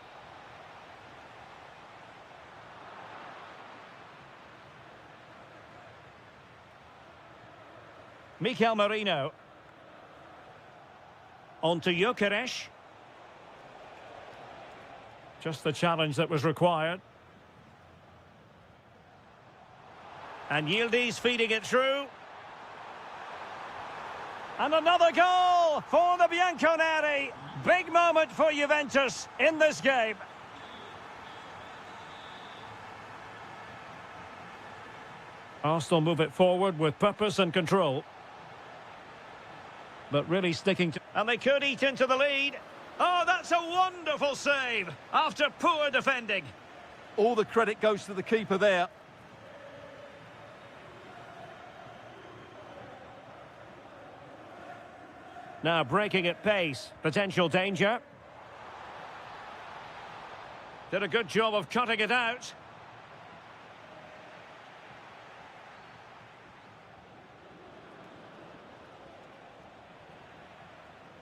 Mikel Merino. On to Gyökeres. Just the challenge that was required. And Yildiz feeding it through. And another goal for the Bianconeri. Big moment for Juventus in this game. Arsenal move it forward with purpose and control. But really sticking to... And they could eat into the lead. Oh, that's a wonderful save after poor defending. All the credit goes to the keeper there. Now breaking at pace. Potential danger. Did a good job of cutting it out.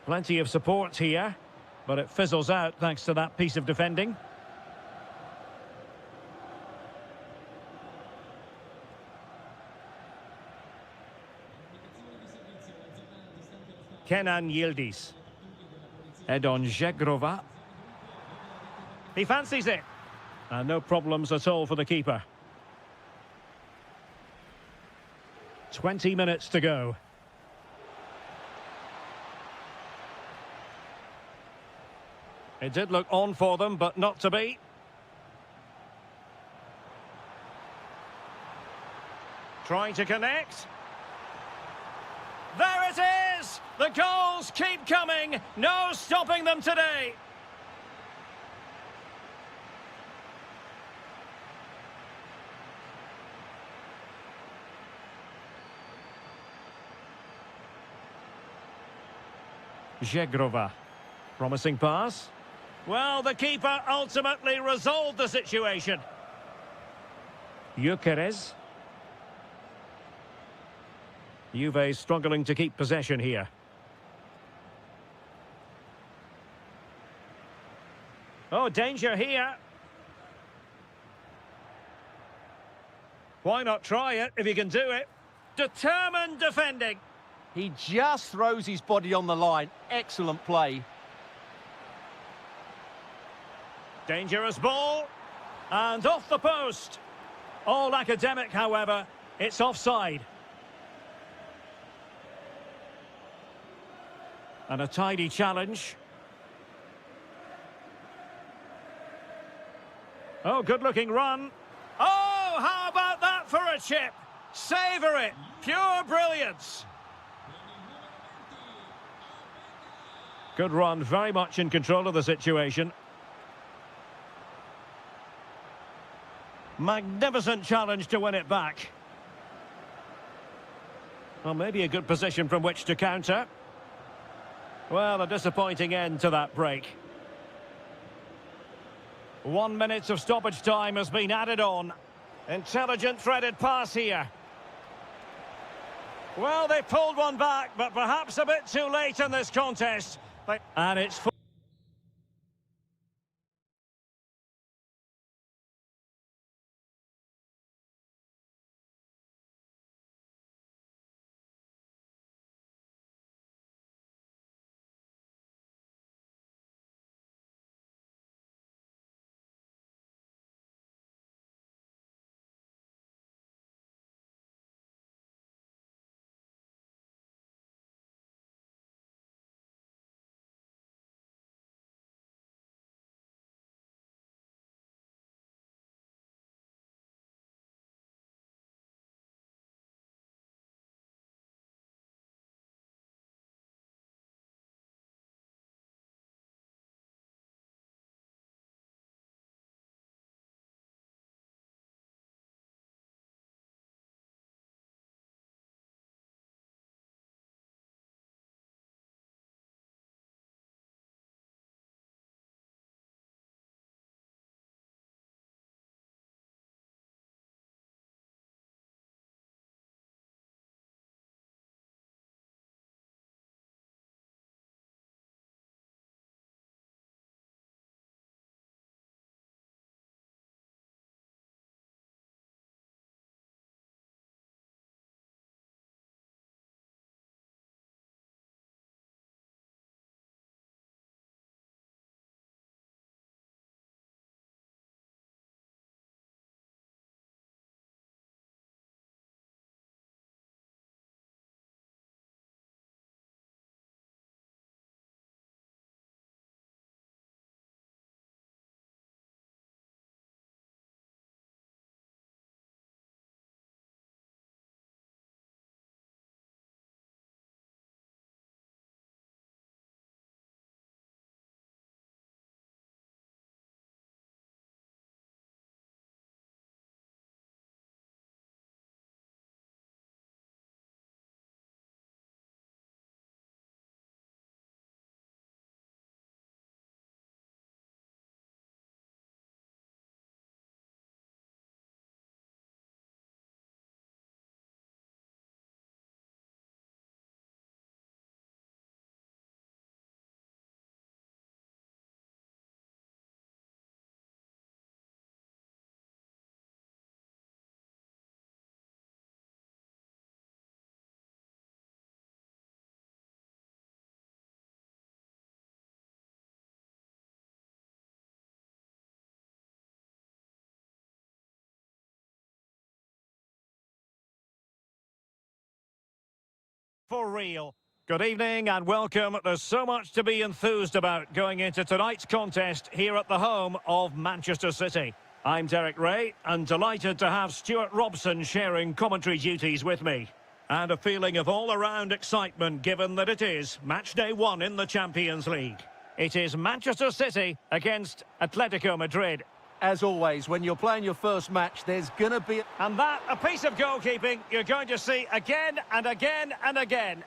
Plenty of support here, but it fizzles out thanks to that piece of defending. Kenan Yildiz. Edon Žegrova. He fancies it. And no problems at all for the keeper. 20 minutes to go. It did look on for them, but not to be. Trying to connect. There it is! The goals keep coming. No stopping them today. Žegrova. Promising pass. Well, the keeper ultimately resolved the situation. Gyökeres. Juve struggling to keep possession here. Oh, danger here. Why not try it if you can do it? Determined defending. He just throws his body on the line. Excellent play. Dangerous ball. And off the post. All academic, however. It's offside. And a tidy challenge. Oh, good-looking run. Oh, how about that for a chip? Savour it. Pure brilliance. Good run, very much in control of the situation. Magnificent challenge to win it back. Well, maybe a good position from which to counter. Well, a disappointing end to that break. 1 minute of stoppage time has been added on. Intelligent threaded pass here. Well, they pulled one back, but perhaps a bit too late in this contest. And it's... for real. Good evening and welcome. There's so much to be enthused about going into tonight's contest here at the home of Manchester City. I'm Derek Ray and delighted to have Stuart Robson sharing commentary duties with me. And a feeling of all-around excitement given that it is match day 1 in the Champions League. It is Manchester City against Atletico Madrid. As always, when you're playing your first match, there's going to be... And that, a piece of goalkeeping you're going to see again and again and again.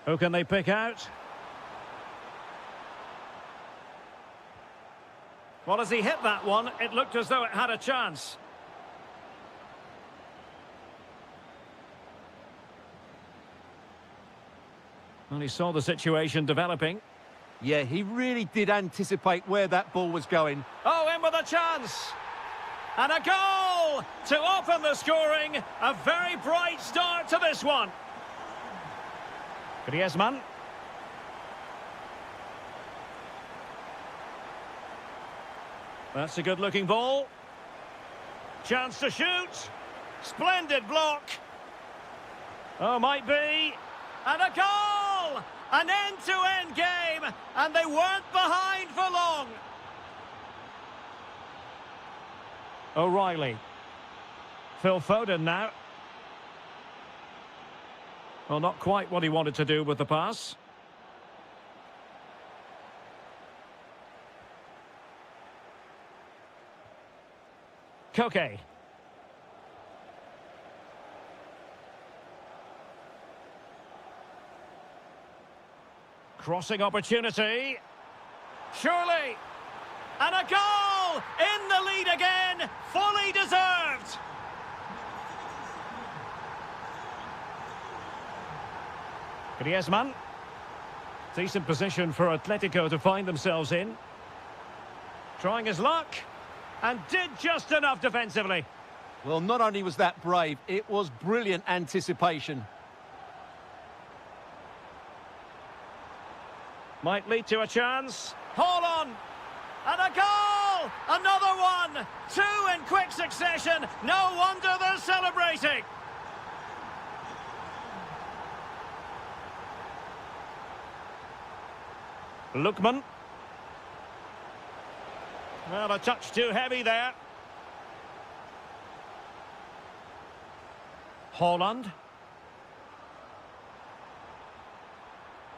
Who can they pick out? Well, as he hit that one, it looked as though it had a chance. And he saw the situation developing. Yeah, he really did anticipate where that ball was going. Oh, in with a chance! And a goal to open the scoring. A very bright start to this one. Griezmann. That's a good-looking ball. Chance to shoot. Splendid block. Oh, might be. And a goal! An end-to-end game, and they weren't behind for long. O'Reilly. Phil Foden now. Well, not quite what he wanted to do with the pass. Koke. Crossing opportunity. Surely. And a goal! In the lead again. Fully deserved. Griezmann. Decent position for Atletico to find themselves in. Trying his luck. And did just enough defensively. Well, not only was that brave, it was brilliant anticipation. Might lead to a chance. Hold on. And a goal! Another one! 2 in quick succession. No wonder they're celebrating. Lookman. Well, a touch too heavy there. Holland.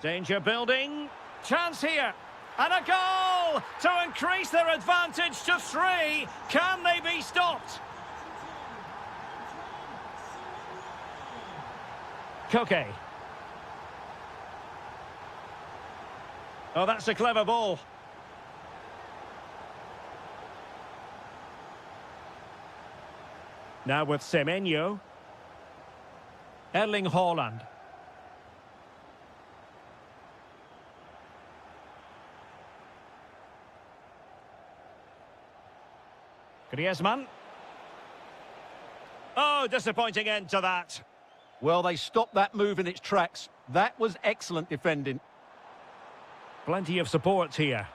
Danger building. Chance here. And a goal to increase their advantage to 3. Can they be stopped? Koke. Oh, that's a clever ball. Now with Semenyo. Erling Haaland. Griezmann. Oh, disappointing end to that. Well, they stopped that move in its tracks. That was excellent defending. Plenty of support here.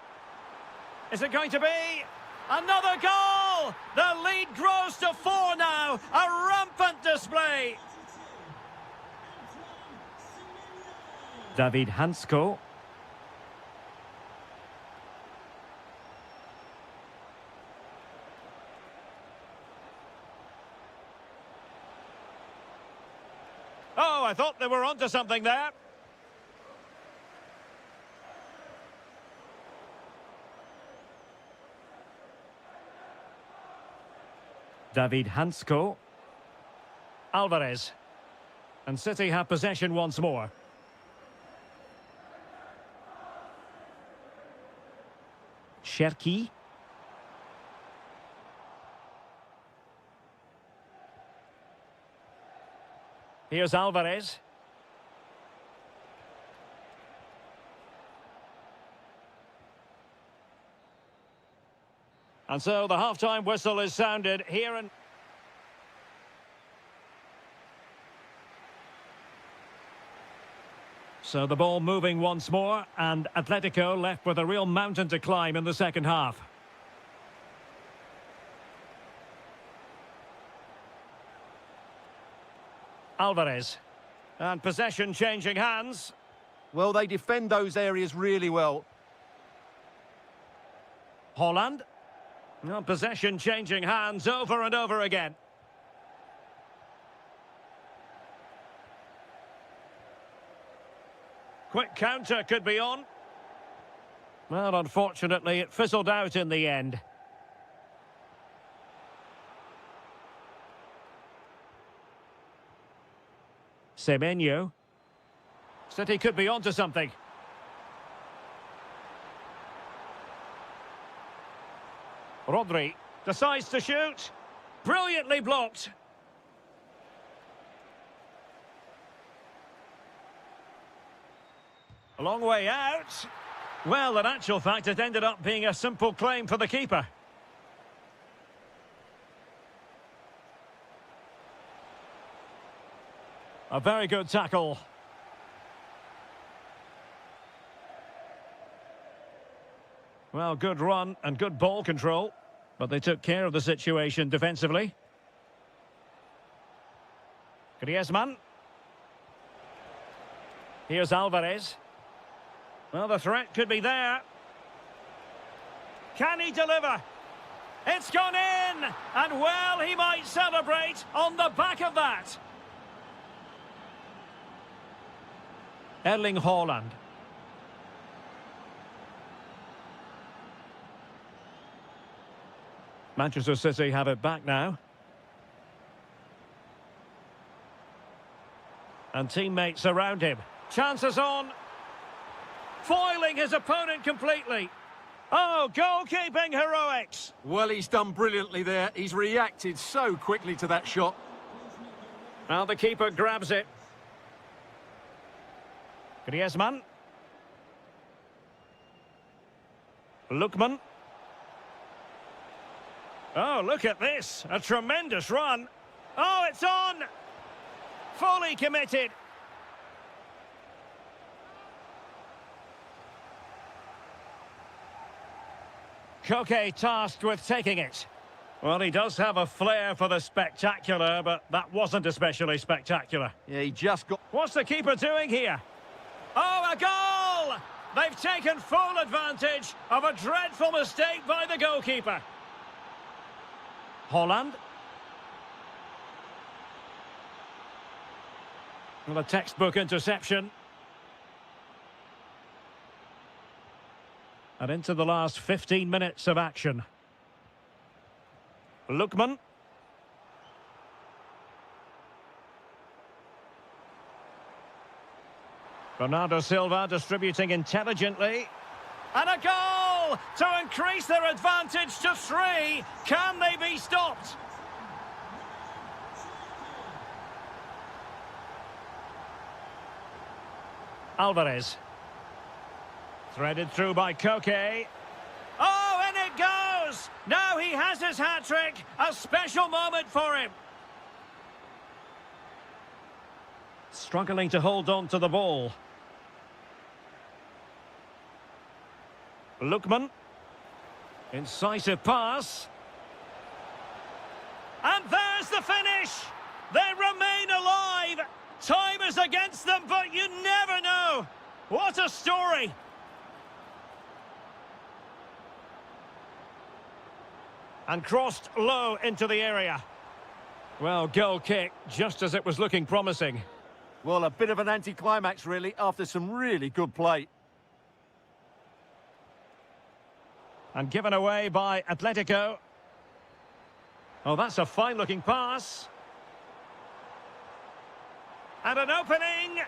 Is it going to be? Another goal! The lead grows to 4 now. A rampant display. David Hansko. Oh, I thought they were onto something there. David Hansko. Alvarez. And City have possession once more. Cherki. Here's Alvarez. And so the half-time whistle is sounded here and... So the ball moving once more, and Atletico left with a real mountain to climb in the second half. Alvarez. And possession changing hands. Well, they defend those areas really well. Holland. Well, possession changing hands over and over again. Quick counter could be on. Well, unfortunately, it fizzled out in the end. Semenyo. City could be onto something. Rodri decides to shoot. Brilliantly blocked. A long way out. Well, in actual fact, it ended up being a simple claim for the keeper. A very good tackle. Well, good run and good ball control, but they took care of the situation defensively. Griezmann. Here's Alvarez. Well, the threat could be there. Can he deliver? It's gone in! And, well, he might celebrate on the back of that. Erling Haaland. Manchester City have it back now. And teammates around him. Chances on. Foiling his opponent completely. Oh, goalkeeping heroics. Well, he's done brilliantly there. He's reacted so quickly to that shot. Well, the keeper grabs it. Griezmann. Lookman. Oh, look at this. A tremendous run. Oh, it's on. Fully committed. Koke tasked with taking it. Well, he does have a flair for the spectacular, but that wasn't especially spectacular. Yeah, he just got... What's the keeper doing here? Oh, a goal! They've taken full advantage of a dreadful mistake by the goalkeeper. Holland. Well, a textbook interception. And into the last 15 minutes of action. Lookman. Bernardo Silva distributing intelligently. And a goal to increase their advantage to 3. Can they be stopped? Alvarez. Threaded through by Koke. Oh, and it goes! Now he has his hat-trick. A special moment for him. Struggling to hold on to the ball. Lookman. Incisive pass. And there's the finish! They remain alive! Time is against them, but you never know! What a story! And crossed low into the area. Well, goal kick, just as it was looking promising. Well, a bit of an anticlimax, really, after some really good play. And given away by Atletico. Oh, that's a fine-looking pass. And an opening.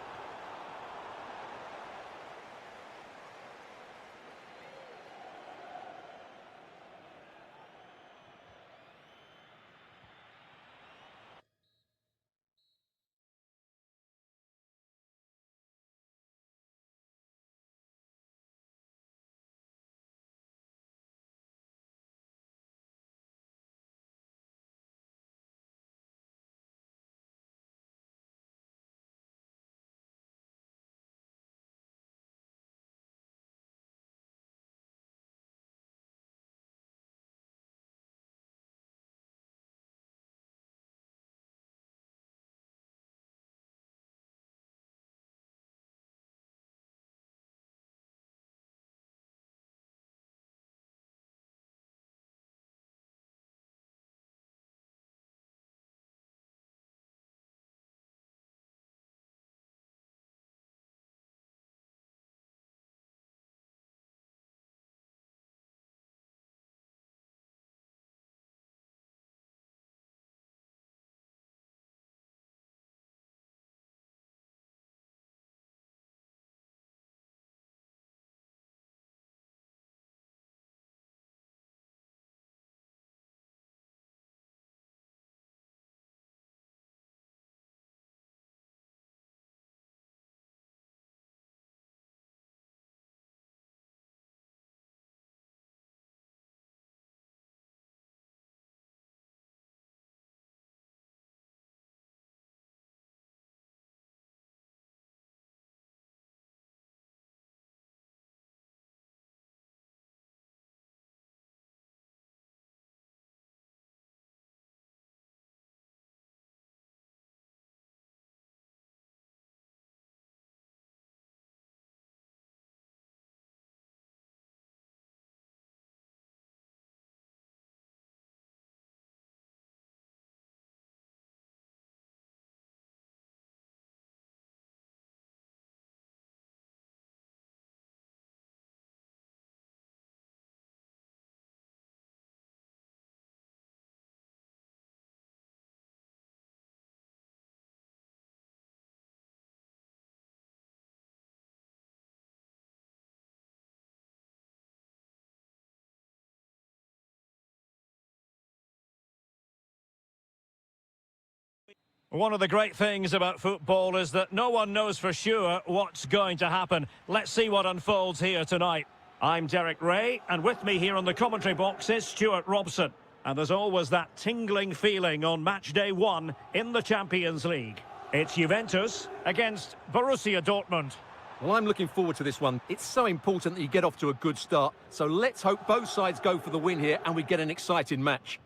One of the great things about football is that no one knows for sure what's going to happen. Let's see what unfolds here tonight. I'm Derek Ray, and with me here on the commentary box is Stuart Robson. And there's always that tingling feeling on match day 1 in the Champions League. It's Juventus against Borussia Dortmund. Well, I'm looking forward to this one. It's so important that you get off to a good start. So let's hope both sides go for the win here and we get an exciting match.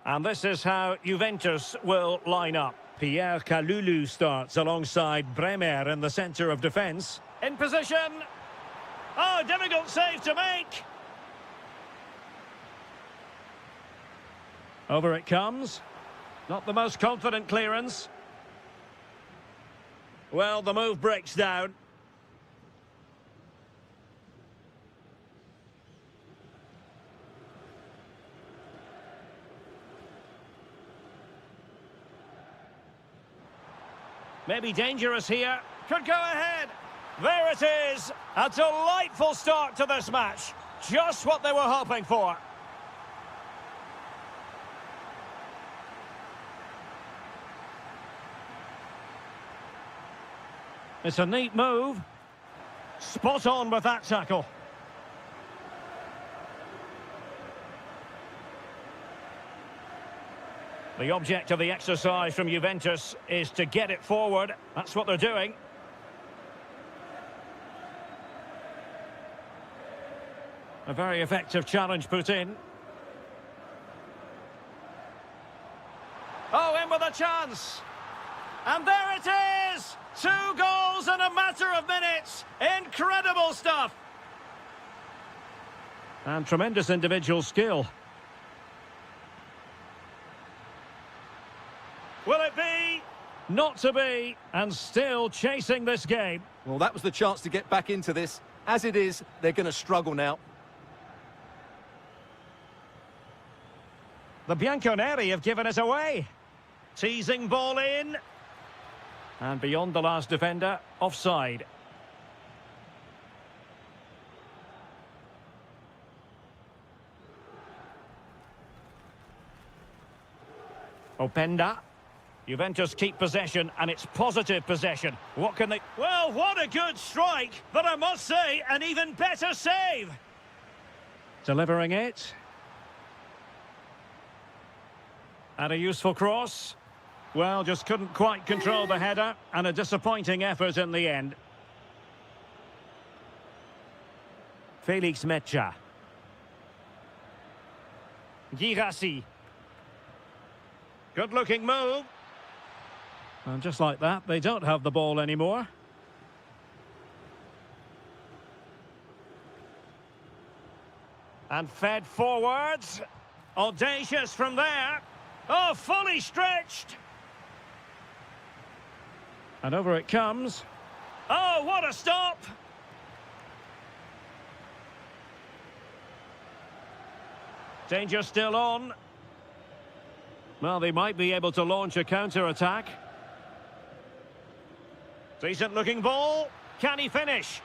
And this is how Juventus will line up. Pierre Kalulu starts alongside Bremer in the centre of defence. In position. Oh, difficult save to make. Over it comes. Not the most confident clearance. Well, the move breaks down. Maybe dangerous here. Could go ahead. There it is. A delightful start to this match. Just what they were hoping for. It's a neat move. Spot on with that tackle. The object of the exercise from Juventus is to get it forward. That's what they're doing. A very effective challenge put in. Oh, in with a chance. And there it is! 2 goals in a matter of minutes. Incredible stuff. And tremendous individual skill. Will it be? Not to be, and still chasing this game. Well, that was the chance to get back into this. As it is, they're going to struggle now. The Bianconeri have given it away. Teasing ball in. And beyond the last defender, offside. Openda. Juventus keep possession, and it's positive possession. What can they... Well, what a good strike, but I must say, an even better save. Delivering it. And a useful cross. Well, just couldn't quite control the header, and a disappointing effort in the end. Felix Mecha. Girassi. Good-looking move. And just like that, they don't have the ball anymore. And fed forwards. Audacious from there. Oh, fully stretched. And over it comes. Oh, what a stop! Danger still on. Well, they might be able to launch a counter-attack. Decent-looking ball. Can he finish?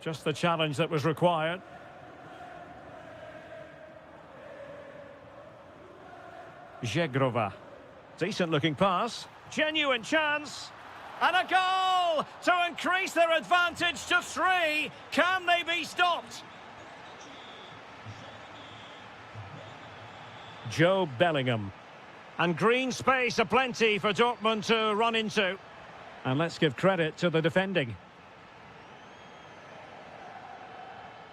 Just the challenge that was required. Zegrova. Decent-looking pass. Genuine chance. And a goal to increase their advantage to 3. Can they be stopped? Joe Bellingham. And green space aplenty for Dortmund to run into. And let's give credit to the defending.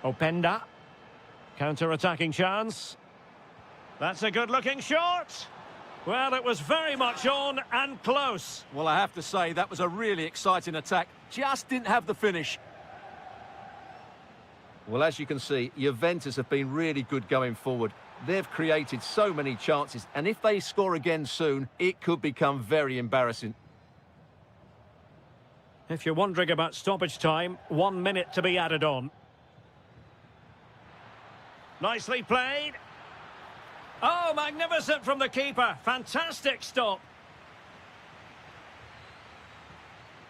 Openda. Counter-attacking chance. That's a good-looking shot. Well, it was very much on and close. Well, I have to say, that was a really exciting attack. Just didn't have the finish. Well, as you can see, Juventus have been really good going forward. They've created so many chances, and if they score again soon, it could become very embarrassing. If you're wondering about stoppage time, 1 minute to be added on. Nicely played. Oh, magnificent from the keeper. Fantastic stop.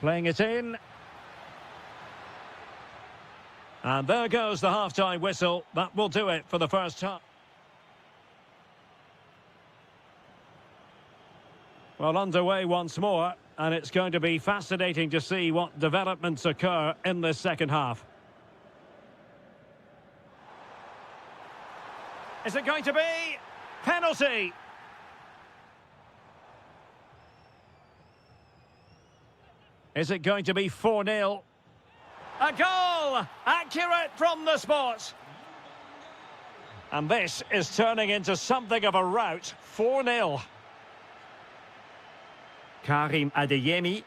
Playing it in. And there goes the half-time whistle. That will do it for the first half. Well, underway once more, and it's going to be fascinating to see what developments occur in this second half. Is it going to be penalty? Is it going to be 4-0? A goal! Accurate from the spot. And this is turning into something of a rout. 4-0. Karim Adeyemi.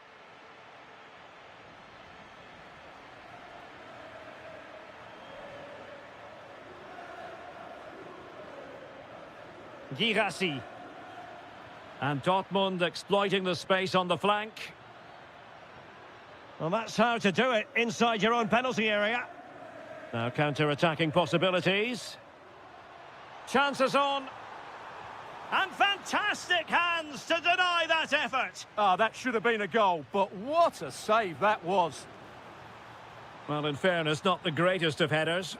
Girassi. And Dortmund exploiting the space on the flank. Well, that's how to do it inside your own penalty area. Now counter-attacking possibilities. Chances on. And fantastic hands to deny that effort. Ah, that should have been a goal, but what a save that was. Well, in fairness, not the greatest of headers.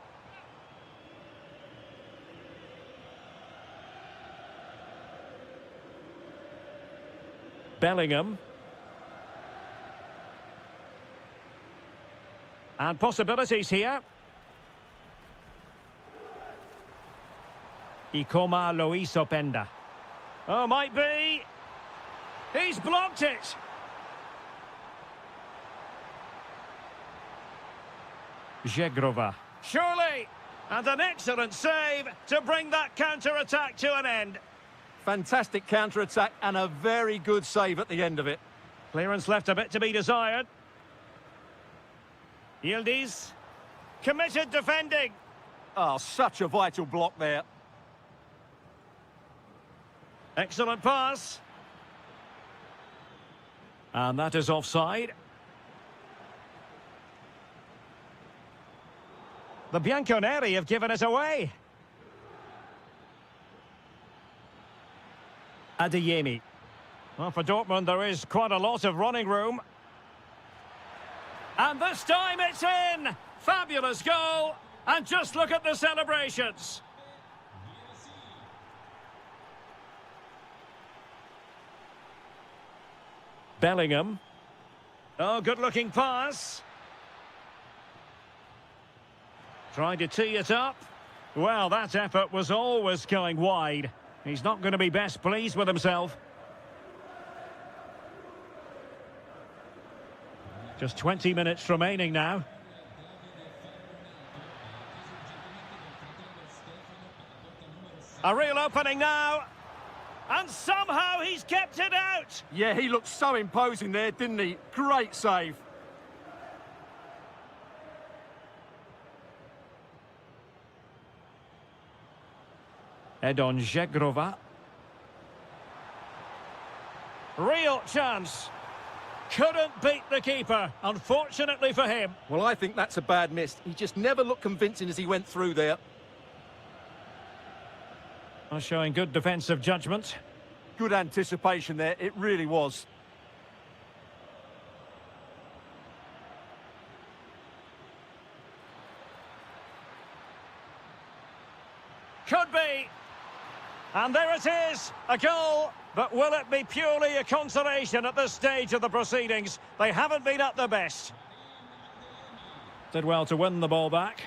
Bellingham. And possibilities here. Ikoma Luis Openda. Oh, might be. He's blocked it. Zegrova. Surely. And an excellent save to bring that counter-attack to an end. Fantastic counter-attack and a very good save at the end of it. Clearance left a bit to be desired. Yildiz. Committed defending. Oh, such a vital block there. Excellent pass. And that is offside. The Bianconeri have given it away. Adeyemi. Well, for Dortmund, there is quite a lot of running room. And this time it's in! Fabulous goal! And just look at the celebrations. Bellingham. Oh, good-looking pass. Trying to tee it up. Well, that effort was always going wide. He's not going to be best pleased with himself. Just 20 minutes remaining now. A real opening now. And somehow he's kept it out. Yeah, he looked so imposing there, didn't he? Great save. Edon Zegrova. Real chance. Couldn't beat the keeper, unfortunately for him. Well, I think that's a bad miss. He just never looked convincing as he went through there. Showing good defensive judgment. Good anticipation there, it really was. Could be. And there it is, a goal. But will it be purely a consolation at this stage of the proceedings? They haven't been at their best. Did well to win the ball back.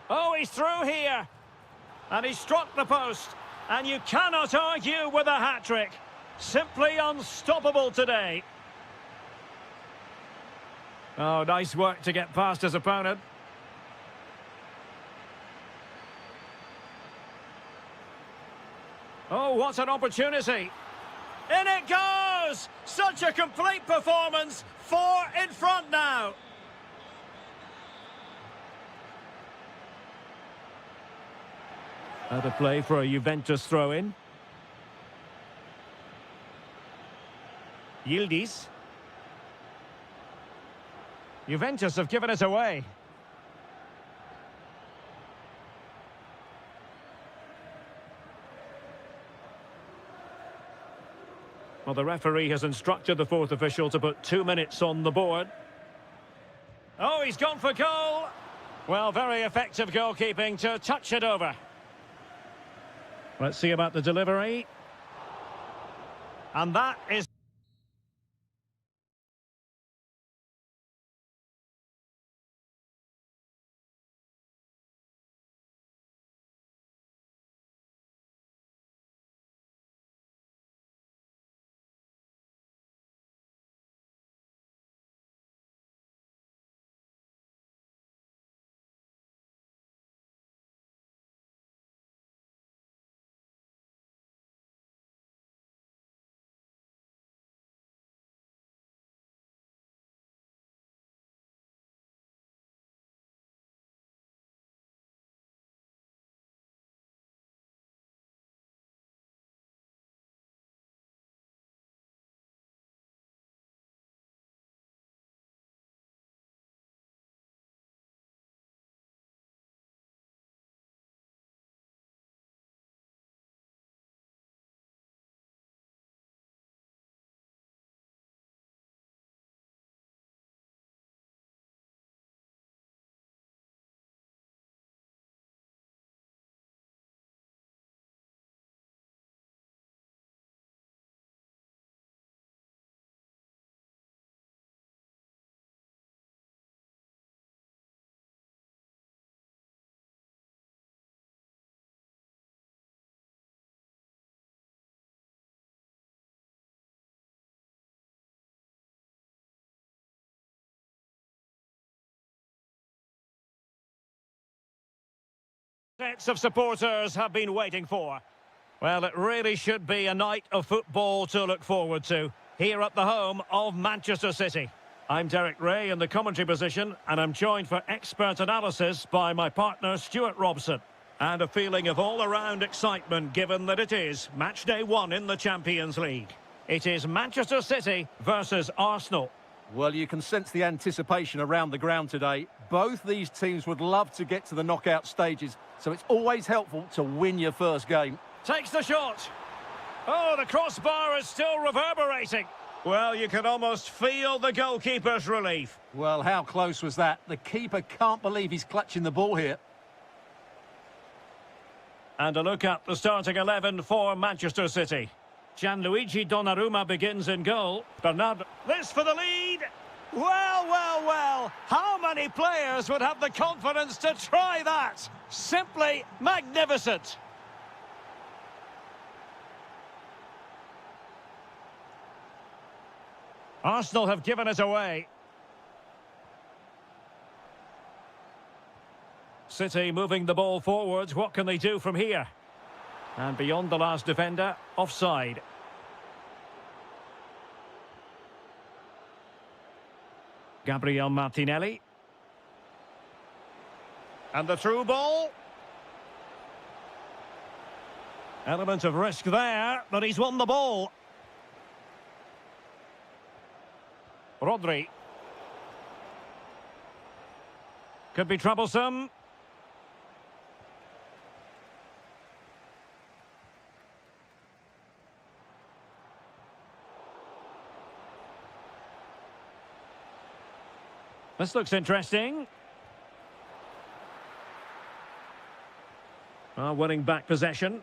Oh, he's through here. And he struck the post. And you cannot argue with a hat-trick. Simply unstoppable today. Oh, nice work to get past his opponent. Oh, what an opportunity. In it goes! Such a complete performance. 4 in front now. Out of play for a Juventus throw-in. Yildiz. Juventus have given it away. Well, the referee has instructed the fourth official to put 2 minutes on the board. Oh, he's gone for goal. Well, very effective goalkeeping to touch it over. Let's see about the delivery. And that is... Sets of supporters have been waiting for. Well, it really should be a night of football to look forward to, here at the home of Manchester City. I'm Derek Ray in the commentary position, and I'm joined for expert analysis by my partner Stuart Robson. And a feeling of all-around excitement given that it is match day 1 in the Champions League. It is Manchester City versus Arsenal. Well, you can sense the anticipation around the ground today. Both these teams would love to get to the knockout stages, so it's always helpful to win your first game. Takes the shot. Oh, the crossbar is still reverberating. Well, you can almost feel the goalkeeper's relief. Well, how close was that? The keeper can't believe he's clutching the ball here. And a look at the starting 11 for Manchester City. Gianluigi Donnarumma begins in goal. Bernardo, this for the lead. Well, well, well. How many players would have the confidence to try that? Simply magnificent. Arsenal have given it away. City moving the ball forwards. What can they do from here? And beyond the last defender, offside. Gabriel Martinelli. And the through ball. Element of risk there, but he's won the ball. Rodri. Could be troublesome. This looks interesting. Winning back possession.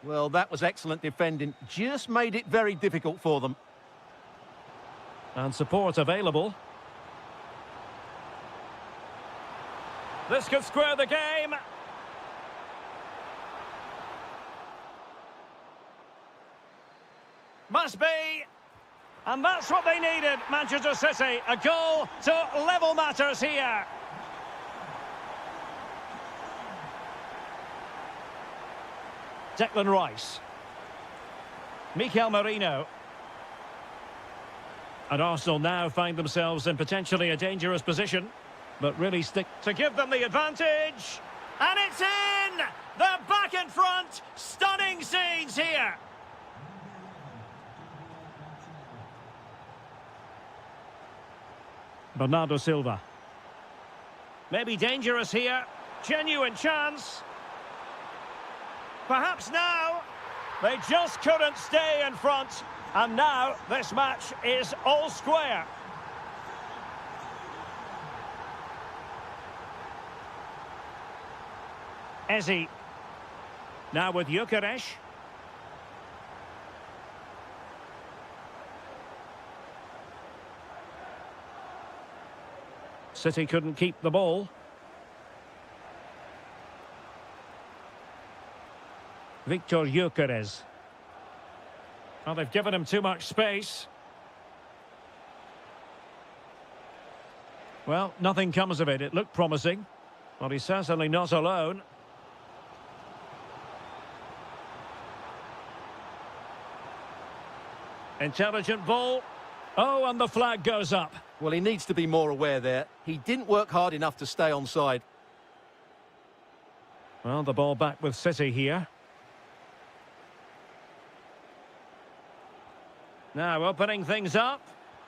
Well, that was excellent defending. Just made it very difficult for them. And support available. This could square the game. Must be. And that's what they needed, Manchester City. A goal to level matters here. Declan Rice. Mikel Merino. And Arsenal now find themselves in potentially a dangerous position. But really stick to give them the advantage. And it's in! They're back in front. Stunning scenes here. Bernardo Silva. Maybe dangerous here. Genuine chance. Perhaps now. They just couldn't stay in front. And now this match is all square. Ezi. Now with Gyökeres. City couldn't keep the ball. Victor Gyökeres. Well, they've given him too much space. Well, nothing comes of it. It looked promising. Well, he's certainly not alone. Intelligent ball. Oh, and the flag goes up. Well, he needs to be more aware there. He didn't work hard enough to stay onside. Well, the ball back with City here. Now opening things up.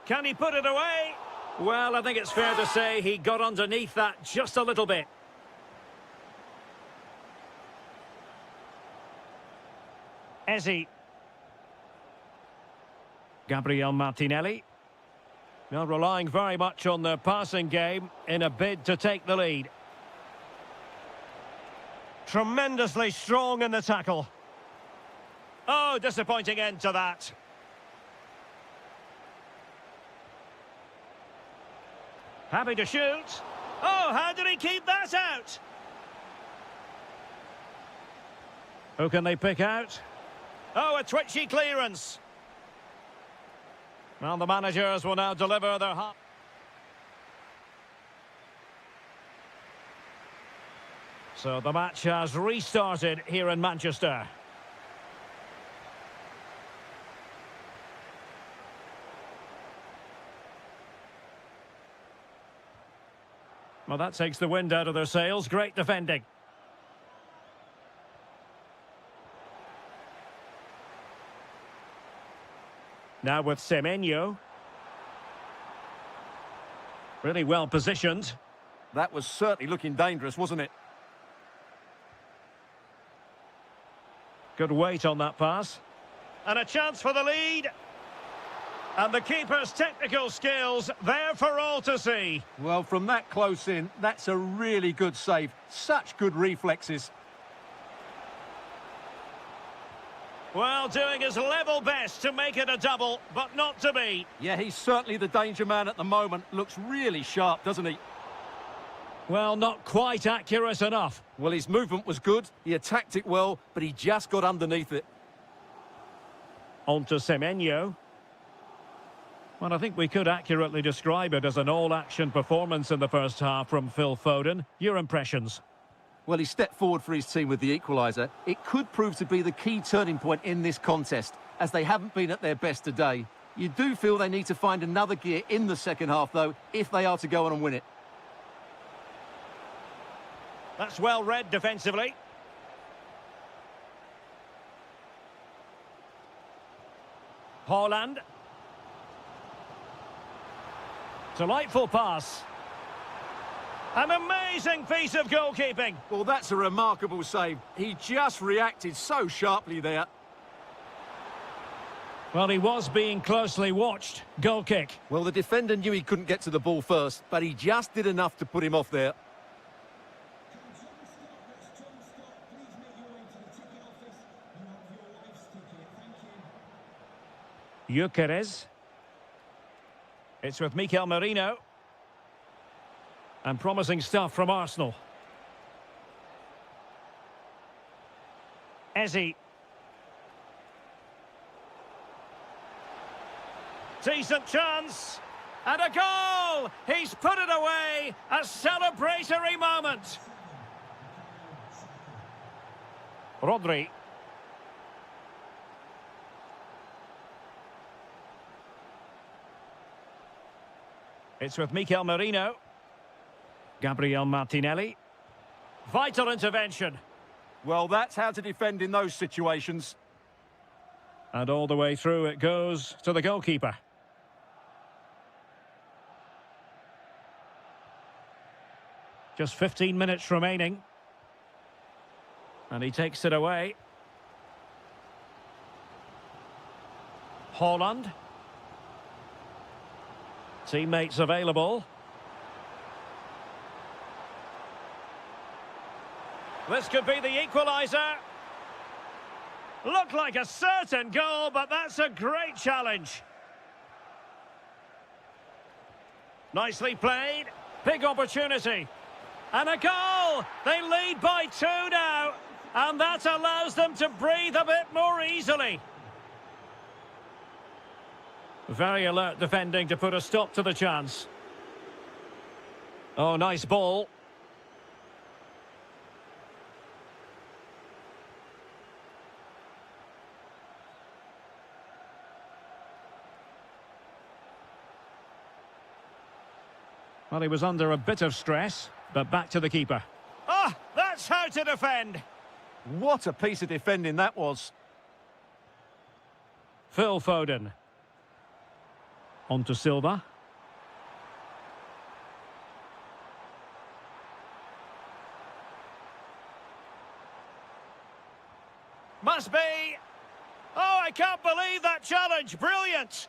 Can he put it away? Well, I think it's fair to say he got underneath that just a little bit. Ezi. Gabriel Martinelli. Now relying very much on the passing game in a bid to take the lead. Tremendously strong in the tackle. Oh, disappointing end to that. Happy to shoot. Oh, how did he keep that out? Who can they pick out? Oh, a twitchy clearance. Well, the managers will now deliver their half. So the match has restarted here in Manchester. Well, that takes the wind out of their sails. Great defending. Now with Semenyo. Really well positioned. That was certainly looking dangerous, wasn't it? Good weight on that pass. And a chance for the lead. And the keeper's technical skills there for all to see. Well, from that close in, that's a really good save. Such good reflexes. Well, doing his level best to make it a double, but not to be. Yeah, he's certainly the danger man at the moment. Looks really sharp, doesn't he? Well, not quite accurate enough. Well, his movement was good. He attacked it well, but he just got underneath it. On to Semenyo. Well, I think we could accurately describe it as an all-action performance in the first half from Phil Foden. Your impressions? Well, he stepped forward for his team with the equaliser. It could prove to be the key turning point in this contest, as they haven't been at their best today. You do feel they need to find another gear in the second half, though, if they are to go on and win it. That's well read defensively. Haaland. Delightful pass. An amazing piece of goalkeeping. Well, that's a remarkable save. He just reacted so sharply there. Well, he was being closely watched. Goal kick. Well, the defender knew he couldn't get to the ball first, but he just did enough to put him off there. Gyökeres. It's with Mikel Merino. And promising stuff from Arsenal. Ezi. Decent chance. And a goal! He's put it away. A celebratory moment. Rodri. It's with Mikel Merino. Gabriel Martinelli. Vital intervention. Well, that's how to defend in those situations. And all the way through it goes to the goalkeeper. Just 15 minutes remaining. And he takes it away. Holland. Teammates available. This could be the equaliser. Looked like a certain goal, but that's a great challenge. Nicely played. Big opportunity. And a goal! They lead by 2 now. And that allows them to breathe a bit more easily. Very alert defending to put a stop to the chance. Oh, nice ball. Well, he was under a bit of stress, but back to the keeper. Ah, that's how to defend. What a piece of defending that was. Phil Foden. On to Silva. Must be. Oh, I can't believe that challenge. Brilliant.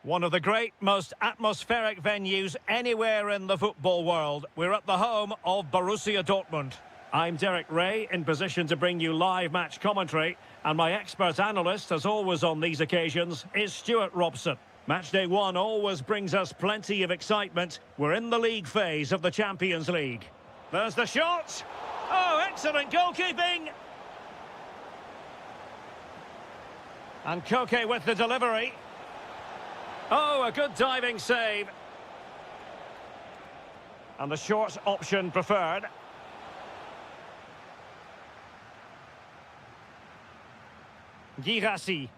One of the great, most atmospheric venues anywhere in the football world. We're at the home of Borussia Dortmund. I'm Derek Ray, in position to bring you live match commentary, and my expert analyst, as always on these occasions, is Stuart Robson. Matchday 1 always brings us plenty of excitement. We're in the league phase of the Champions League. There's the shot. Oh, excellent goalkeeping. And Koke with the delivery. Oh, a good diving save. And the short option preferred. Girassi.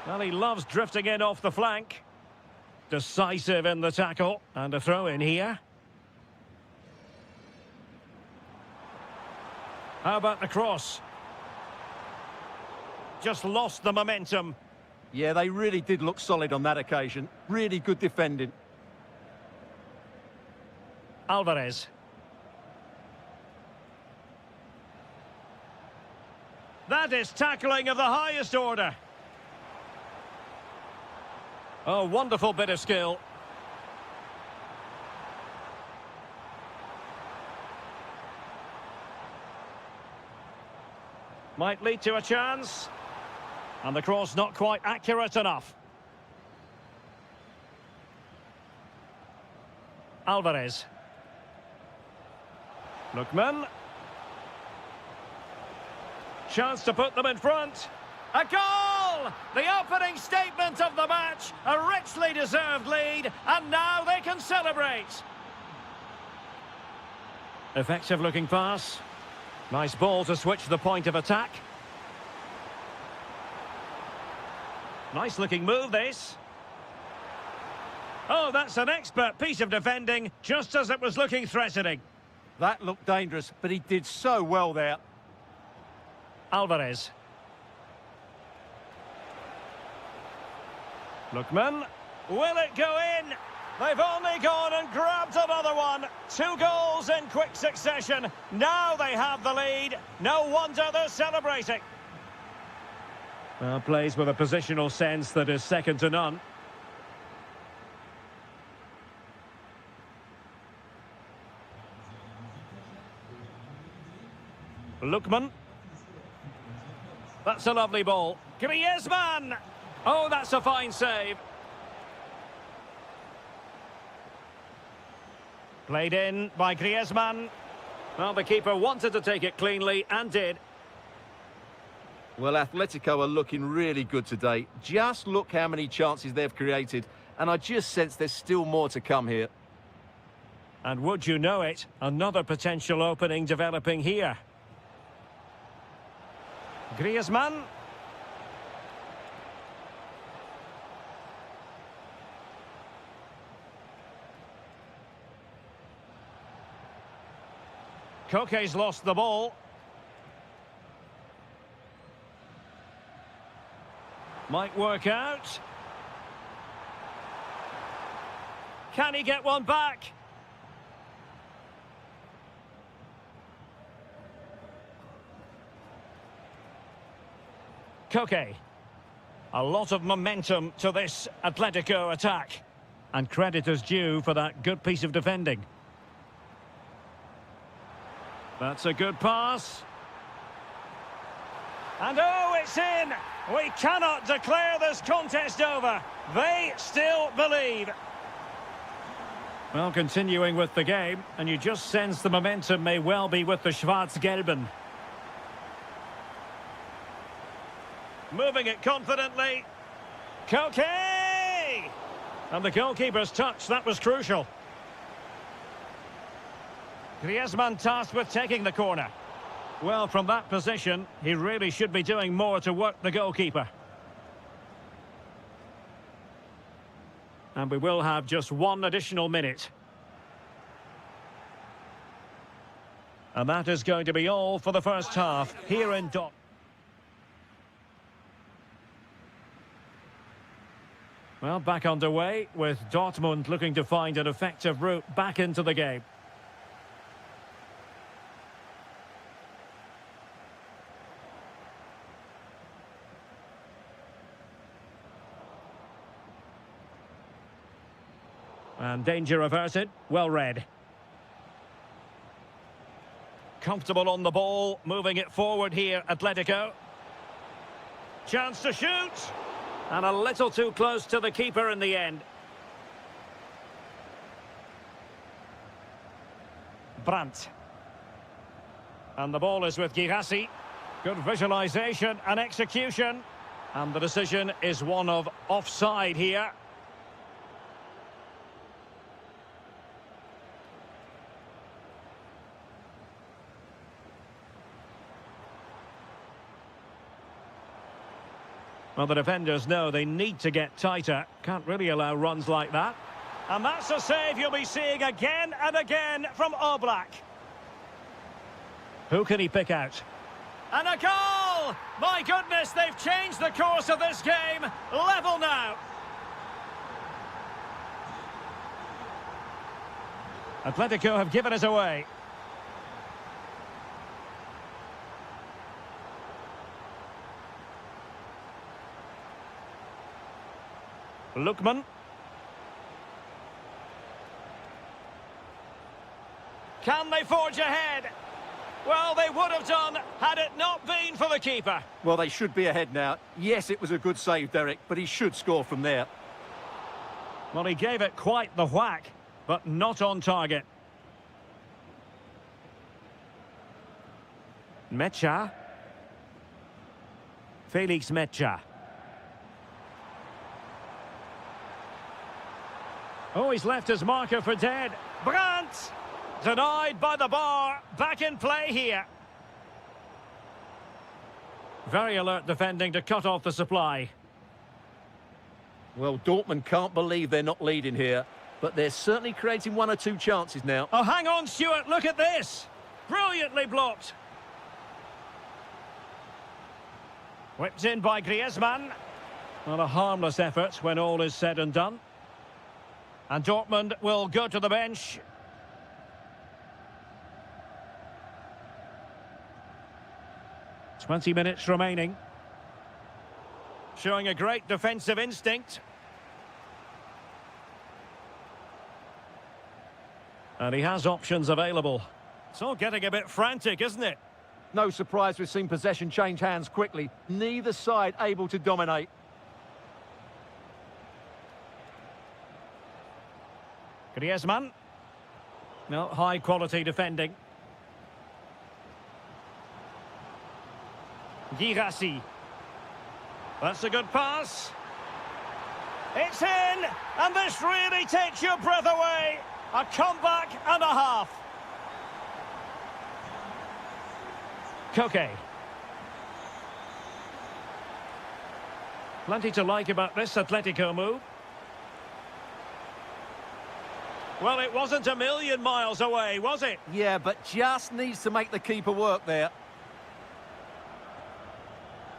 Well, he loves drifting in off the flank. Decisive in the tackle. And a throw in here. How about the cross? Just lost the momentum. Yeah, they really did look solid on that occasion. Really good defending. Alvarez. That is tackling of the highest order. Oh, wonderful bit of skill. Might lead to a chance. And the cross not quite accurate enough. Alvarez. Lookman. Chance to put them in front. A goal! The opening statement of the match. A richly deserved lead. And now they can celebrate. Effective looking pass. Nice ball to switch the point of attack. Nice looking move, this. Oh, that's an expert piece of defending, just as it was looking threatening. That looked dangerous, but he did so well there. Alvarez. Lookman. Will it go in? They've only gone and grabbed another one. 2 goals in quick succession. Now they have the lead. No wonder they're celebrating. Well, plays with a positional sense that is second to none. Lookman. That's a lovely ball. Griezmann! Oh, that's a fine save. Played in by Griezmann. Well, the keeper wanted to take it cleanly and did. Well, Atletico are looking really good today. Just look how many chances they've created. And I just sense there's still more to come here. And would you know it, another potential opening developing here. Griezmann. Koke's lost the ball. Might work out. Can he get one back? Koke. A lot of momentum to this Atletico attack. And credit is due for that good piece of defending. That's a good pass. And oh, it's in! We cannot declare this contest over. They still believe. Well, continuing with the game, and you just sense the momentum may well be with the Schwarz-Gelben. Moving it confidently. Koke! And the goalkeeper's touch, that was crucial. Griezmann tasked with taking the corner. Well, from that position, he really should be doing more to work the goalkeeper. And we will have just 1 additional minute. And that is going to be all for the first half here in Dortmund. Well, back underway with Dortmund looking to find an effective route back into the game. And danger averted, well read. Comfortable on the ball, moving it forward here, Atletico. Chance to shoot! And a little too close to the keeper in the end. Brandt. And the ball is with Girassi. Good visualisation and execution. And the decision is one of offside here. Well, the defenders know they need to get tighter. Can't really allow runs like that. And that's a save you'll be seeing again and again from Oblak. Who can he pick out? And a goal! My goodness, they've changed the course of this game. Level now. Atletico have given it away. Lookman. Can they forge ahead? Well, they would have done had it not been for the keeper. Well, they should be ahead now. Yes, it was a good save, Derek, but he should score from there. Well, he gave it quite the whack, but not on target. Mecha. Felix Mecha. Oh, he's left his marker for dead. Brandt! Denied by the bar. Back in play here. Very alert defending to cut off the supply. Well, Dortmund can't believe they're not leading here, but they're certainly creating one or two chances now. Oh, hang on, Stuart. Look at this. Brilliantly blocked. Whipped in by Griezmann. Not a harmless effort when all is said and done. And Dortmund will go to the bench. "20 minutes remaining. Showing a great defensive instinct. And he has options available. It's all getting a bit frantic, isn't it? No surprise we've seen possession change hands quickly. Neither side able to dominate. Griezmann. No, high quality defending. Girassi. That's a good pass. It's in, and this really takes your breath away. A comeback and a half. Koke. Plenty to like about this Atletico move. Well, it wasn't a million miles away, was it? Yeah, but just needs to make the keeper work there.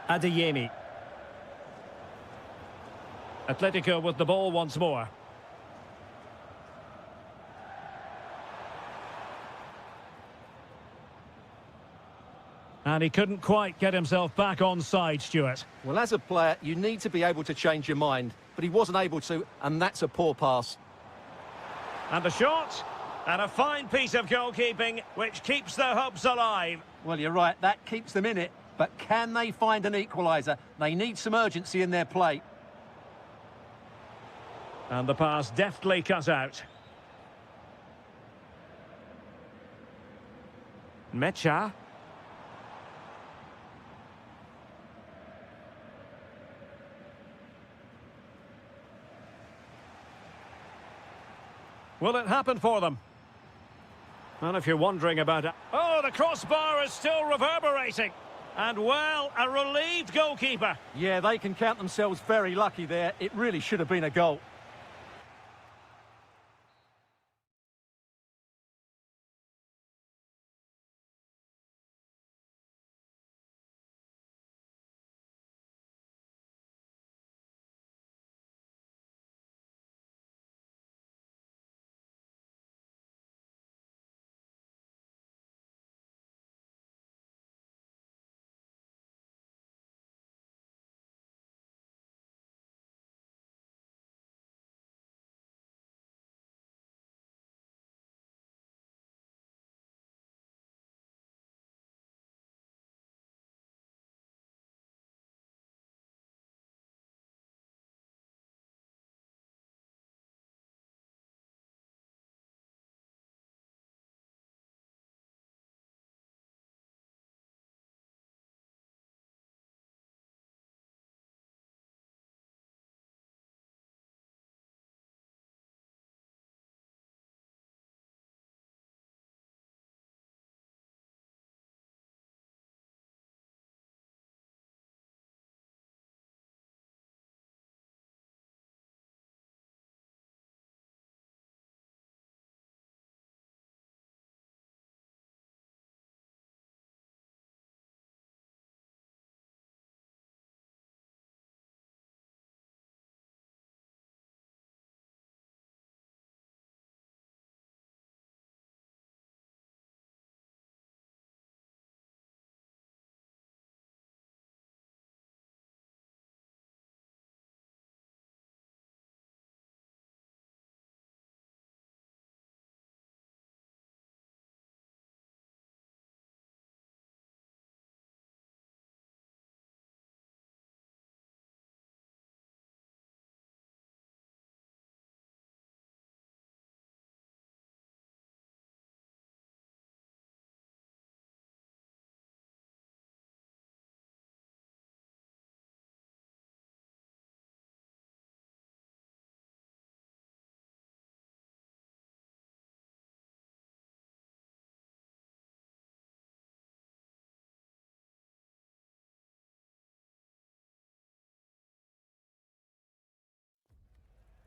Adeyemi. Atletico with the ball once more. And he couldn't quite get himself back on side, Stuart. Well, as a player, you need to be able to change your mind, but he wasn't able to, and that's a poor pass. And the shot, and a fine piece of goalkeeping, which keeps their hopes alive. Well, you're right, that keeps them in it, but can they find an equaliser? They need some urgency in their play. And the pass deftly cut out. Mecha. Will it happen for them? And if you're wondering about it... Oh, the crossbar is still reverberating. And, well, a relieved goalkeeper. Yeah, they can count themselves very lucky there. It really should have been a goal.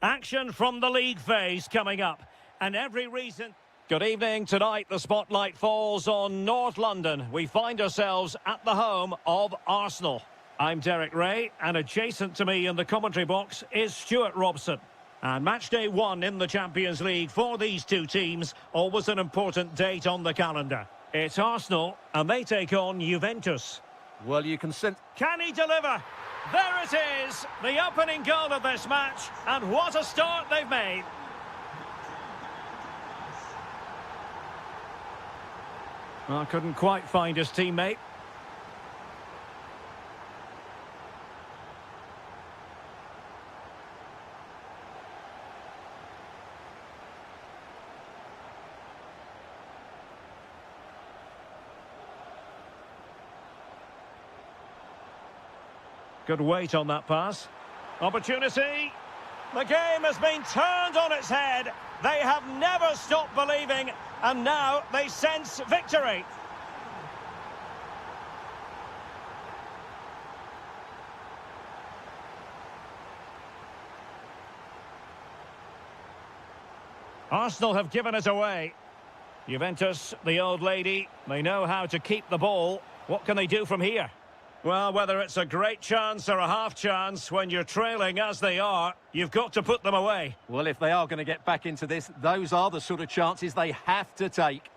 Action from the league phase coming up, and every reason... Good evening. Tonight the spotlight falls on North London. We find ourselves at the home of Arsenal. I'm Derek Ray, and adjacent to me in the commentary box is Stuart Robson. And match day 1 in the Champions League for these two teams, always an important date on the calendar. It's Arsenal, and they take on Juventus. Well, you can sense... Can he deliver? There it is, the opening goal of this match, and what a start they've made. Well, couldn't quite find his teammate. Good weight on that pass. Opportunity. The game has been turned on its head. They have never stopped believing, and now they sense victory. Arsenal have given it away. Juventus, the old lady, they know how to keep the ball. What can they do from here? Well, whether it's a great chance or a half chance, when you're trailing as they are, you've got to put them away. Well, if they are going to get back into this, those are the sort of chances they have to take.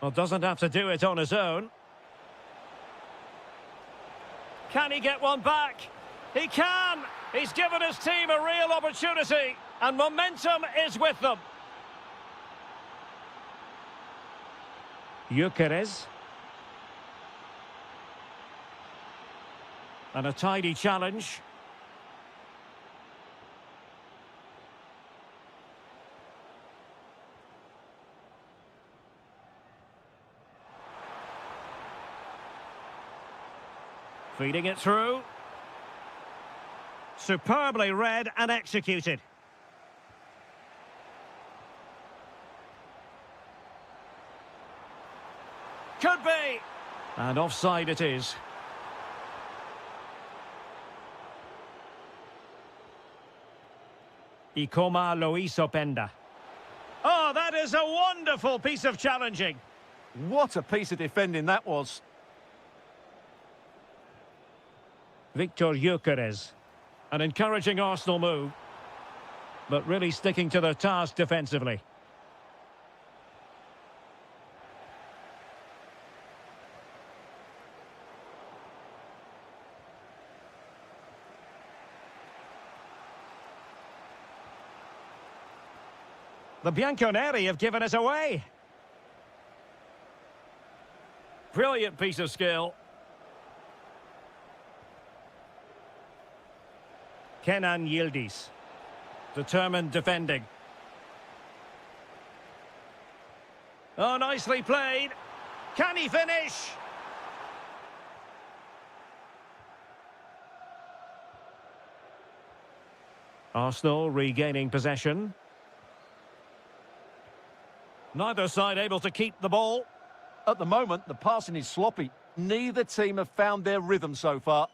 Well, doesn't have to do it on his own. Can he get one back? He can! He's given his team a real opportunity, and momentum is with them. Gyökeres. And a tidy challenge. Feeding it through. Superbly read and executed. Could be. And offside it is. Ikoma Loisopenda. Oh, that is a wonderful piece of challenging. What a piece of defending that was. Victor Gyökeres. An encouraging Arsenal move, but really sticking to their task defensively. The Bianconeri have given us away. Brilliant piece of skill. Kenan Yildiz. Determined defending. Oh, nicely played. Can he finish? Arsenal regaining possession. Neither side able to keep the ball. At the moment, the passing is sloppy. Neither team have found their rhythm so far.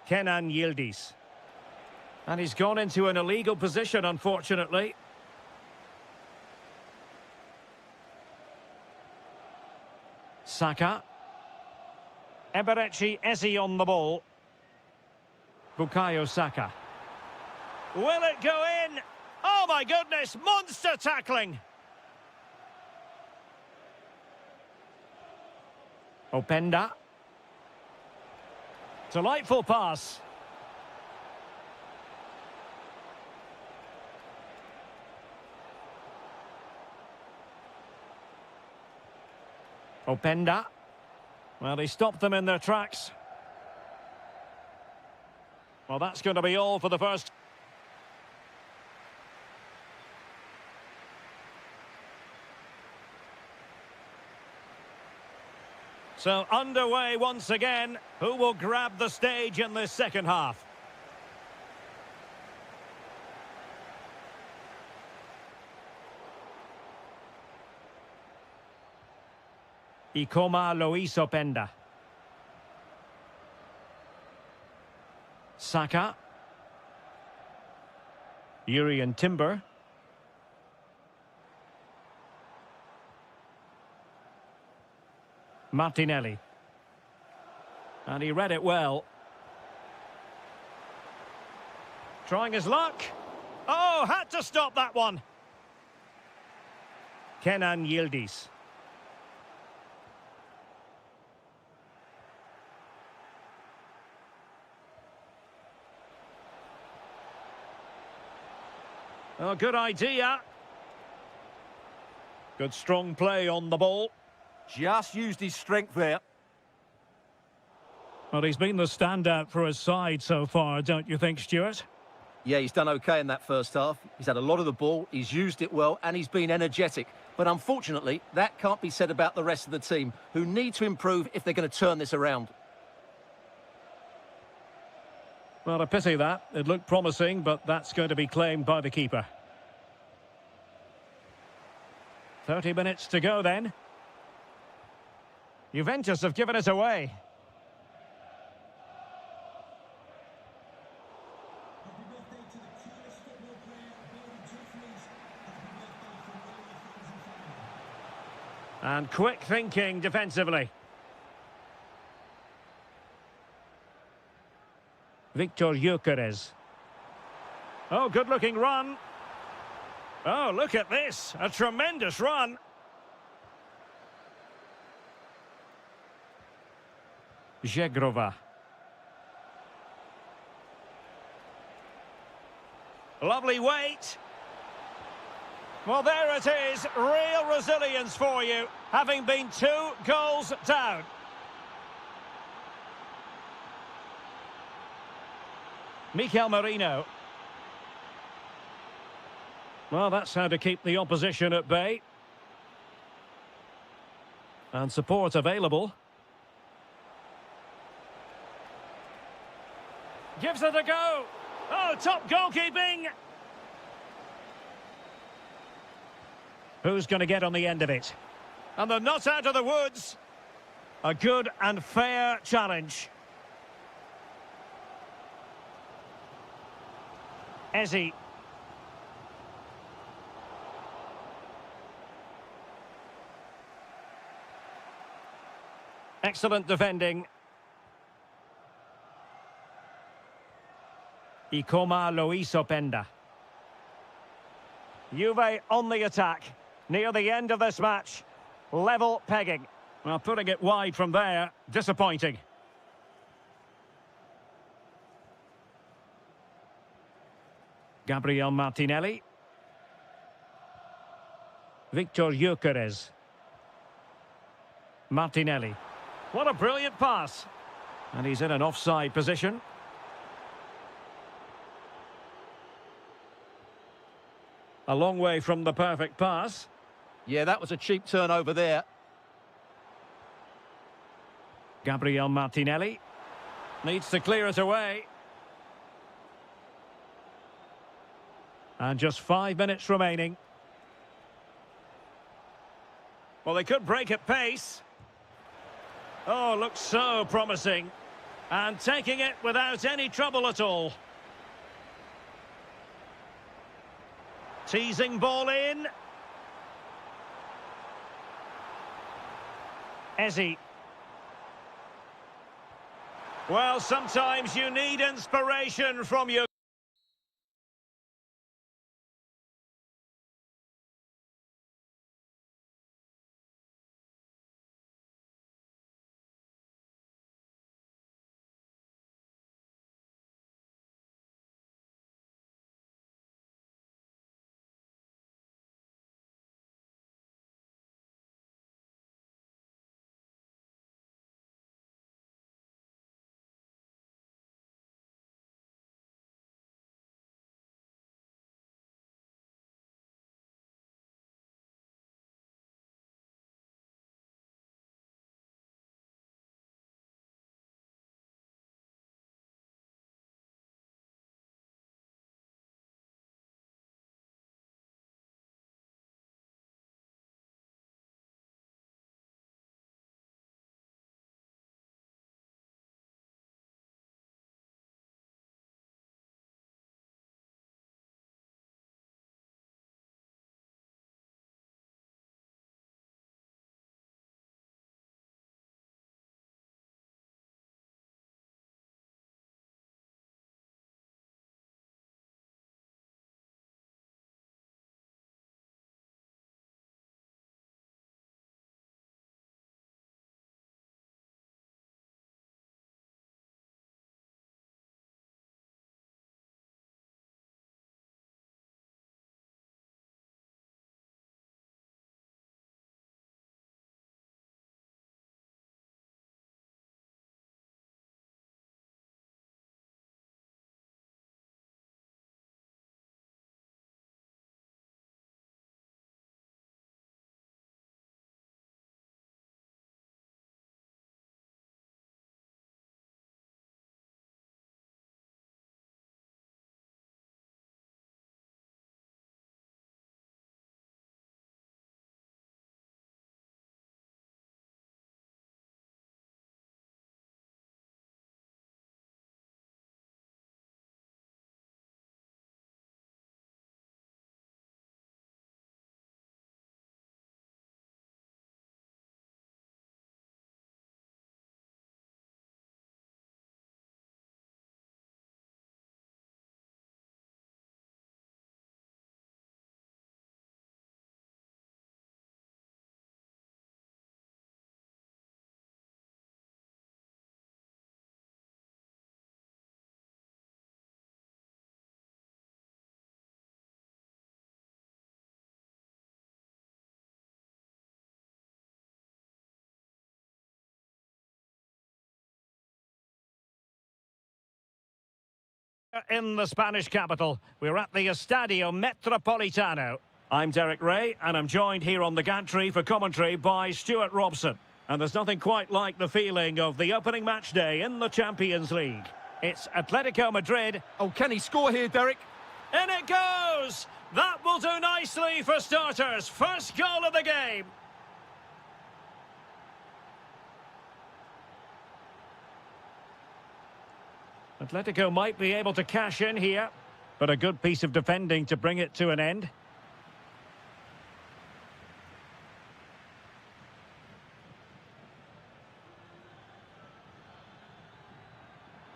Kenan Yildiz. And he's gone into an illegal position, unfortunately. Saka. Eberechi Eze on the ball. Bukayo Saka. Will it go in? Oh my goodness, monster tackling! Openda. Delightful pass. Openda. Well, he stopped them in their tracks. Well, that's going to be all for the first. So underway once again. Who will grab the stage in this second half? Ikoma Loisopenda. Saka. Yuri and Timber. Martinelli. And he read it well. Trying his luck. Oh, had to stop that one. Kenan Yildiz. Oh, good idea. Good strong play on the ball. Just used his strength there. Well, he's been the standout for his side so far, don't you think, Stuart? Yeah, he's done okay in that first half. He's had a lot of the ball, he's used it well, and he's been energetic. But unfortunately, that can't be said about the rest of the team, who need to improve if they're going to turn this around. Well, a pity that. It looked promising, but that's going to be claimed by the keeper. 30 minutes to go then. Juventus have given it away. And quick thinking defensively. Victor Gyökeres. Oh, good-looking run. Oh, look at this. A tremendous run. Zegrova. Lovely weight. Well, there it is. Real resilience for you, having been 2 goals down. Mikel Merino. Well, that's how to keep the opposition at bay. And support available. Gives it a go. Oh, top goalkeeping. Who's going to get on the end of it? And they're not out of the woods. A good and fair challenge. Ezzy. Excellent defending. Ikoma Luis Openda. Juve on the attack. Near the end of this match. Level pegging. Well, putting it wide from there. Disappointing. Gabriel Martinelli. Victor Gyökeres. Martinelli. What a brilliant pass. And he's in an offside position. A long way from the perfect pass. Yeah, that was a cheap turnover there. Gabriel Martinelli. Needs to clear it away. And just 5 minutes remaining. Well, they could break at pace. Oh, looks so promising. And taking it without any trouble at all. Teasing ball in. Ezzy. Well, sometimes you need inspiration from your In the Spanish capital, we're at the Estadio Metropolitano. I'm Derek Ray, and I'm joined here on the gantry for commentary by Stuart Robson. And there's nothing quite like the feeling of the opening match day in the Champions League. It's Atletico Madrid. Oh, can he score here, Derek? In it goes! That will do nicely for starters. First goal of the game. Atletico might be able to cash in here, but a good piece of defending to bring it to an end.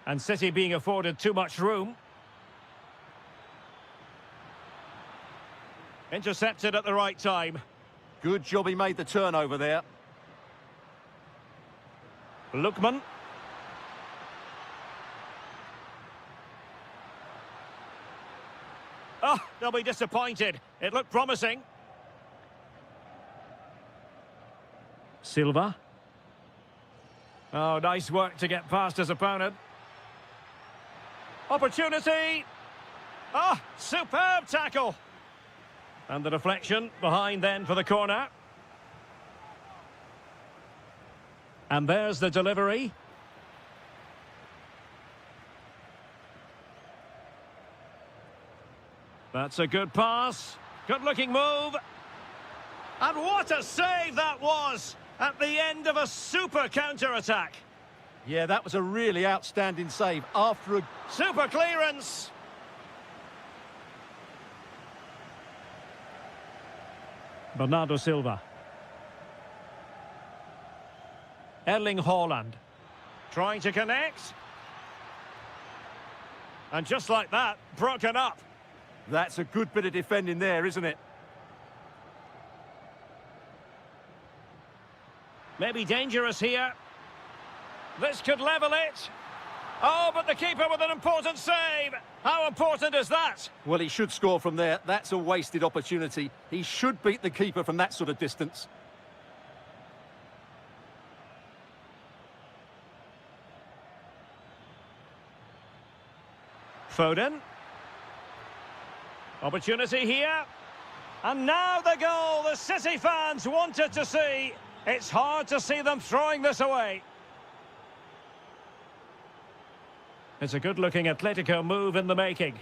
And City being afforded too much room. Intercepted at the right time. Good job he made the turnover there. Lookman. Oh, they'll be disappointed. It looked promising. Silva. Oh, nice work to get past his opponent. Opportunity. Oh, superb tackle. And the deflection behind then for the corner. And there's the delivery. That's a good pass. Good-looking move. And what a save that was at the end of a super counter-attack. Yeah, that was a really outstanding save after a... Super clearance. Bernardo Silva. Erling Haaland. Trying to connect. And just like that, broken up. That's a good bit of defending there, isn't it? Maybe dangerous here. This could level it. Oh, but the keeper with an important save. How important is that? Well, he should score from there. That's a wasted opportunity. He should beat the keeper from that sort of distance. Foden. Opportunity here. And now the goal the City fans wanted to see. It's hard to see them throwing this away. It's a good-looking Atletico move in the making.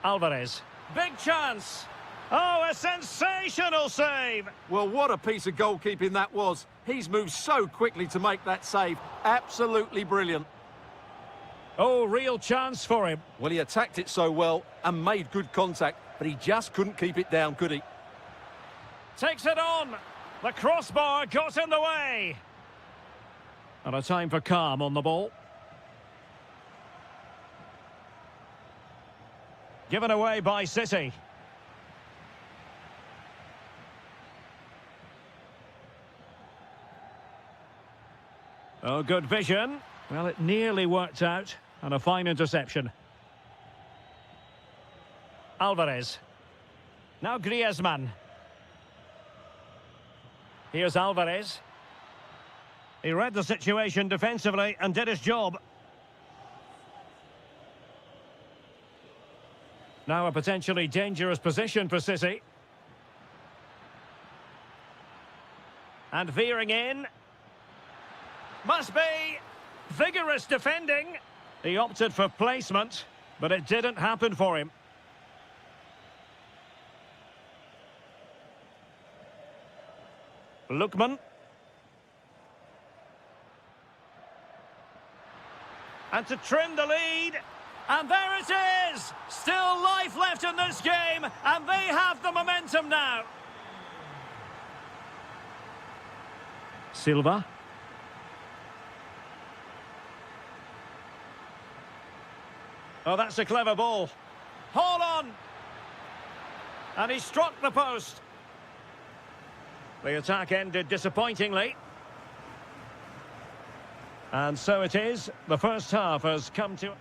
Alvarez. Big chance. Oh, a sensational save. Well, what a piece of goalkeeping that was. He's moved so quickly to make that save. Absolutely brilliant. Oh, real chance for him. Well, he attacked it so well and made good contact, but he just couldn't keep it down, could he? Takes it on. The crossbar got in the way. And a time for calm on the ball. Given away by City. Oh, good vision. Well, it nearly worked out. And a fine interception. Alvarez. Now Griezmann. Here's Alvarez. He read the situation defensively and did his job. Now a potentially dangerous position for City. And veering in. Must be vigorous defending. He opted for placement, but it didn't happen for him. Lookman. And to trim the lead. And there it is! Still life left in this game, and they have the momentum now. Silva. Oh, that's a clever ball. Hold on! And he struck the post. The attack ended disappointingly. And so it is. The first half has come to...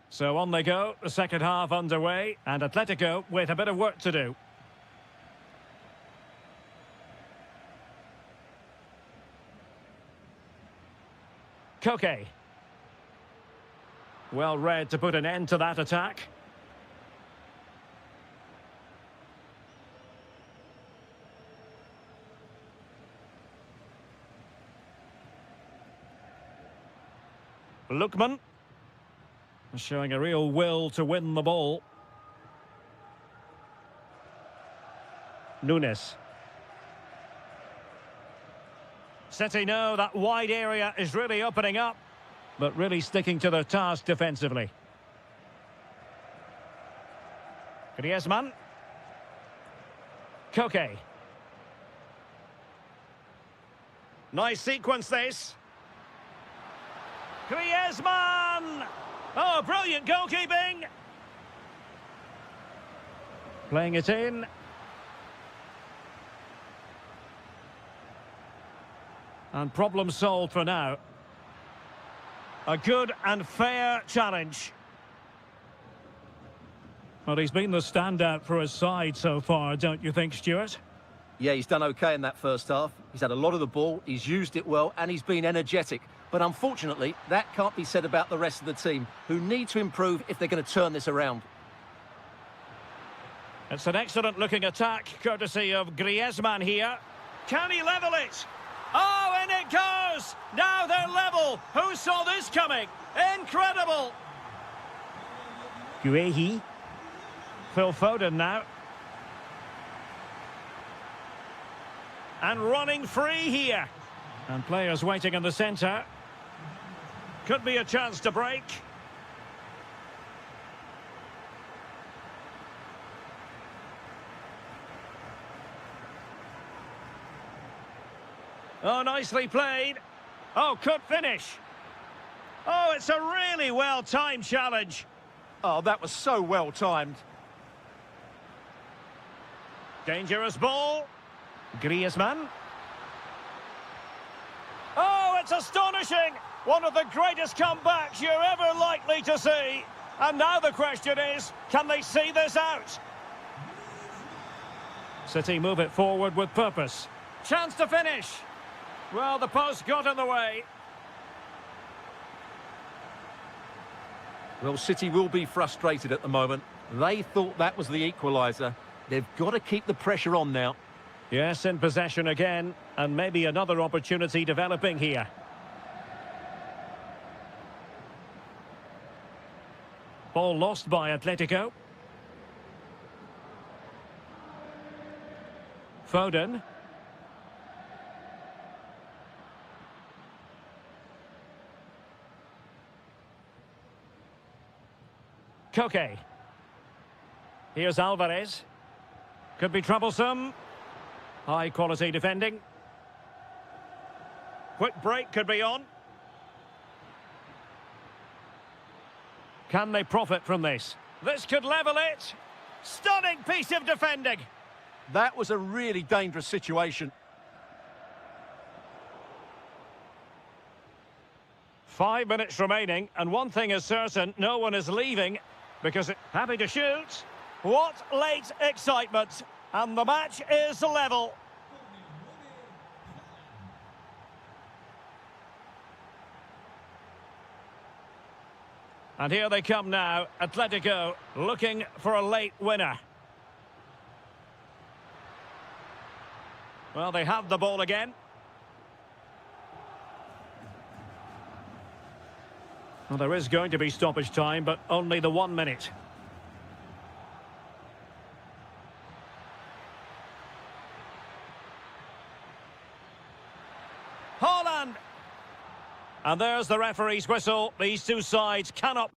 So on they go, the second half underway, and Atletico with a bit of work to do. Koke. Well read to put an end to that attack. Lookman. Showing a real will to win the ball. Nunes. City know that wide area is really opening up, but really sticking to their task defensively. Griezmann. Koke. Nice sequence this. Griezmann! Oh, brilliant goalkeeping! Playing it in. And problem solved for now. A good and fair challenge. Well, he's been the standout for his side so far, don't you think, Stuart? Yeah, he's done okay in that first half. He's had a lot of the ball, he's used it well, and he's been energetic. But unfortunately, that can't be said about the rest of the team, who need to improve if they're going to turn this around. It's an excellent-looking attack, courtesy of Griezmann here. Can he level it? Oh, in it goes! Now they're level. Who saw this coming? Incredible! Guehi. Phil Foden now. And running free here. And players waiting in the centre. Could be a chance to break. Oh, nicely played. Oh, could finish. Oh, it's a really well-timed challenge. Oh, that was so well-timed. Dangerous ball. Griezmann. Oh, it's astonishing. One of the greatest comebacks you're ever likely to see. And now the question is, can they see this out? City move it forward with purpose. Chance to finish. Well, the post got in the way. Well, City will be frustrated at the moment. They thought that was the equaliser. They've got to keep the pressure on now. Yes, in possession again, and maybe another opportunity developing here. Ball lost by Atletico. Foden. Koke. Here's Alvarez. Could be troublesome. High quality defending. Quick break could be on. Can they profit from this? This could level it. Stunning piece of defending. That was a really dangerous situation. 5 minutes remaining, and one thing is certain, no one is leaving, because happy to shoot. What late excitement. And the match is level. And here they come now, Atletico looking for a late winner. Well, they have the ball again. Well, there is going to be stoppage time, but only the 1 minute. Holland! And there's the referee's whistle. These two sides cannot...